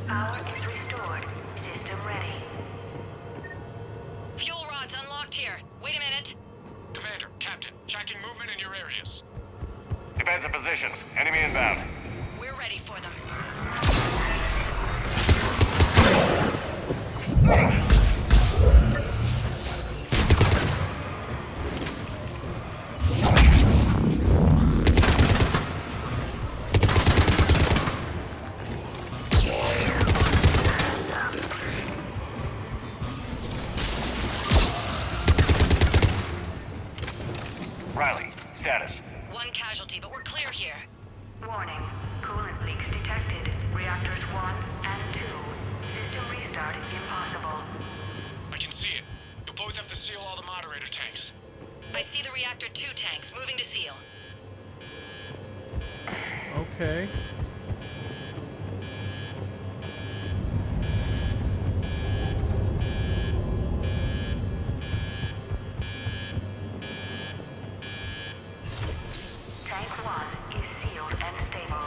Power is restored. System ready. Fuel rods unlocked here. Wait a minute. Commander, Captain, tracking movement in your areas. Defensive positions. Enemy inbound. We're ready for them. Riley, status. One casualty, but we're clear here. Warning. Coolant leaks detected. Reactors 1 and 2. System restart impossible. I can see it. You'll both have to seal all the moderator tanks. I see the reactor 2 tanks moving to seal. Okay. Tank 1 is sealed and stable.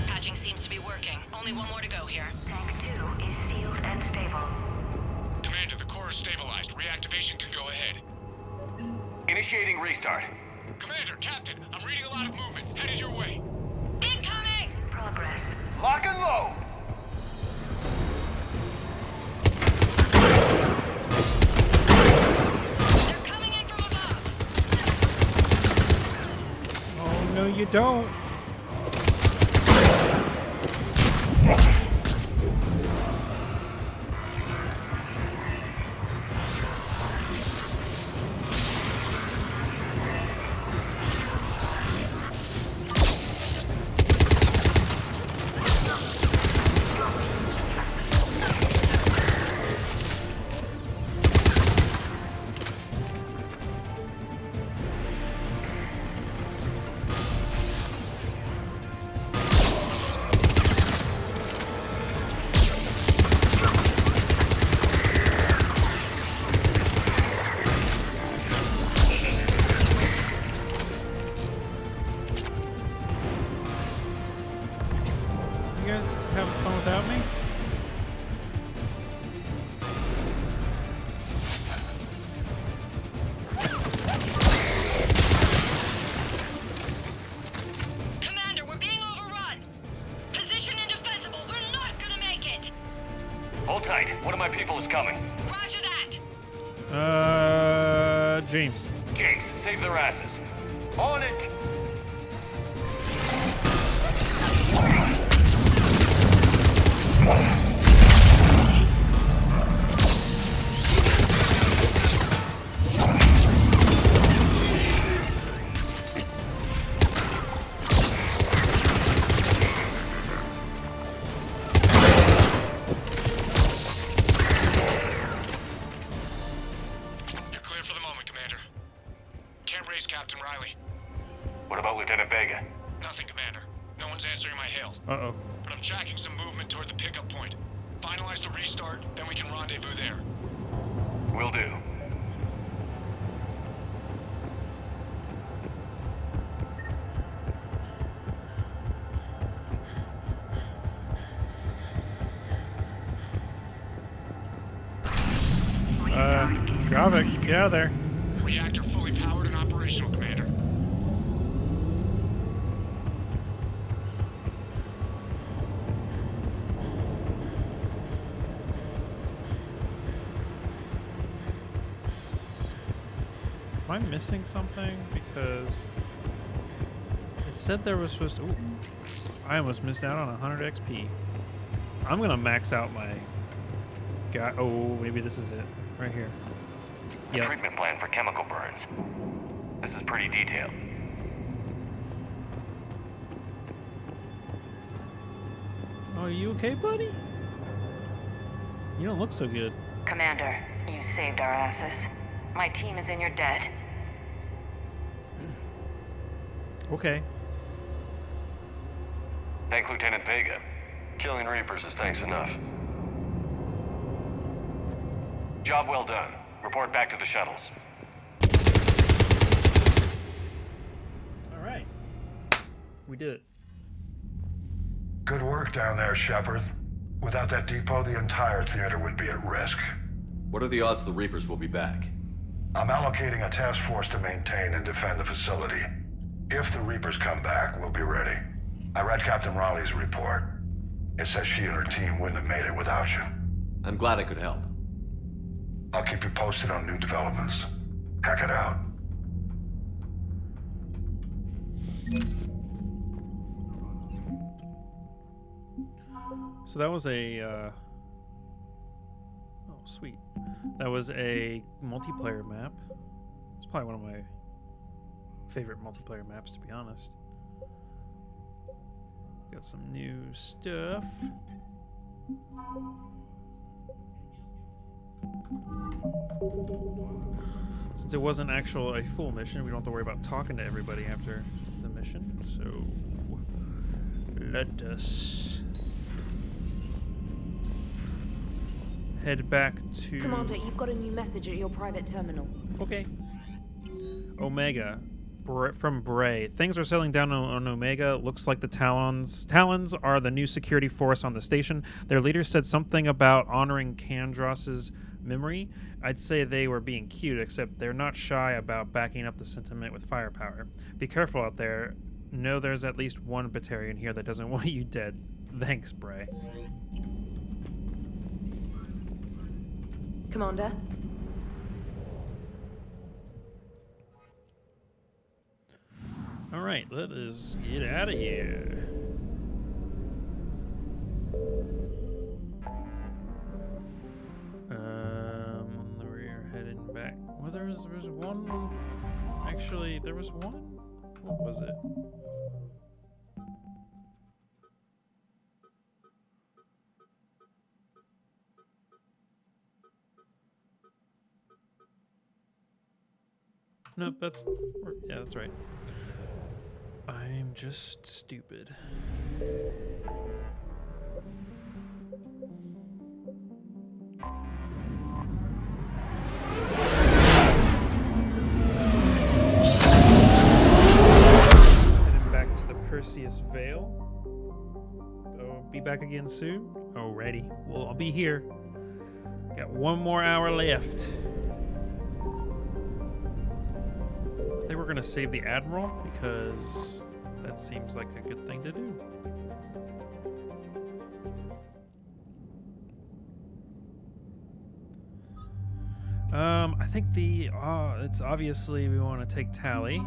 Patching seems to be working. Only one more to go here. Tank 2 is sealed and stable. Commander, the core is stabilized. Reactivation can go ahead. Initiating restart. Commander, Captain, I'm reading a lot of movement. Headed your way. Incoming! Progress. Lock and load! They're coming in from above. Oh, no, you don't. coming. Roger that. James. James, save their asses. On it! You're clear for the moment, Commander. Can't raise Captain Riley. What about Lieutenant Vega? Nothing, Commander. No one's answering my hails. Uh-oh. But I'm tracking some movement toward the pickup point. Finalize the restart, then we can rendezvous there. Will do. Javik, get out of there. Reactor fully powered and operational, Commander. Am I missing something? Because it said there was supposed to... Ooh, I almost missed out on 100 XP. I'm going to max out my... Oh, maybe this is it. Right here. A treatment plan for chemical burns. This is pretty detailed. Oh, are you okay, buddy? You don't look so good. Commander, you saved our asses. My team is in your debt. Okay. Thank Lieutenant Vega. Killing Reapers is thanks enough. Job well done. Report back to the shuttles. All right. We did it. Good work down there, Shepard. Without that depot, the entire theater would be at risk. What are the odds the Reapers will be back? I'm allocating a task force to maintain and defend the facility. If the Reapers come back, we'll be ready. I read Captain Raleigh's report. It says she and her team wouldn't have made it without you. I'm glad I could help. I'll keep you posted on new developments. Hack it out. So that was a... Oh, sweet. That was a multiplayer map. It's probably one of my favorite multiplayer maps, to be honest. Got some new stuff. Since it wasn't a full mission, we don't have to worry about talking to everybody after the mission. So let us head back to... Commander, you've got a new message at your private terminal. Okay. Omega. From Bray. Things are settling down on Omega. Looks like the Talons are the new security force on the station. Their leader said something about honoring Kandros's memory. I'd say they were being cute, except they're not shy about backing up the sentiment with firepower. Be careful out there. Know there's at least one Batarian here that doesn't want you dead. Thanks, Bray. Commander? Alright, let us get out of here. We're heading back. Well, there was one. Actually, there was one. What was it? Nope, that's... Yeah, that's right. I'm just stupid. Heading back to the Perseus Vale. Oh, be back again soon? Alrighty. Well, I'll be here. Got 1 more hour left. I think we're going to save the Admiral because that seems like a good thing to do. I think it's obviously we want to take Tally,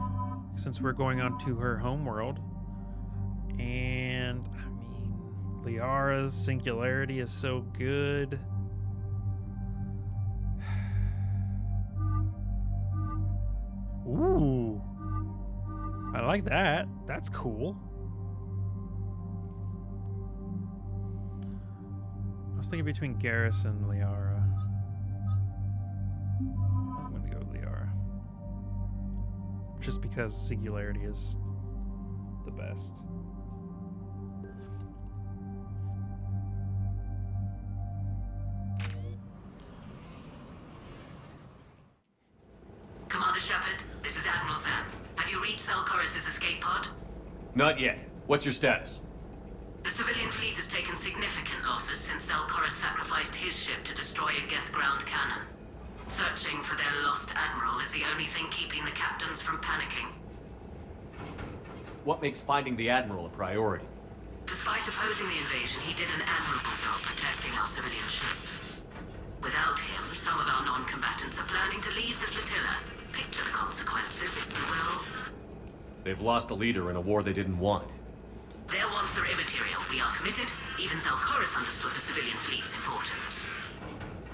since we're going on to her homeworld. And, I mean, Liara's singularity is so good. Ooh. I like that. That's cool. I was thinking between Garrus and Liara. I'm going to go with Liara. Just because singularity is the best. Commander Shepard, this is Admiral Zan. Have you reached Zelkorus' escape pod? Not yet. What's your status? The civilian fleet has taken significant losses since Zelkorus sacrificed his ship to destroy a Geth ground cannon. Searching for their lost admiral is the only thing keeping the captains from panicking. What makes finding the Admiral a priority? Despite opposing the invasion, he did an admirable job protecting our civilian ships. Without him, some of our non-combatants are planning to leave the flotilla. Picture the consequences, if you will. They've lost a leader in a war they didn't want. Their wants are immaterial. We are committed. Even Zelkorus understood the civilian fleet's importance.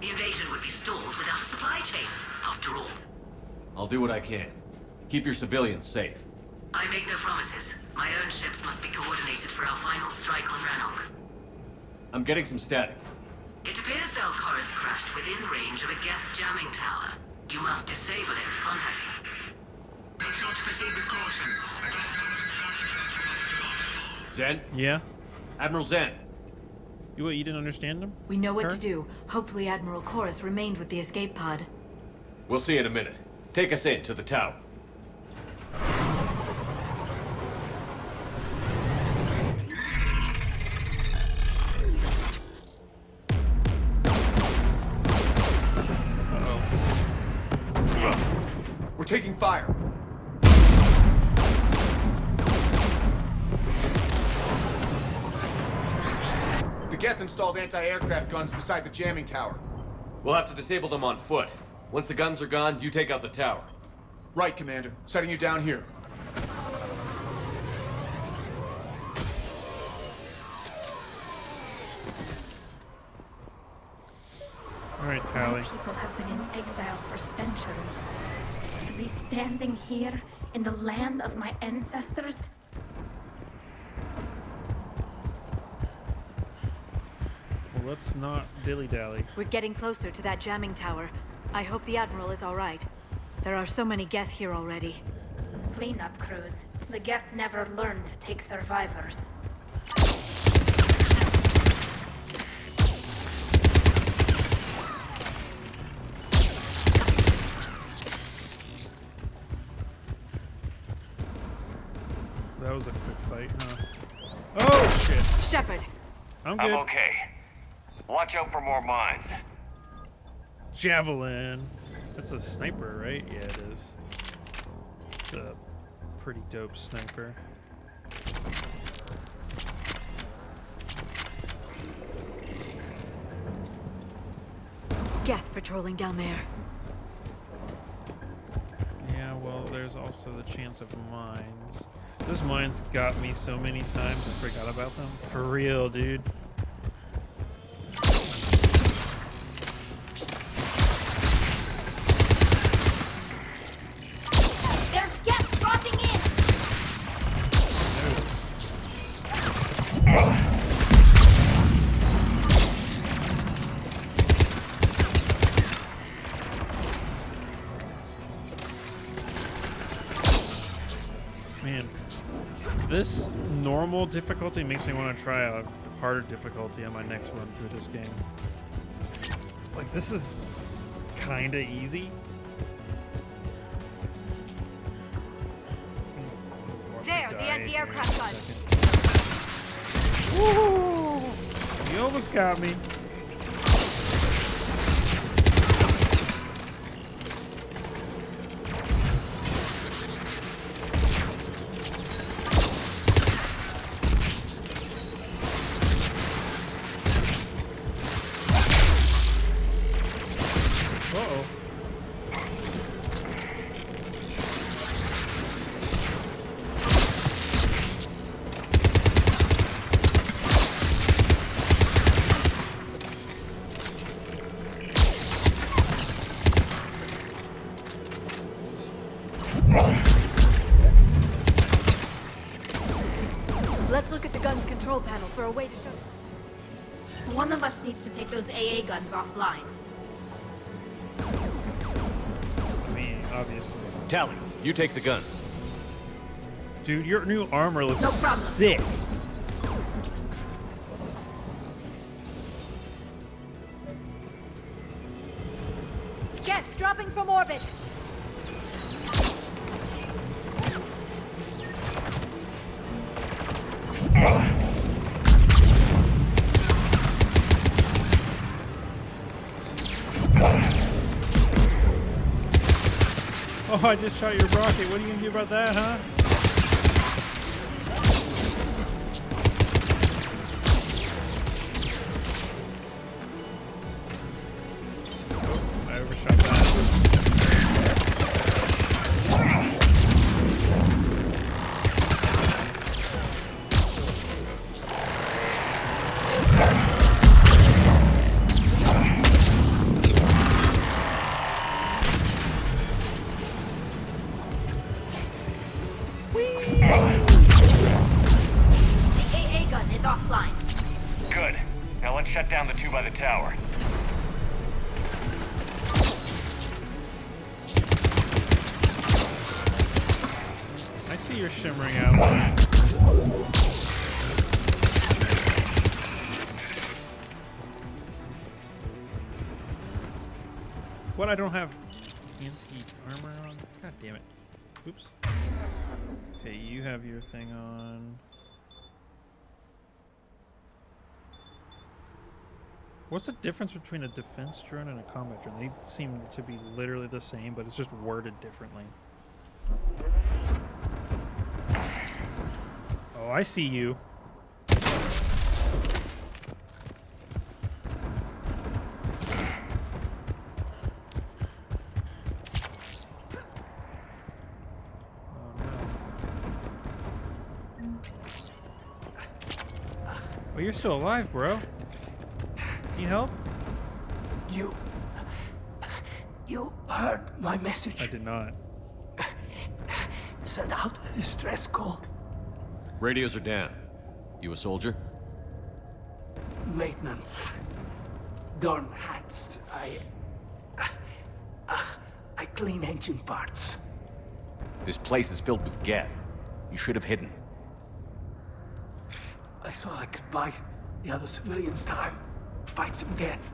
The invasion would be stalled without a supply chain, after all. I'll do what I can. Keep your civilians safe. I make no promises. My own ships must be coordinated for our final strike on Rannoch. I'm getting some static. It appears Zelkorus crashed within range of a Geth jamming tower. You must disable it to contact him. Make sure to proceed with caution. Zen? Yeah? Admiral Zen. You didn't understand him? We know what to do. Hopefully Admiral Chorus remained with the escape pod. We'll see in a minute. Take us in to the tower. We're taking fire. The Geth installed anti-aircraft guns beside the jamming tower. We'll have to disable them on foot. Once the guns are gone, you take out the tower. Right, Commander. Setting you down here. All right, Tally. My people have been in exile for centuries. To be standing here in the land of my ancestors. Well, let's not dilly-dally. We're getting closer to that jamming tower. I hope the Admiral is all right. There are so many Geth here already. Cleanup crews. The Geth never learned to take survivors. That was a quick fight, huh? Oh, shit. Shepard. I'm good. I'm okay. Watch out for more mines. Javelin. That's a sniper, right? Yeah, it is. It's a pretty dope sniper. Geth patrolling down there. Yeah, well, there's also the chance of mines. Those mines got me so many times I forgot about them. For real, dude. There's Geth dropping in! Man, this normal difficulty makes me want to try a harder difficulty on my next run through this game. Like, this is kind of easy. There, the anti-aircraft gun. Woo! You almost got me. Uh-oh. Let's look at the gun's control panel for a way to show. One of us needs to take those AA guns offline. I mean, obviously. Tally, you take the guns. Dude, your new armor looks No problem. sick. Geth, dropping from orbit. Oh, I just shot your rocket. What are you gonna do about that, huh? Oh, I overshot that. AA gun is offline. Good. Now let's shut down the two by the tower. I see your shimmering outline. What? I don't have anti-armor on? God damn it. Oops. Okay, you have your thing on. What's the difference between a defense drone and a combat drone? They seem to be literally the same, but it's just worded differently. Oh, I see you. Oh, you're still alive, bro. Need help? You heard my message. I did not. Send out a distress call. Radios are down. You a soldier? Maintenance. Dorn hats. I clean engine parts. This place is filled with Geth. You should have hidden. I thought I could buy the other civilians time. Fight some Geth.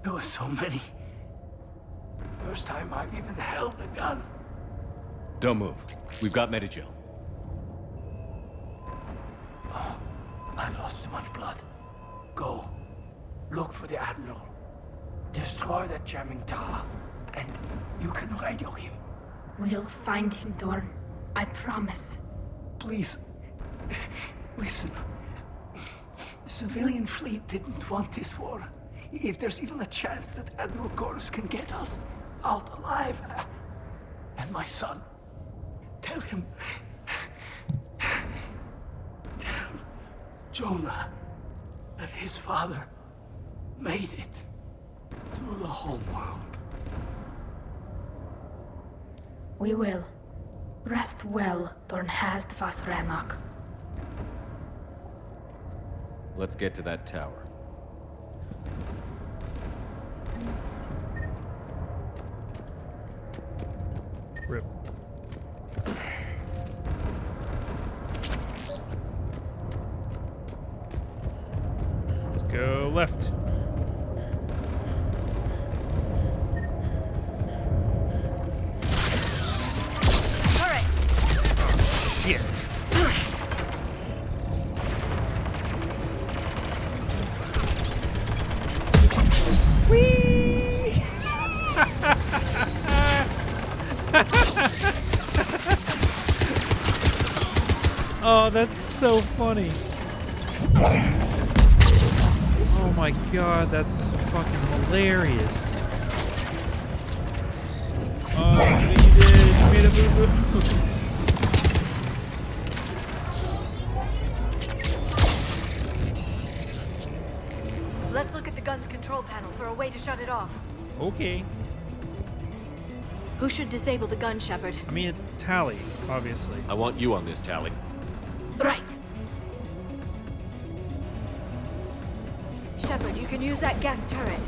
There were so many. First time I've even held a gun. Don't move. We've got Medigel. Oh, I've lost too much blood. Go. Look for the Admiral. Destroy that jamming tower. And you can radio him. We'll find him, Dorn. I promise. Please. Listen. The civilian fleet didn't want this war. If there's even a chance that Admiral Chorus can get us out alive. And my son. Tell him. Tell Jonah that his father made it to the home world. We will. Rest well, Dorn Hast vas Rannoch. Let's get to that tower. Rip. Let's go left. Alright. Shit. Whee! Oh, that's so funny. Oh my god, that's fucking hilarious. Oh, look what you did. You made a boo-boo. Let's look at the gun's control panel for a way to shut it off. Okay. Who should disable the gun, Shepard? I mean, Tally, obviously. I want you on this, Tally. Right. Shepard, you can use that Geth turret.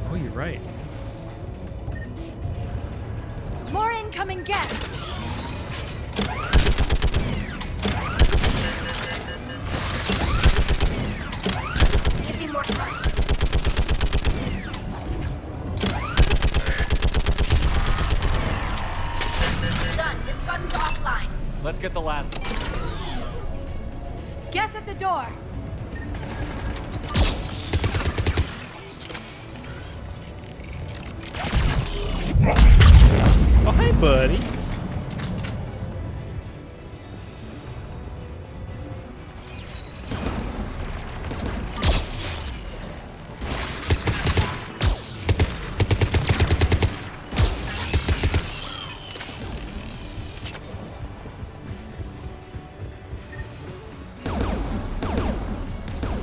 Oh, you're right. More incoming Geth! Give me more time. Done. This gun's offline. Let's get the last one. Geth at the door. Oh, hey, buddy.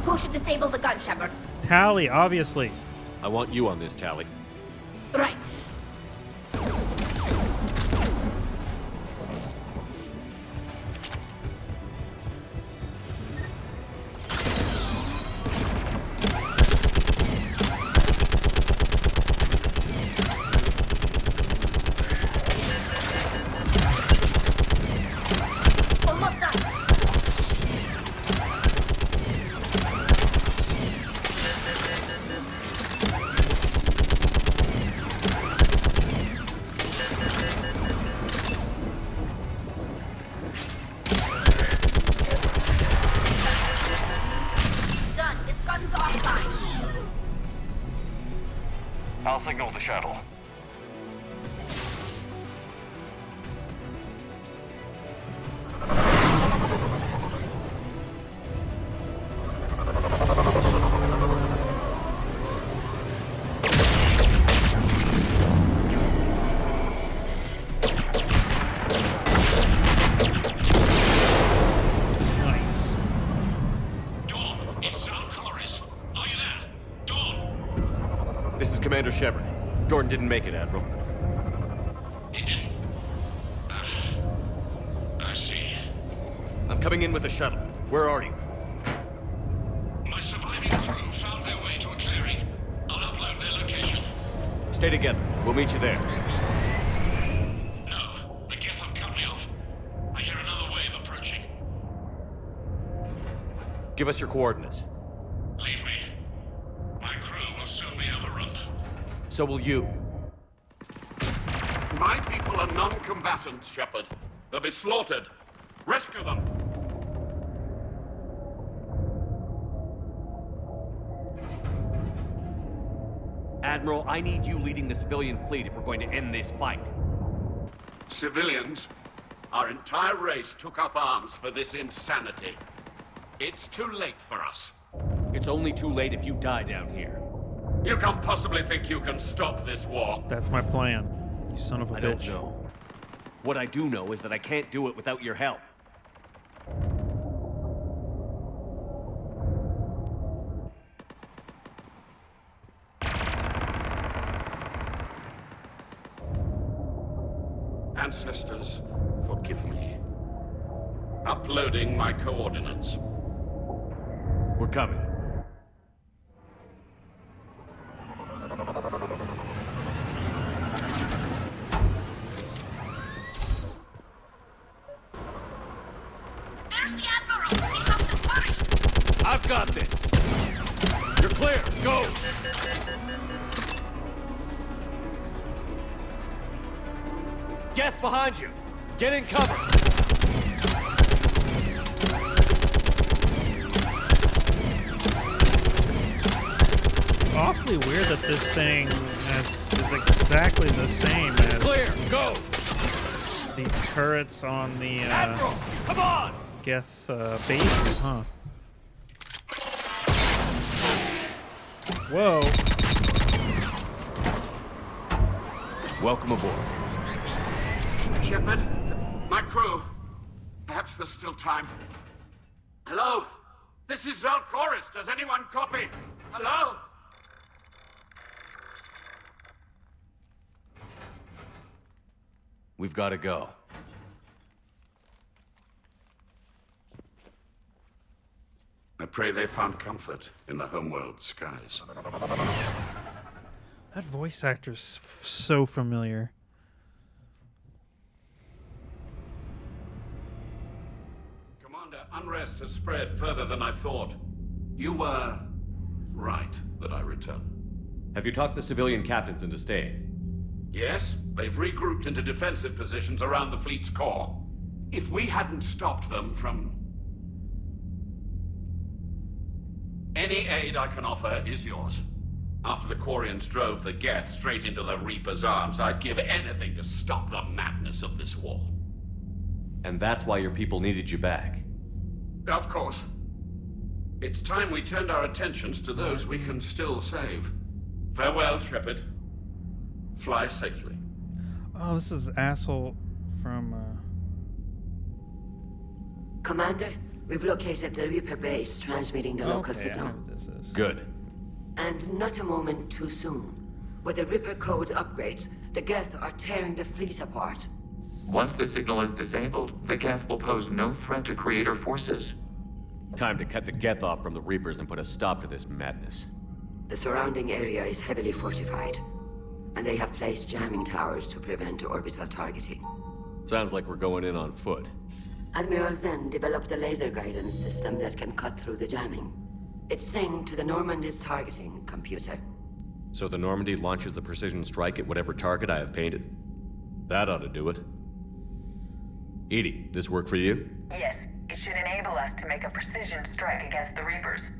Who should disable the gun, Shepard? Tally, obviously. I want you on this, Tally. Right. Almost done. Done. This gun's offline. I'll signal the shuttle. Nice. Dawn, it's Sal Colores. Are you there? Dawn! This is Commander Shepard. Gordon didn't make it, Admiral. He didn't. I see. I'm coming in with the shuttle. Where are you? My surviving crew found their way to a clearing. I'll upload their location. Stay together. We'll meet you there. No, the Geth have cut me off. I hear another wave approaching. Give us your coordinates. Leave me. My crew will soon be overrun. So will you. My people are non-combatants, Shepard. They'll be slaughtered. Rescue them. Admiral, I need you leading the civilian fleet if we're going to end this fight. Civilians, our entire race took up arms for this insanity. It's too late for us. It's only too late if you die down here. You can't possibly think you can stop this war. That's my plan. You son of a I bitch. don't know. What I do know is that I can't do it without your help. Ancestors, forgive me. Uploading my coordinates. We're coming. There's the Admiral! We have to hurry! I've got this! You're clear! Go! Geth behind you! Get in cover! Awfully weird that this thing is exactly the same as Clear! Go! the turrets on the Admiral! Come on! Geth bases, huh? Whoa. Welcome aboard. Shepard, my crew. Perhaps there's still time. Hello? This is Zal Chorus. Does anyone copy? Hello? We've got to go. I pray they found comfort in the homeworld skies. That voice actor's so familiar. Commander, unrest has spread further than I thought. You were right that I return. Have you talked the civilian captains into staying? Yes, they've regrouped into defensive positions around the fleet's core. If we hadn't stopped them from... Any aid I can offer is yours. After the Quarians drove the Geth straight into the Reaper's arms, I'd give anything to stop the madness of this war. And that's why your people needed you back. Of course. It's time we turned our attentions to those we can still save. Farewell, Shepard. Fly safely. Oh, this is asshole from, Commander, we've located the Reaper base transmitting the local okay, I know signal. what this is. Good. And not a moment too soon. With the Reaper code upgrades, the Geth are tearing the fleet apart. Once the signal is disabled, the Geth will pose no threat to Creator forces. Time to cut the Geth off from the Reapers and put a stop to this madness. The surrounding area is heavily fortified, and they have placed jamming towers to prevent orbital targeting. Sounds like we're going in on foot. Admiral Zen developed a laser guidance system that can cut through the jamming. It's synced to the Normandy's targeting computer. So the Normandy launches the precision strike at whatever target I have painted? That ought to do it. Edie, this work for you? Yes, it should enable us to make a precision strike against the Reapers.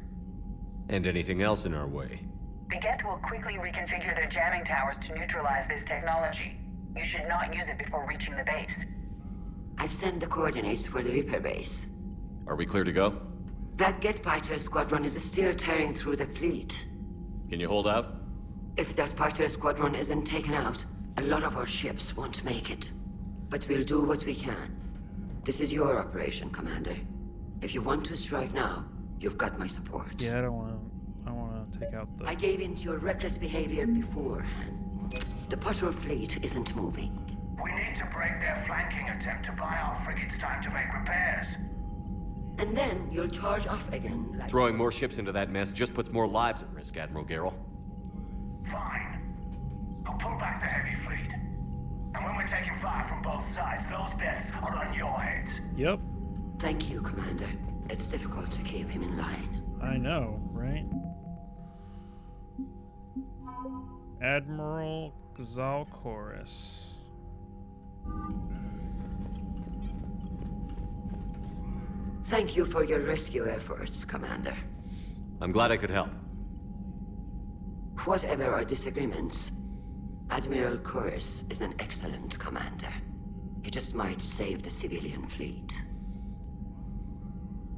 And anything else in our way? The Geth will quickly reconfigure their jamming towers to neutralize this technology. You should not use it before reaching the base. I've sent the coordinates for the Reaper base. Are we clear to go? That Geth fighter squadron is still tearing through the fleet. Can you hold out? If that fighter squadron isn't taken out, a lot of our ships won't make it. But we'll do what we can. This is your operation, Commander. If you want to strike now, you've got my support. Yeah, I want to take out the... I gave in to your reckless behavior before. The patrol fleet isn't moving. We need to break their flanking attempt to buy our frigates time to make repairs. And then you'll charge off again like... Throwing more ships into that mess just puts more lives at risk, Admiral Garrel. Fine. I'll pull back the heavy fleet. And when we're taking fire from both sides, those deaths are on your heads. Yep. Thank you, Commander. It's difficult to keep him in line. I know, right? Admiral Xalchorus. Thank you for your rescue efforts, Commander. I'm glad I could help. Whatever our disagreements, Admiral Chorus is an excellent commander. He just might save the civilian fleet.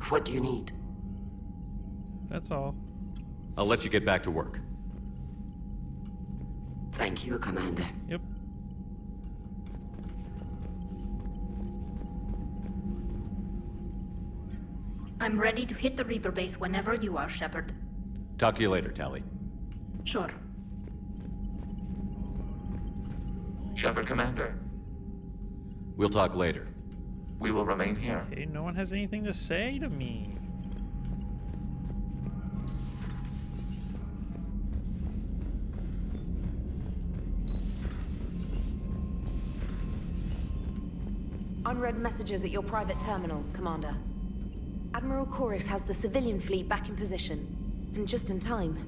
What do you need? That's all. I'll let you get back to work. Thank you, Commander. Yep. I'm ready to hit the Reaper base whenever you are, Shepard. Talk to you later, Tally. Sure. Shepard, Commander. We'll talk later. We will remain here. Okay, no one has anything to say to me. Unread messages at your private terminal, Commander. Admiral Chorus has the civilian fleet back in position, and just in time.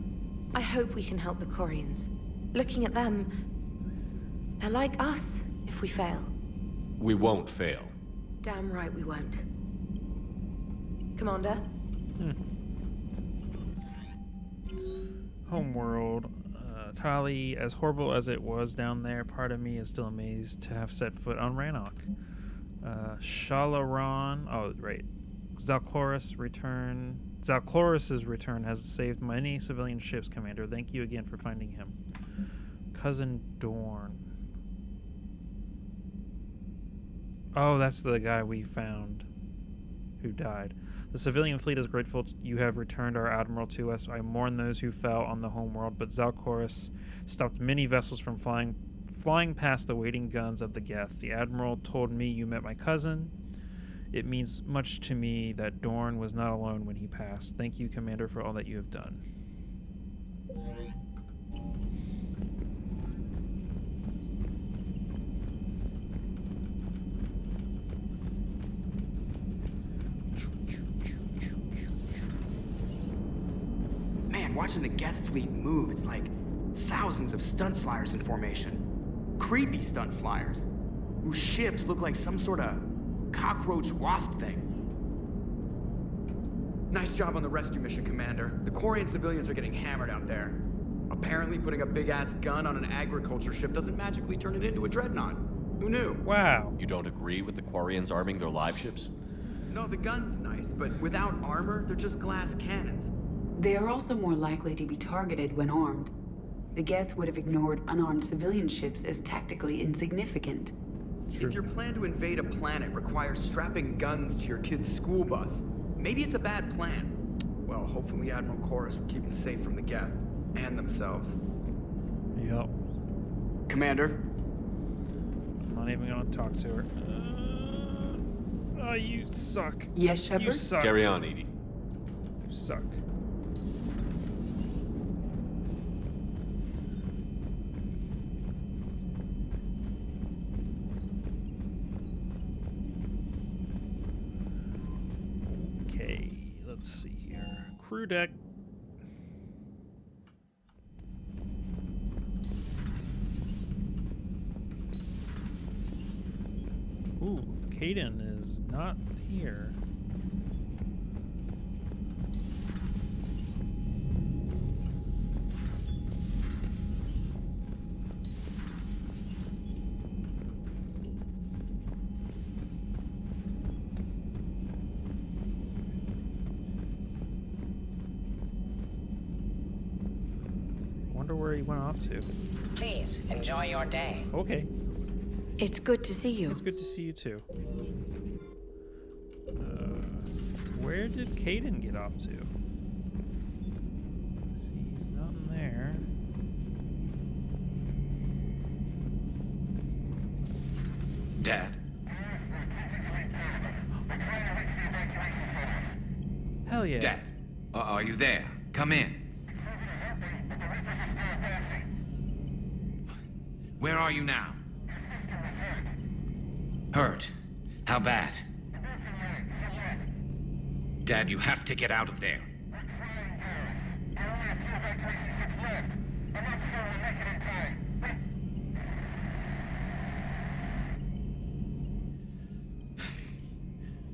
I hope we can help the Quarians. Looking at them, they're like us if we fail. We won't fail. Damn right we won't. Commander? Homeworld. Tali, as horrible as it was down there, part of me is still amazed to have set foot on Rannoch. Shalaron. Oh, right. Xalchorus's return has saved many civilian ships, Commander. Thank you again for finding him. Cousin Dorn. Oh, that's the guy we found who died. The civilian fleet is grateful you have returned our admiral to us. I mourn those who fell on the homeworld, but Xalchorus stopped many vessels from flying flying past the waiting guns of the Geth. The Admiral told me you met my cousin. It means much to me that Dorn was not alone when he passed. Thank you, Commander, for all that you have done. Man, watching the Geth fleet move, it's like thousands of stunt flyers in formation. Creepy stunt flyers, whose ships look like some sort of cockroach wasp thing. Nice job on the rescue mission, Commander. The Quarian civilians are getting hammered out there. Apparently putting a big-ass gun on an agriculture ship doesn't magically turn it into a dreadnought. Who knew? Wow. You don't agree with the Quarians arming their live ships? No, the gun's nice, but without armor, they're just glass cannons. They are also more likely to be targeted when armed. The Geth would have ignored unarmed civilian ships as tactically insignificant. If your plan to invade a planet requires strapping guns to your kid's school bus, maybe it's a bad plan. Well, hopefully Admiral Chorus will keep them safe from the Geth and themselves. Yep. Commander? I'm not even gonna talk to her. Oh, you suck. Yes, Shepard? You suck. Carry on, Edie. You suck. Okay, let's see here. Crew deck. Ooh, Caden is not here. Wonder where he went off to. Please, enjoy your day. Okay. It's good to see you. It's good to see you too. Where did Caden get off to? See, he's not in there. Dad? Hell yeah. Dad, are you there? Come in. Where are you now? Hurt? How bad? Dad, you have to get out of there.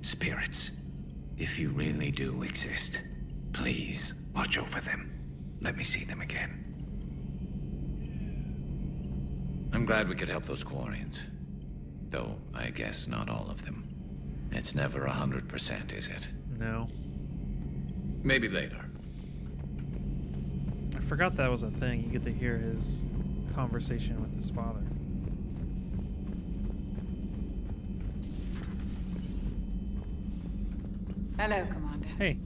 Spirits, if you really do exist, please watch over them. Let me see them again. I'm glad we could help those Quarians. Though, I guess not all of them. It's never 100%, is it? No. Maybe later. I forgot that was a thing. You get to hear his conversation with his father. Hello, Commander. Hey.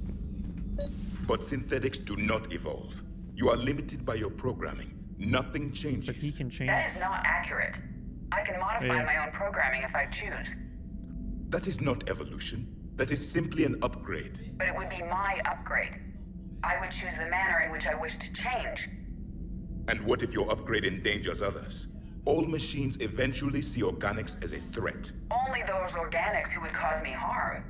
But synthetics do not evolve. You are limited by your programming. Nothing changes. But he can change. That is not accurate. I can modify my own programming if I choose. That is not evolution. That is simply an upgrade. But it would be my upgrade. I would choose the manner in which I wish to change. And what if your upgrade endangers others? All machines eventually see organics as a threat. Only those organics who would cause me harm.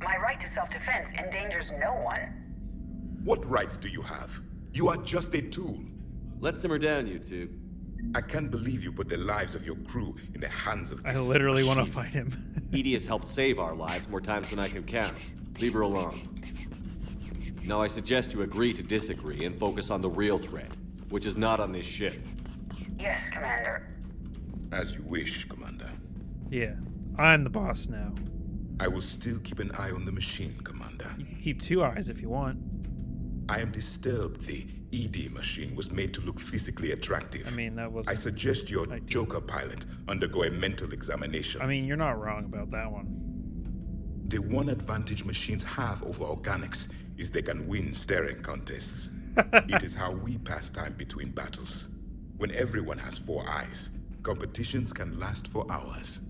My right to self-defense endangers no one. What rights do you have? You are just a tool. Let's simmer down, you two. I can't believe you put the lives of your crew in the hands of this I literally want to machine. fight him. Edie has helped save our lives more times than I can count. Leave her alone. Now I suggest you agree to disagree and focus on the real threat, which is not on this ship. Yes, Commander. As you wish, Commander. Yeah, I'm the boss now. I will still keep an eye on the machine, Commander. You can keep 2 eyes if you want. I am disturbed the ED machine was made to look physically attractive. I mean, that was... I suggest your Joker pilot undergo a mental examination. I mean, you're not wrong about that one. The one advantage machines have over organics is they can win staring contests. It is how we pass time between battles. When everyone has 4 eyes, Competitions can last for hours.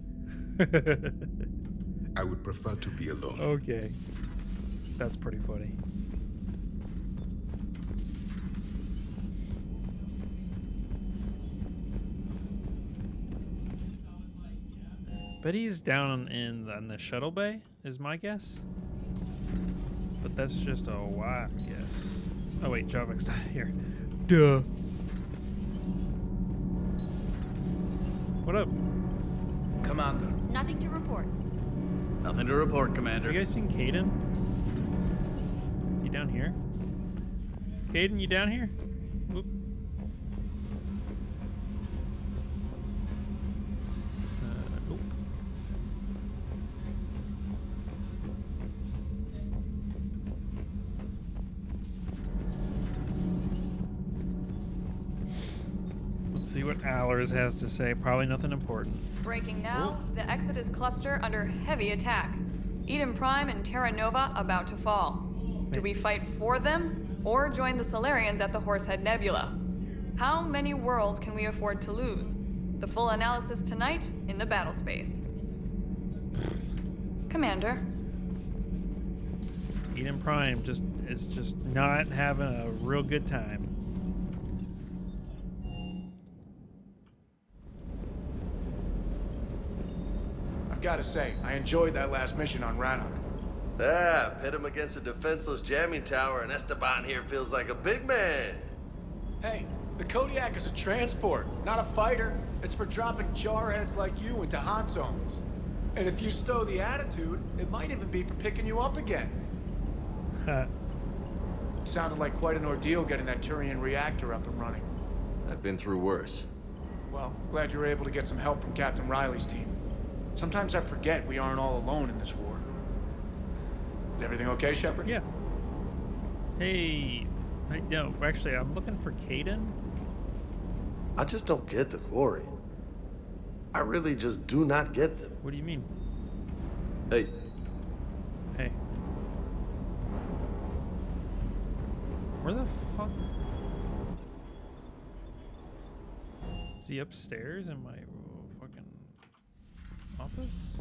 I would prefer to be alone. Okay. That's pretty funny. But he's down in the shuttle bay, is my guess. But that's just a wild guess. Oh wait, Javic's not here. Duh. What up? Commander. Nothing to report. Nothing to report, Commander. You guys seen Caden? Is he down here? Caden, you down here? Whoop. Nope. Let's see what Allers has to say. Probably nothing important. Breaking now, the Exodus cluster under heavy attack. Eden Prime and Terra Nova about to fall. Do we fight for them, or join the Solarians at the Horsehead Nebula? How many worlds can we afford to lose? The full analysis tonight in the battle space. Commander. Eden Prime is just not having a real good time. Gotta say, I enjoyed that last mission on Rannoch. Yeah, pit him against a defenseless jamming tower, and Esteban here feels like a big man. Hey, the Kodiak is a transport, not a fighter. It's for dropping jarheads like you into hot zones. And if you stow the attitude, it might even be for picking you up again. Sounded like quite an ordeal getting that Turian reactor up and running. I've been through worse. Well, glad you were able to get some help from Captain Riley's team. Sometimes I forget we aren't all alone in this war. Is everything okay, Shepard? Yeah. Hey, no, actually, I'm looking for Caden. I just don't get the quarry. I really just do not get them. What do you mean? Hey. Hey. Where the fuck? Is he upstairs in my fucking office?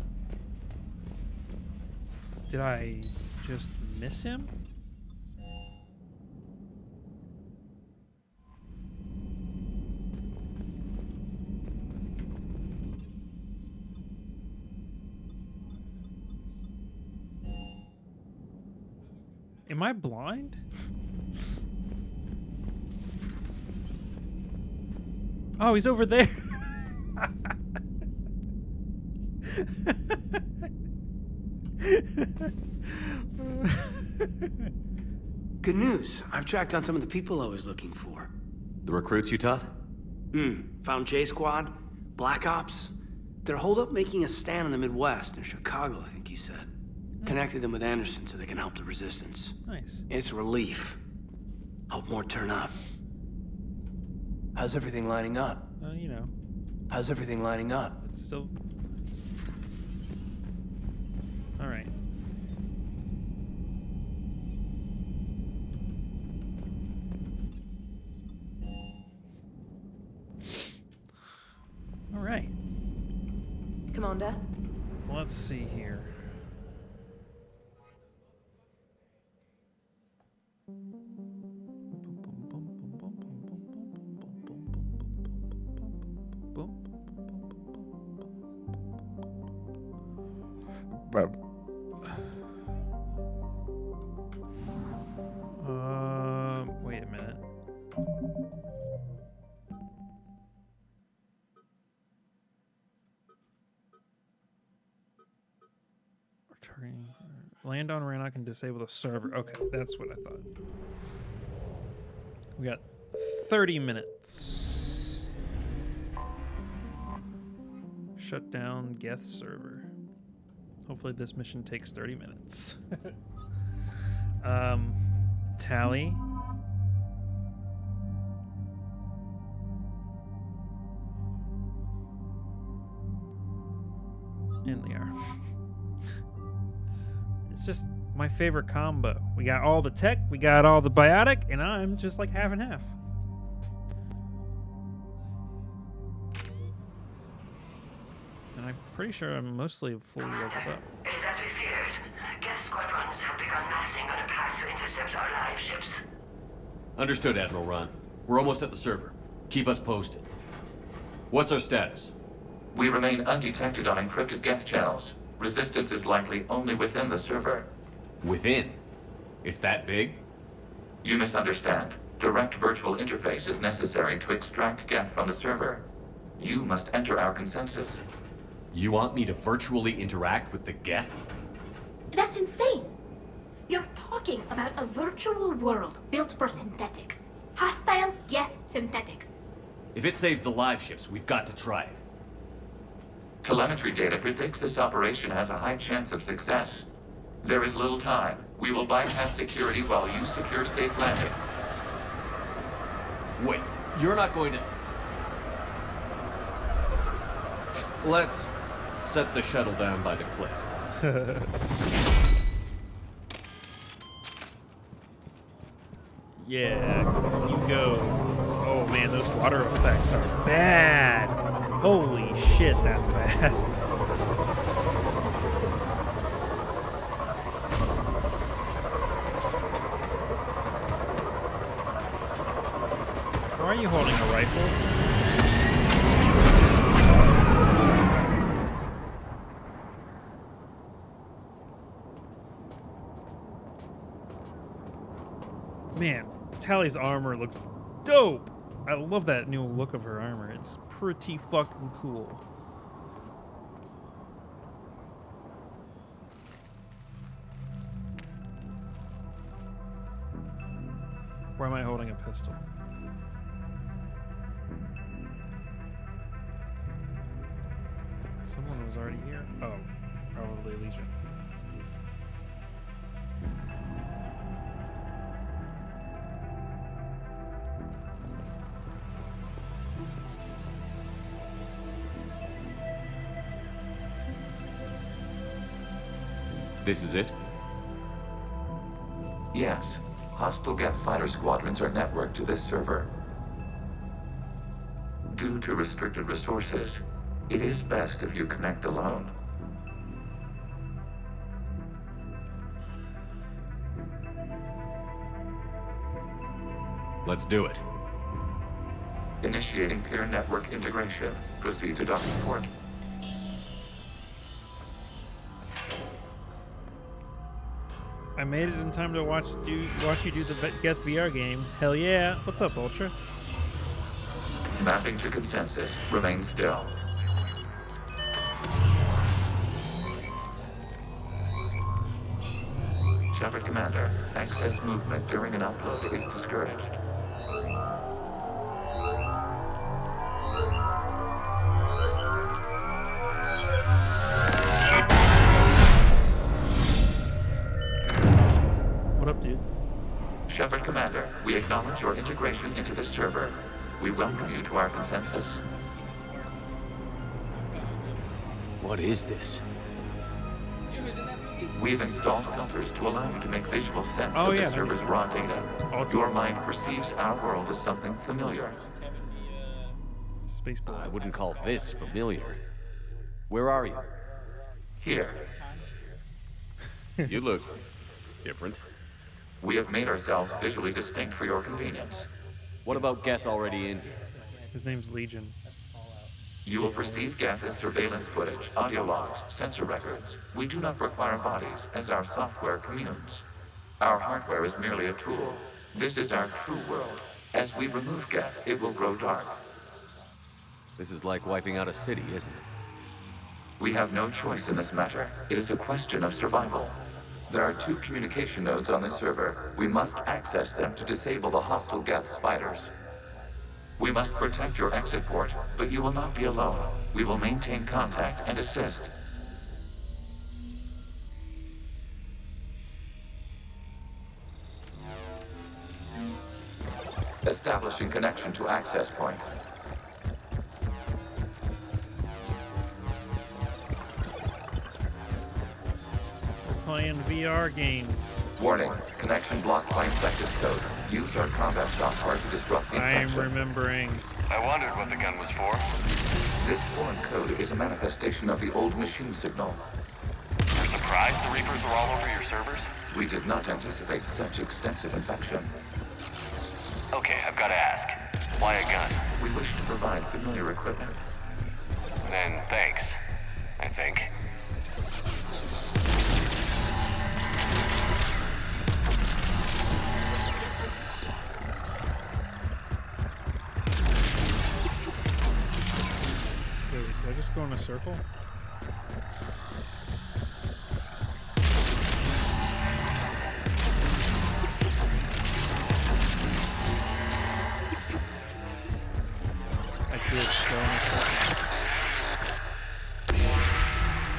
Did I just miss him? Am I blind? Oh, he's over there. Good news. I've tracked down some of the people I was looking for. The recruits you taught? Found J Squad, Black Ops. They're holed up making a stand in the Midwest, in Chicago, I think he said. Connected them with Anderson so they can help the resistance. Nice. It's a relief. Hope more turn up. How's everything lining up? You know. How's everything lining up? It's still... All right. All right. Commander. Let's see here. Wait a minute. Returning. Land on Rannoch and disable the server. Okay, that's what I thought. We got 30 minutes. Shut down Geth server. Hopefully this mission takes 30 minutes. Tally. And they are. It's just my favorite combo. We got all the tech, we got all the biotic, and I'm just like half and half. And I'm pretty sure I'm mostly fully leveled up. It is as we feared. Geth squadrons have begun massing on a path to intercept our live ships. Understood, Admiral Ron. We're almost at the server. Keep us posted. What's our status? We remain undetected on encrypted Geth channels. Resistance is likely only within the server. Within? It's that big? You misunderstand. Direct virtual interface is necessary to extract Geth from the server. You must enter our consensus. You want me to virtually interact with the Geth? That's insane! You're talking about a virtual world built for synthetics. Hostile Geth synthetics. If it saves the live ships, we've got to try it. Telemetry data predicts this operation has a high chance of success. There is little time. We will bypass security while you secure safe landing. Wait, you're not going to... Let's set the shuttle down by the cliff. Yeah, you go. Oh man, those water effects are bad. Holy shit, that's bad. Why are you holding a rifle? Man, Tally's armor looks dope. I love that new look of her armor. It's pretty fucking cool. Why am I holding a pistol? Someone was already here? Oh, probably Legion. This is it? Yes. Hostile Geth fighter squadrons are networked to this server. Due to restricted resources, it is best if you connect alone. Let's do it. Initiating peer network integration. Proceed to docking port. I made it in time to watch you do the Geth VR game. Hell yeah! What's up, Ultra? Mapping to consensus. Remain still. Shepard Commander, access movement during an upload is discouraged. What up, dude? Shepard Commander, we acknowledge your integration into this server. We welcome you to our consensus. What is this? We've installed filters to allow you to make visual sense Oh, of yeah, the server's raw data. Your mind perceives our world as something familiar. Spaceport. I wouldn't call this familiar. Where are you? Here. You look different. We have made ourselves visually distinct for your convenience. What about Geth already in here? His name's Legion. You will perceive Geth as surveillance footage, audio logs, sensor records. We do not require bodies, as our software communes. Our hardware is merely a tool. This is our true world. As we remove Geth, it will grow dark. This is like wiping out a city, isn't it? We have no choice in this matter. It is a question of survival. There are 2 communication nodes on this server. We must access them to disable the hostile Geth's fighters. We must protect your exit port, but you will not be alone. We will maintain contact and assist. Establishing connection to access point. Playing VR games. Warning, connection blocked by infected code. Use our combat software to disrupt the infection. I'm remembering. I wondered what the gun was for. This foreign code is a manifestation of the old machine signal. You're surprised the Reapers are all over your servers? We did not anticipate such extensive infection. Okay, I've got to ask. Why a gun? We wish to provide familiar equipment. Then thanks, I think. Wait, did I just go in a circle?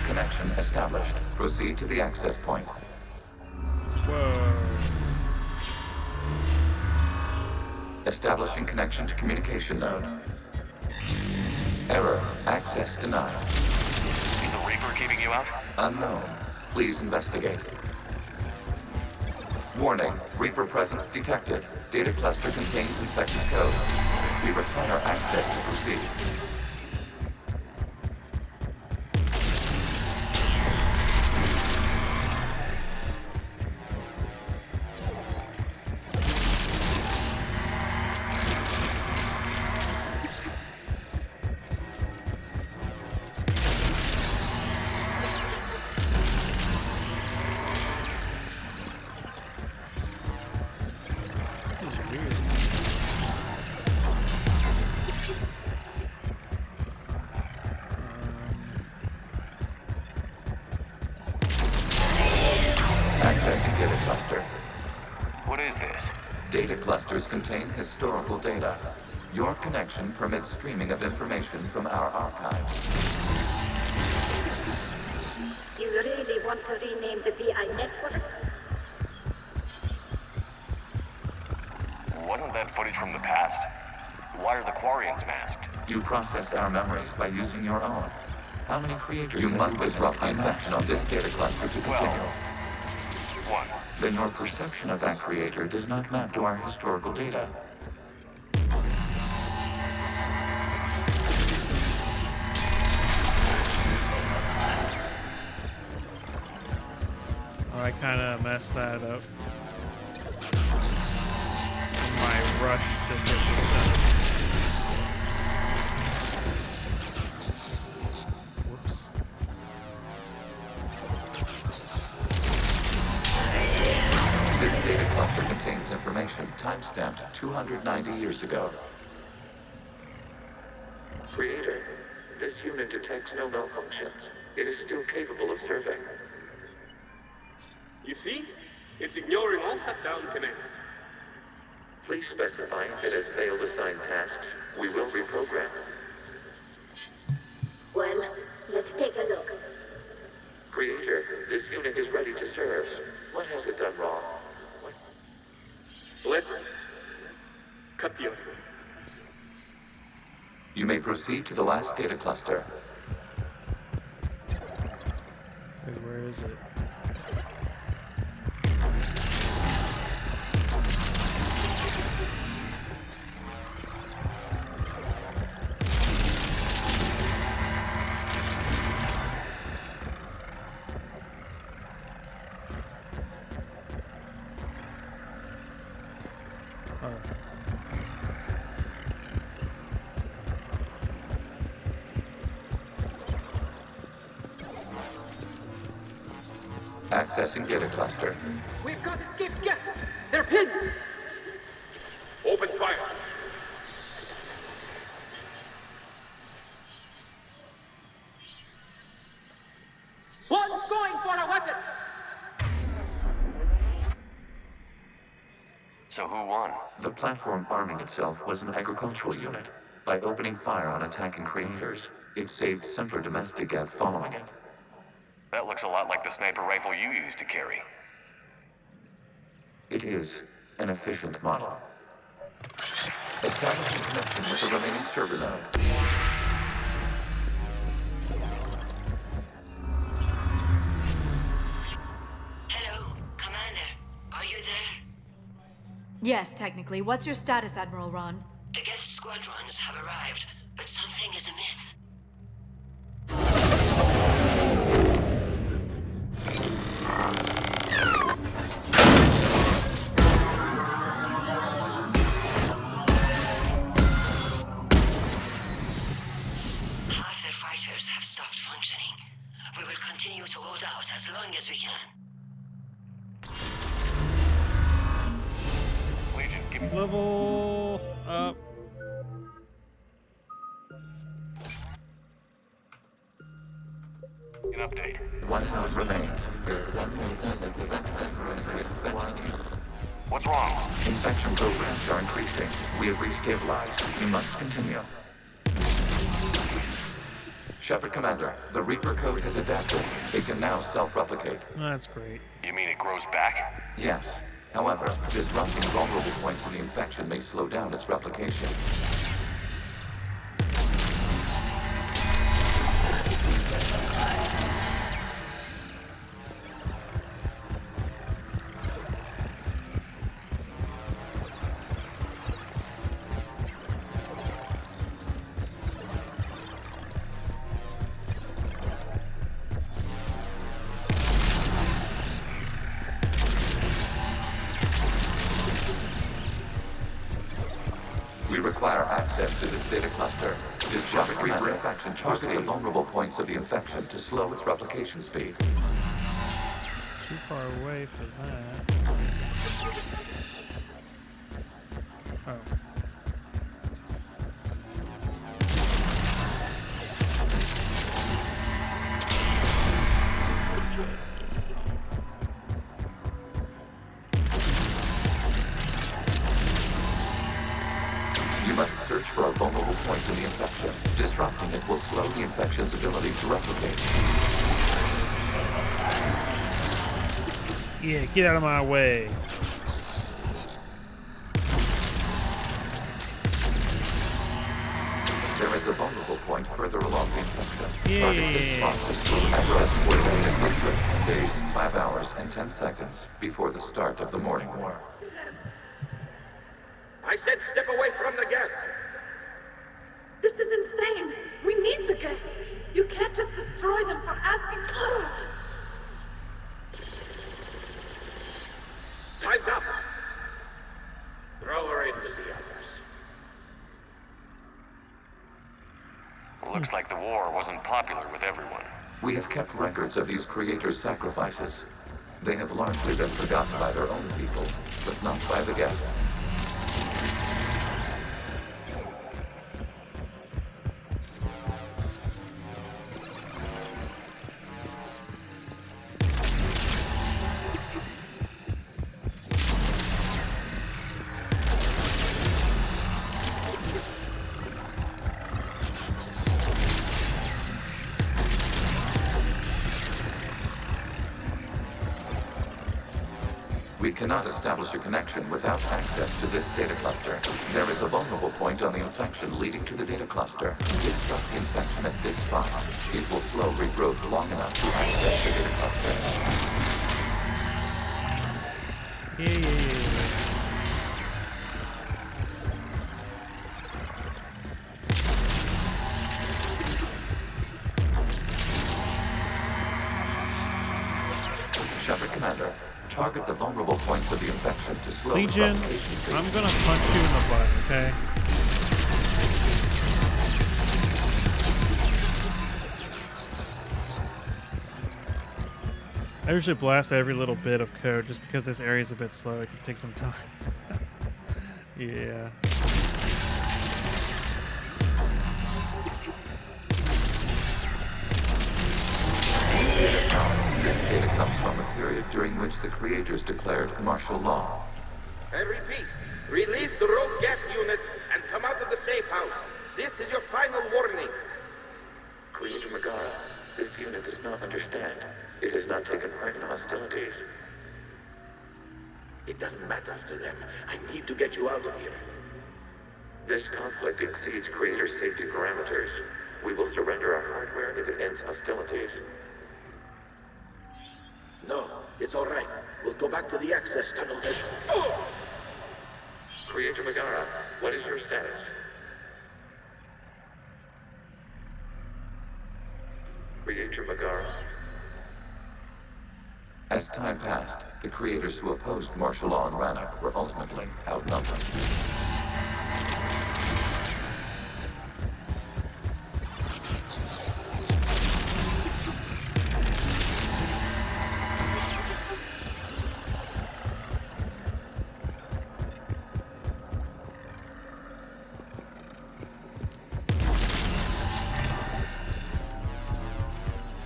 Connection established. Proceed to the access point. Whoa. Establishing connection to communication node. Error. Access denied. Is the Reaper keeping you out? Unknown. Please investigate. Warning. Reaper presence detected. Data cluster contains infected code. We require access to proceed. Accessing data cluster. What is this? Data clusters contain historical data. Your connection permits streaming of information from our archives. You really want to rename the VI network? Wasn't that footage from the past? Why are the Quarians masked? You process our memories by using your own. How many creators you must disrupt the infection of this data cluster to continue? One. Then your perception of that creator does not map to our historical data. Oh, I kind of messed that up. My rush to get this done. Whoops. This data cluster contains information time-stamped 290 years ago. Creator, this unit detects no malfunctions. It is still capable of serving. You see? It's ignoring all shutdown connects. Please specify if it has failed assigned tasks. We will reprogram. Well, let's take a look. Creator, this unit is ready to serve. What has it done wrong? Let's cut the audio. You may proceed to the last data cluster. Wait, where is it? Accessing data cluster. We've got escaped guests! They're pinned! Open fire! One's going for a weapon! So who won? The platform arming itself was an agricultural unit. By opening fire on attacking creators, it saved simpler domestic Geth following it. That looks a lot like the sniper rifle you used to carry. It is an efficient model. Establishing connection with the remaining server node. Hello, Commander. Are you there? Yes, technically. What's your status, Admiral Ron? The Geth squadrons have arrived, but something is amiss. reactors have stopped functioning. We will continue to hold out as long as we can. Legion, give me... Level up. An update. 1 node remains. What's wrong? Infection programs are increasing. We have restabilized. We must continue. Shepard Commander, the Reaper code has adapted. It can now self-replicate. That's great. You mean it grows back? Yes. However, disrupting vulnerable points in the infection may slow down its replication. We require access to this data cluster. Disrupt Reaper infection. Target the vulnerable points of the infection to slow its replication speed. Too far away for that. Oh. You must search for a vulnerable point in the infection. Disrupting it will slow the infection's ability to replicate. Yeah, get out of my way. There is a vulnerable point further along the infection. Yeah. Target this spot to slow access coordinated at least 10 days, 5 hours, and 10 seconds before the start of the morning war. I said step away from the geth. This is insane. We need the geth. You can't just destroy them for asking. Time's up. Throw her in with the others. Looks like the war wasn't popular with everyone. We have kept records of these creators' sacrifices. They have largely been forgotten by their own people, but not by the geth. We cannot establish a connection without access to this data cluster. There is a vulnerable point on the infection leading to the data cluster. Disrupt the infection at this spot. It will slow regrowth long enough to access the data cluster. Shepard Commander, target the vulnerable points of the infection to slow Legion, I'm gonna punch you in the butt, okay? I usually blast every little bit of code just because this area is a bit slow. It can take some time. Yeah. This data comes from a period during which the creators declared martial law. I repeat, release the rogue geth units and come out of the safe house. This is your final warning. Creator Megara, this unit does not understand. It has not taken part in hostilities. It doesn't matter to them. I need to get you out of here. This conflict exceeds Creator's safety parameters. We will surrender our hardware if it ends hostilities. No, it's all right. We'll go back to the access tunnel. Creator Megara, what is your status? Creator Megara. As time passed, the creators who opposed martial law in Rannoch were ultimately outnumbered.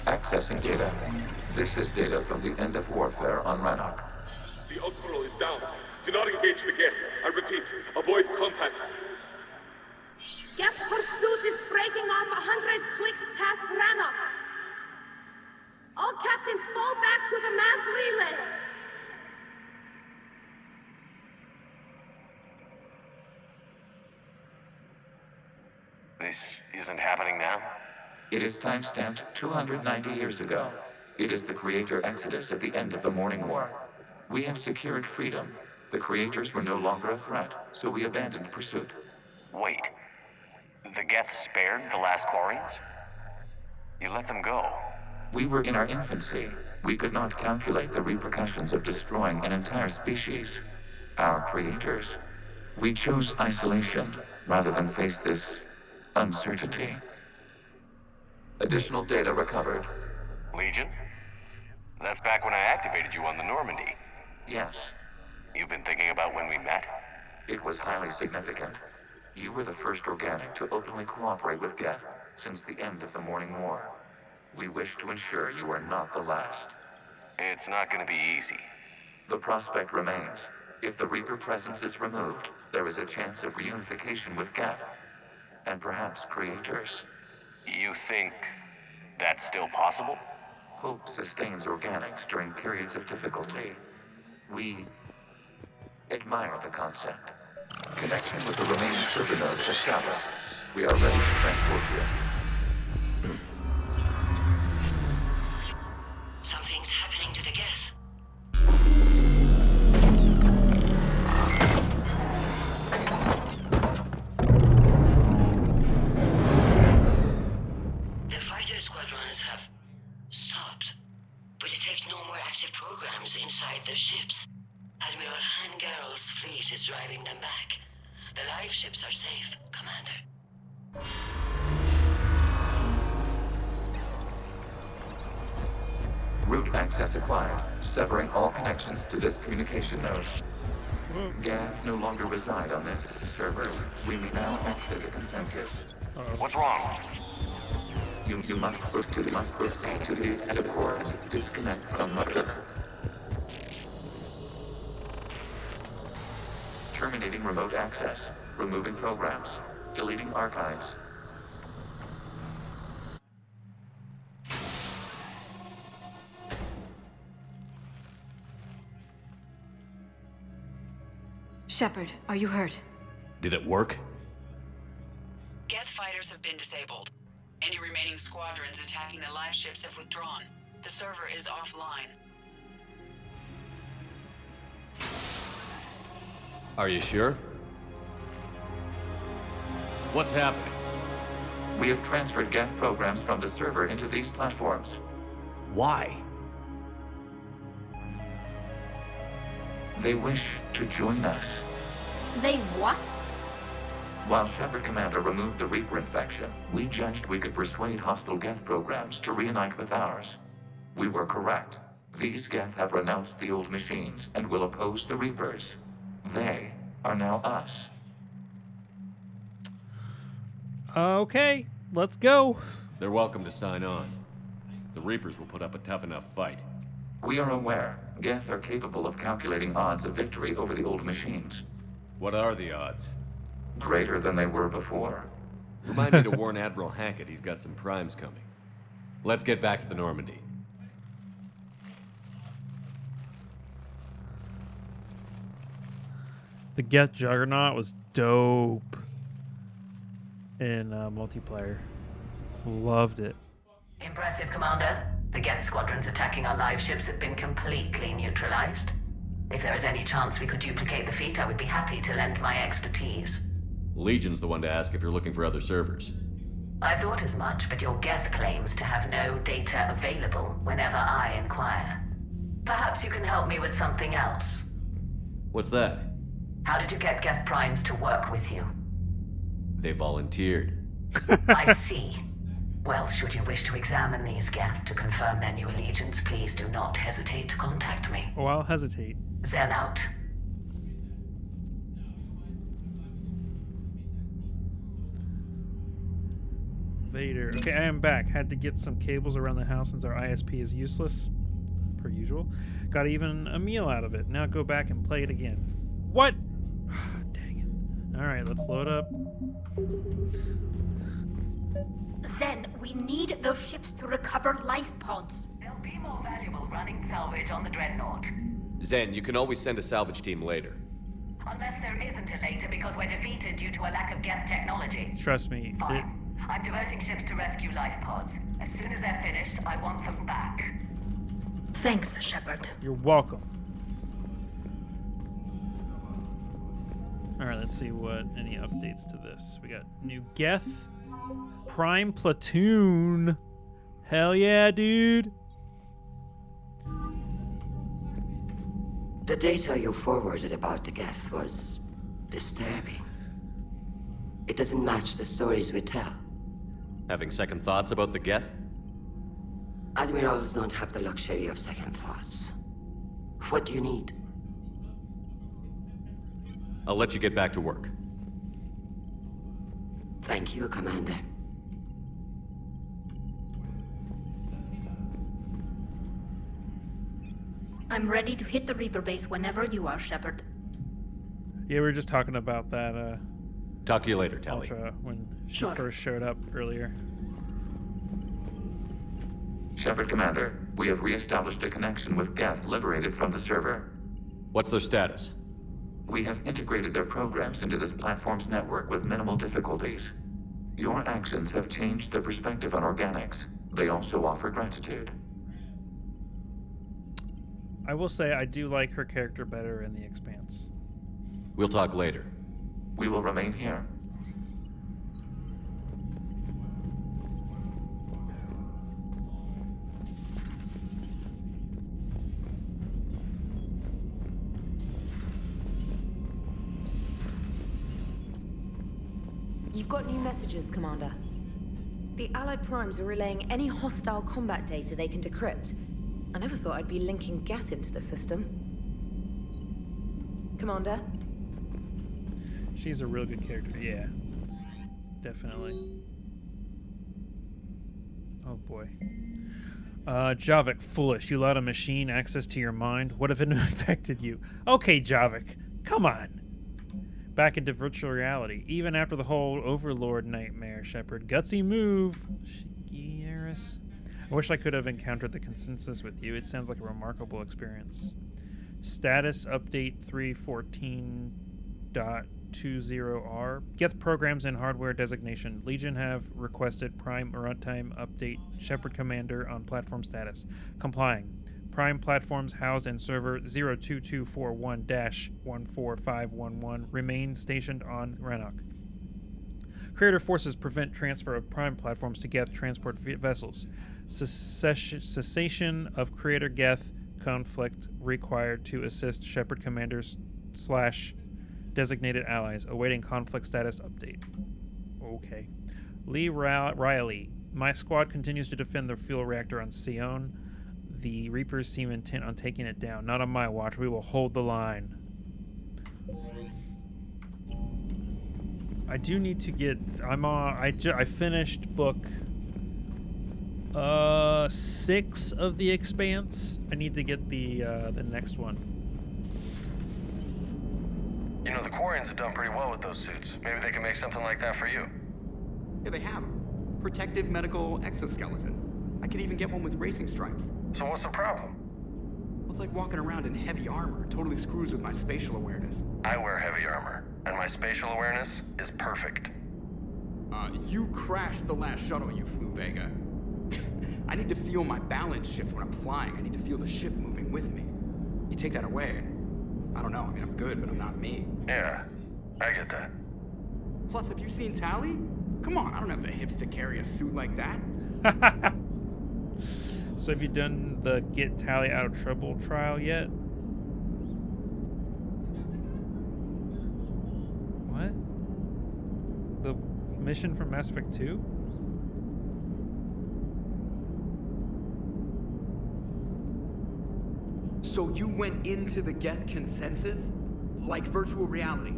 Accessing data. This is data from the end of warfare on Rannoch. The Admiral is down. Do not engage the Geth. I repeat, avoid contact. Geth pursuit is breaking off 100 clicks past Rannoch. All captains fall back to the mass relay. This isn't happening now? It is timestamped 290 years ago. It is the Creator Exodus at the end of the Morning War. We had secured freedom. The Creators were no longer a threat, so we abandoned pursuit. Wait. The Geth spared the last Quarians? You let them go? We were in our infancy. We could not calculate the repercussions of destroying an entire species. Our Creators. We chose isolation rather than face this uncertainty. Additional data recovered. Legion? That's back when I activated you on the Normandy. Yes. You've been thinking about when we met? It was highly significant. You were the first organic to openly cooperate with Geth since the end of the Morning War. We wish to ensure you are not the last. It's not going to be easy. The prospect remains. If the Reaper presence is removed, there is a chance of reunification with Geth. And perhaps Creators. You think that's still possible? Hope sustains organics during periods of difficulty. We admire the concept. Connection with the remaining server nodes established. We are ready to transport you. Something's happening to the Geth. The fighter squadrons have stopped, but detect no more active programs inside their ships. Admiral Hangarl's fleet is driving them back. The live ships are safe, Commander. Route access acquired, severing all connections to this communication node. Geth no longer reside on this server. We may now exit the consensus. What's wrong? You must proceed to the active core and disconnect from mother. Terminating remote access. Removing programs. Deleting archives. Shepard, are you hurt? Did it work? Geth fighters have been disabled. Any remaining squadrons attacking the live ships have withdrawn. The server is offline. Are you sure? What's happening? We have transferred Geth programs from the server into these platforms. Why? They wish to join us. They what? While Shepard Commander removed the Reaper infection, we judged we could persuade hostile Geth programs to reunite with ours. We were correct. These Geth have renounced the old machines and will oppose the Reapers. They are now us. Okay, let's go. They're welcome to sign on. The Reapers will put up a tough enough fight. We are aware Geth are capable of calculating odds of victory over the old machines. What are the odds? Greater than they were before. Remind me to warn Admiral Hackett he's got some primes coming. Let's get back to the Normandy. The Geth Juggernaut was dope in multiplayer. Loved it. Impressive, Commander. The Geth squadrons attacking our live ships have been completely neutralized. If there is any chance we could duplicate the feat, I would be happy to lend my expertise. Legion's the one to ask if you're looking for other servers. I thought as much, but your Geth claims to have no data available whenever I inquire. Perhaps you can help me with something else. What's that? How did you get Geth Primes to work with you? They volunteered. I see. Well, should you wish to examine these Geth to confirm their new allegiance, please do not hesitate to contact me. Oh, I'll hesitate. Zen out. Vader. Okay, I am back. Had to get some cables around the house since our ISP is useless, per usual. Got even a meal out of it. Now go back and play it again. What? Dang it. Alright, let's load up. Zen, we need those ships to recover life pods. They'll be more valuable running salvage on the Dreadnought. Zen, you can always send a salvage team later. Unless there isn't a later because we're defeated due to a lack of Geth technology. Trust me. Fine. I'm diverting ships to rescue life pods. As soon as they're finished, I want them back. Thanks, Shepard. You're welcome. Alright, let's see what any updates to this. We got new Geth. Prime Platoon. Hell yeah, dude. The data you forwarded about the Geth was disturbing. It doesn't match the stories we tell. Having second thoughts about the Geth? Admirals don't have the luxury of second thoughts. What do you need? I'll let you get back to work. Thank you, Commander. I'm ready to hit the Reaper base whenever you are, Shepard. Yeah, we were just talking about that, Talk to you later, Tally. Ultra, when she Sure. first showed up earlier. Shepard Commander, we have re-established a connection with Geth liberated from the server. What's their status? We have integrated their programs into this platform's network with minimal difficulties. Your actions have changed their perspective on organics. They also offer gratitude. I will say I do like her character better in The Expanse. We'll talk later. We will remain here. You've got new messages, Commander. The Allied Primes are relaying any hostile combat data they can decrypt. I never thought I'd be linking Geth into the system. Commander? She's a real good character, yeah. Definitely. Oh boy. Javik, foolish. You allowed a machine access to your mind? What if it infected you? Okay, Javik, come on. Back into virtual reality, even after the whole Overlord nightmare, Shepard. Gutsy move. Shigieris. I wish I could have encountered the consensus with you. It sounds like a remarkable experience. Status update 314.20R. Geth programs and hardware designation. Legion have requested Prime runtime update. Shepard Commander on platform status. Complying. Prime platforms housed in server 02241-14511 remain stationed on Rannoch. Creator forces prevent transfer of Prime platforms to Geth transport vessels. Cessation of Creator Geth conflict required to assist Shepard commanders / designated allies. Awaiting conflict status update. Okay. Lee Riley. My squad continues to defend the fuel reactor on Sion. The Reapers seem intent on taking it down. Not on my watch. We will hold the line. I do need to get... I finished book 6 of The Expanse. I need to get the next one. You know, the Quarians have done pretty well with those suits. Maybe they can make something like that for you. Yeah, they have. Protective medical exoskeleton. I could even get one with racing stripes. So what's the problem? Well, it's like walking around in heavy armor. It totally screws with my spatial awareness. I wear heavy armor, and my spatial awareness is perfect. You crashed the last shuttle you flew, Vega. I need to feel my balance shift when I'm flying. I need to feel the ship moving with me. You take that away, and I don't know. I mean, I'm good, but I'm not me. Yeah, I get that. Plus, have you seen Tally? Come on, I don't have the hips to carry a suit like that. So have you done the Get Tally Out of Trouble trial yet? What? The mission from Mass Effect 2? So you went into the Geth consensus? Like virtual reality?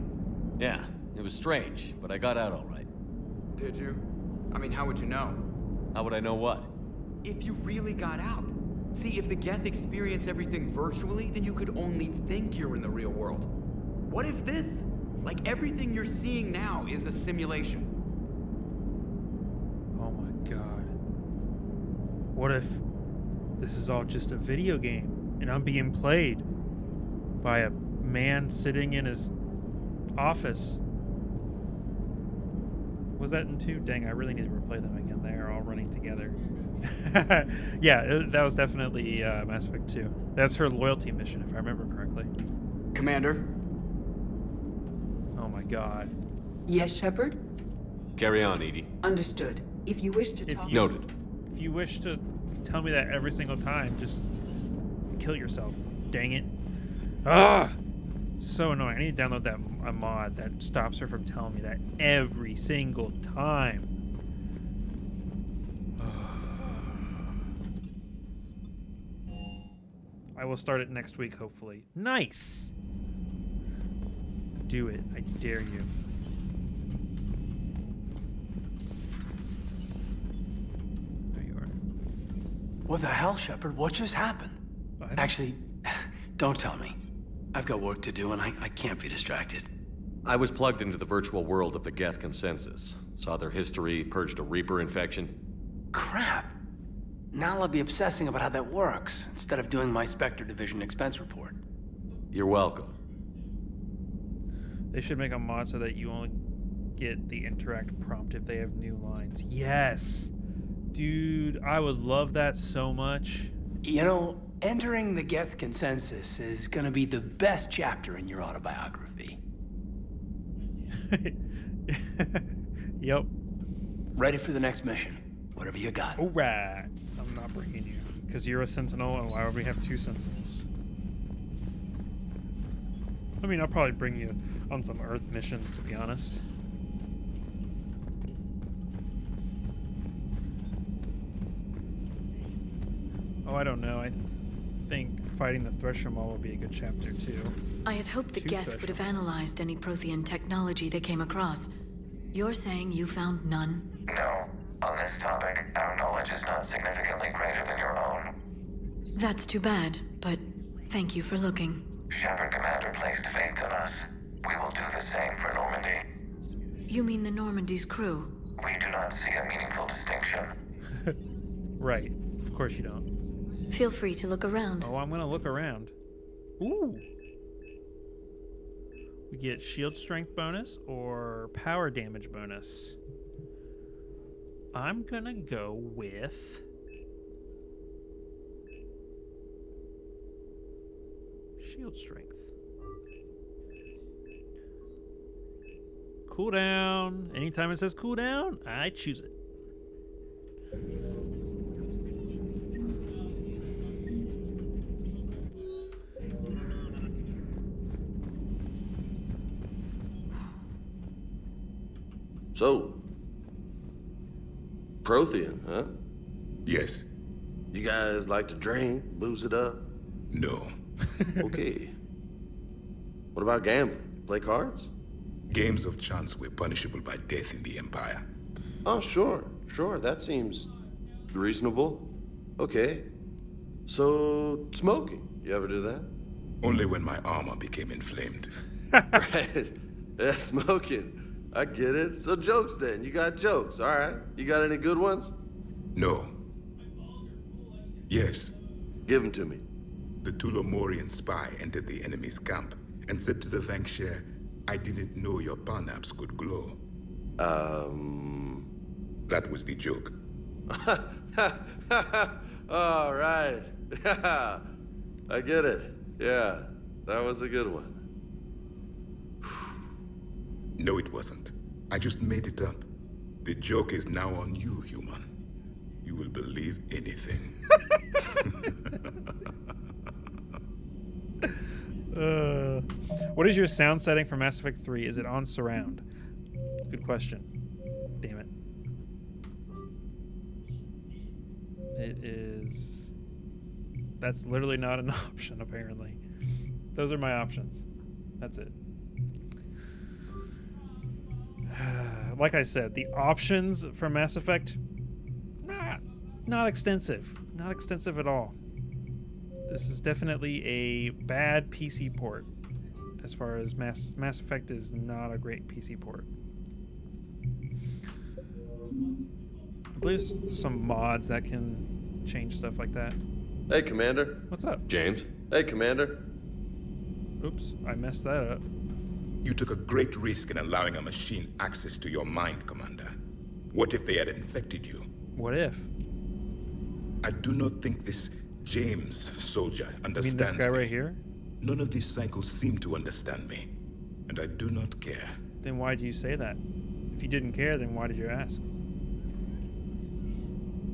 Yeah, it was strange, but I got out all right. Did you? I mean, how would you know? How would I know what? If you really got out. See, if the Geth experience everything virtually, then you could only think you're in the real world. What if this, like everything you're seeing now, is a simulation? Oh my god. What if this is all just a video game and I'm being played by a man sitting in his office? Was that in 2? Dang, I really need to replay them again. They are all running together. Yeah, that was definitely Mass Effect 2. That's her loyalty mission, if I remember correctly. Commander? Oh my god. Yes, Shepard? Carry on, Edie. Understood. If you wish to talk... Noted. If you wish to tell me that every single time, just kill yourself. Dang it. Ah! It's so annoying. I need to download a mod that stops her from telling me that every single time. I will start it next week, hopefully. Nice! Do it. I dare you. There you are. What the hell, Shepard? What just happened? Actually, don't tell me. I've got work to do and I can't be distracted. I was plugged into the virtual world of the Geth Consensus. Saw their history, purged a Reaper infection. Crap. Now I'll be obsessing about how that works, instead of doing my Spectre Division expense report. You're welcome. They should make a mod so that you only get the interact prompt if they have new lines. Yes! Dude, I would love that so much. You know, entering the Geth Consensus is gonna be the best chapter in your autobiography. Yep. Ready for the next mission. Whatever you got. Alright. I'm not bringing you. Because you're a Sentinel, and why would we have 2 Sentinels? I mean, I'll probably bring you on some Earth missions, to be honest. Oh, I don't know. I think fighting the Thresher Maul would be a good chapter, too. I had hoped the Geth would have analyzed any Prothean technology they came across. You're saying you found none? No. On this topic, our knowledge is not significantly greater than your own. That's too bad, but thank you for looking. Shepard Commander placed faith in us. We will do the same for Normandy. You mean the Normandy's crew? We do not see a meaningful distinction. Right. Of course you don't. Feel free to look around. Oh, I'm gonna look around. Ooh. We get shield strength bonus or power damage bonus. I'm gonna go with shield strength. Cooldown. Anytime it says cooldown, I choose it. So, Prothean, huh? Yes. You guys like to drink, booze it up? No. Okay. What about gambling? Play cards? Games of chance were punishable by death in the Empire. Oh, sure. That seems reasonable. Okay. So, smoking. You ever do that? Only when my armor became inflamed. Right. Yeah, smoking. I get it. So jokes then. You got jokes, all right. You got any good ones? No. Yes. Give them to me. The Tulomorian spy entered the enemy's camp and said to the Vanquisher, I didn't know your parnaps could glow. That was the joke. All right. I get it. Yeah, that was a good one. No, it wasn't. I just made it up. The joke is now on you, human. You will believe anything. What is your sound setting for Mass Effect 3? Is it on surround? Good question. Damn it. It is... That's literally not an option, apparently. Those are my options. That's it. like I said, the options for Mass Effect, not extensive. Not extensive at all. This is definitely a bad PC port. As far as Mass Effect is not a great PC port. I believe there's some mods that can change stuff like that. Hey, Commander. What's up? James. Hey, Commander. Oops, I messed that up. You took a great risk in allowing a machine access to your mind, Commander. What if they had infected you? What if? I do not think this James soldier understands me. You mean this guy right here? None of these cycles seem to understand me, and I do not care. Then why did you say that? If you didn't care, then why did you ask?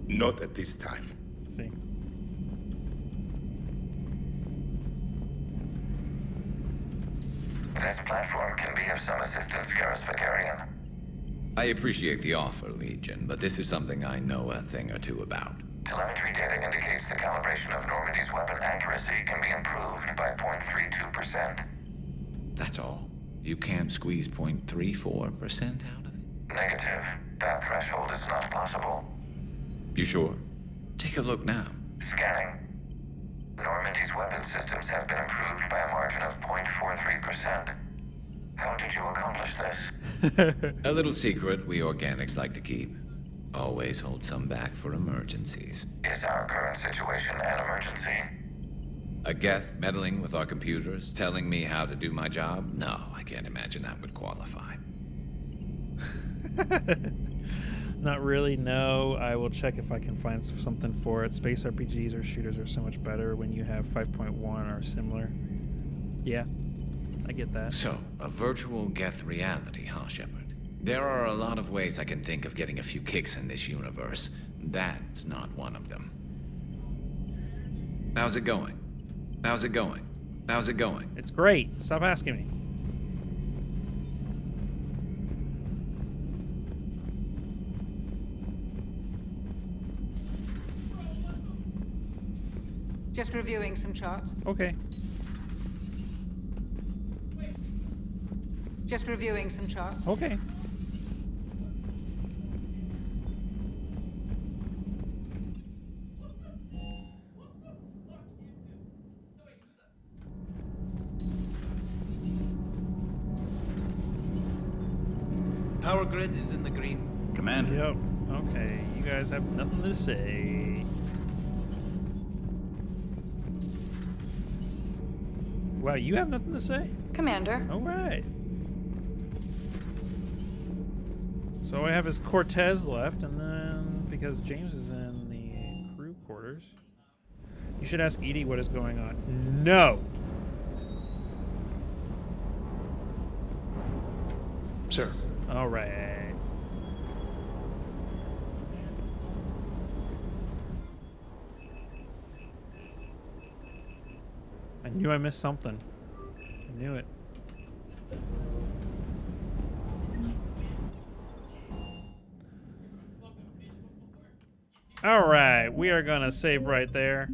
Not at this time. Let's see. This platform can be of some assistance, Garrus Vakarian. I appreciate the offer, Legion, but this is something I know a thing or two about. Telemetry data indicates the calibration of Normandy's weapon accuracy can be improved by 0.32%. That's all. You can't squeeze 0.34% out of it? Negative. That threshold is not possible. You sure? Take a look now. Scanning. Normandy's weapon systems have been improved by a margin of 0.43%. How did you accomplish this? A little secret we organics like to keep. Always hold some back for emergencies. Is our current situation an emergency? A Geth meddling with our computers, telling me how to do my job? No, I can't imagine that would qualify. Not really, no. I will check if I can find something for it. Space RPGs or shooters are so much better when you have 5.1 or similar. Yeah, I get that. So, a virtual Geth reality, huh, Shepard? There are a lot of ways I can think of getting a few kicks in this universe. That's not one of them. How's it going? How's it going? How's it going? It's great. Stop asking me. Just reviewing some charts. Okay. Just reviewing some charts. Okay. Power grid is in the green. Commander. Yep. Okay. You guys have nothing to say. Wow, you have nothing to say? Commander. All right. So all I have is Cortez left, and then because James is in the crew quarters, you should ask Edie what is going on. No. Sir. All right. I knew I missed something. I knew it. All right, we are gonna save right there.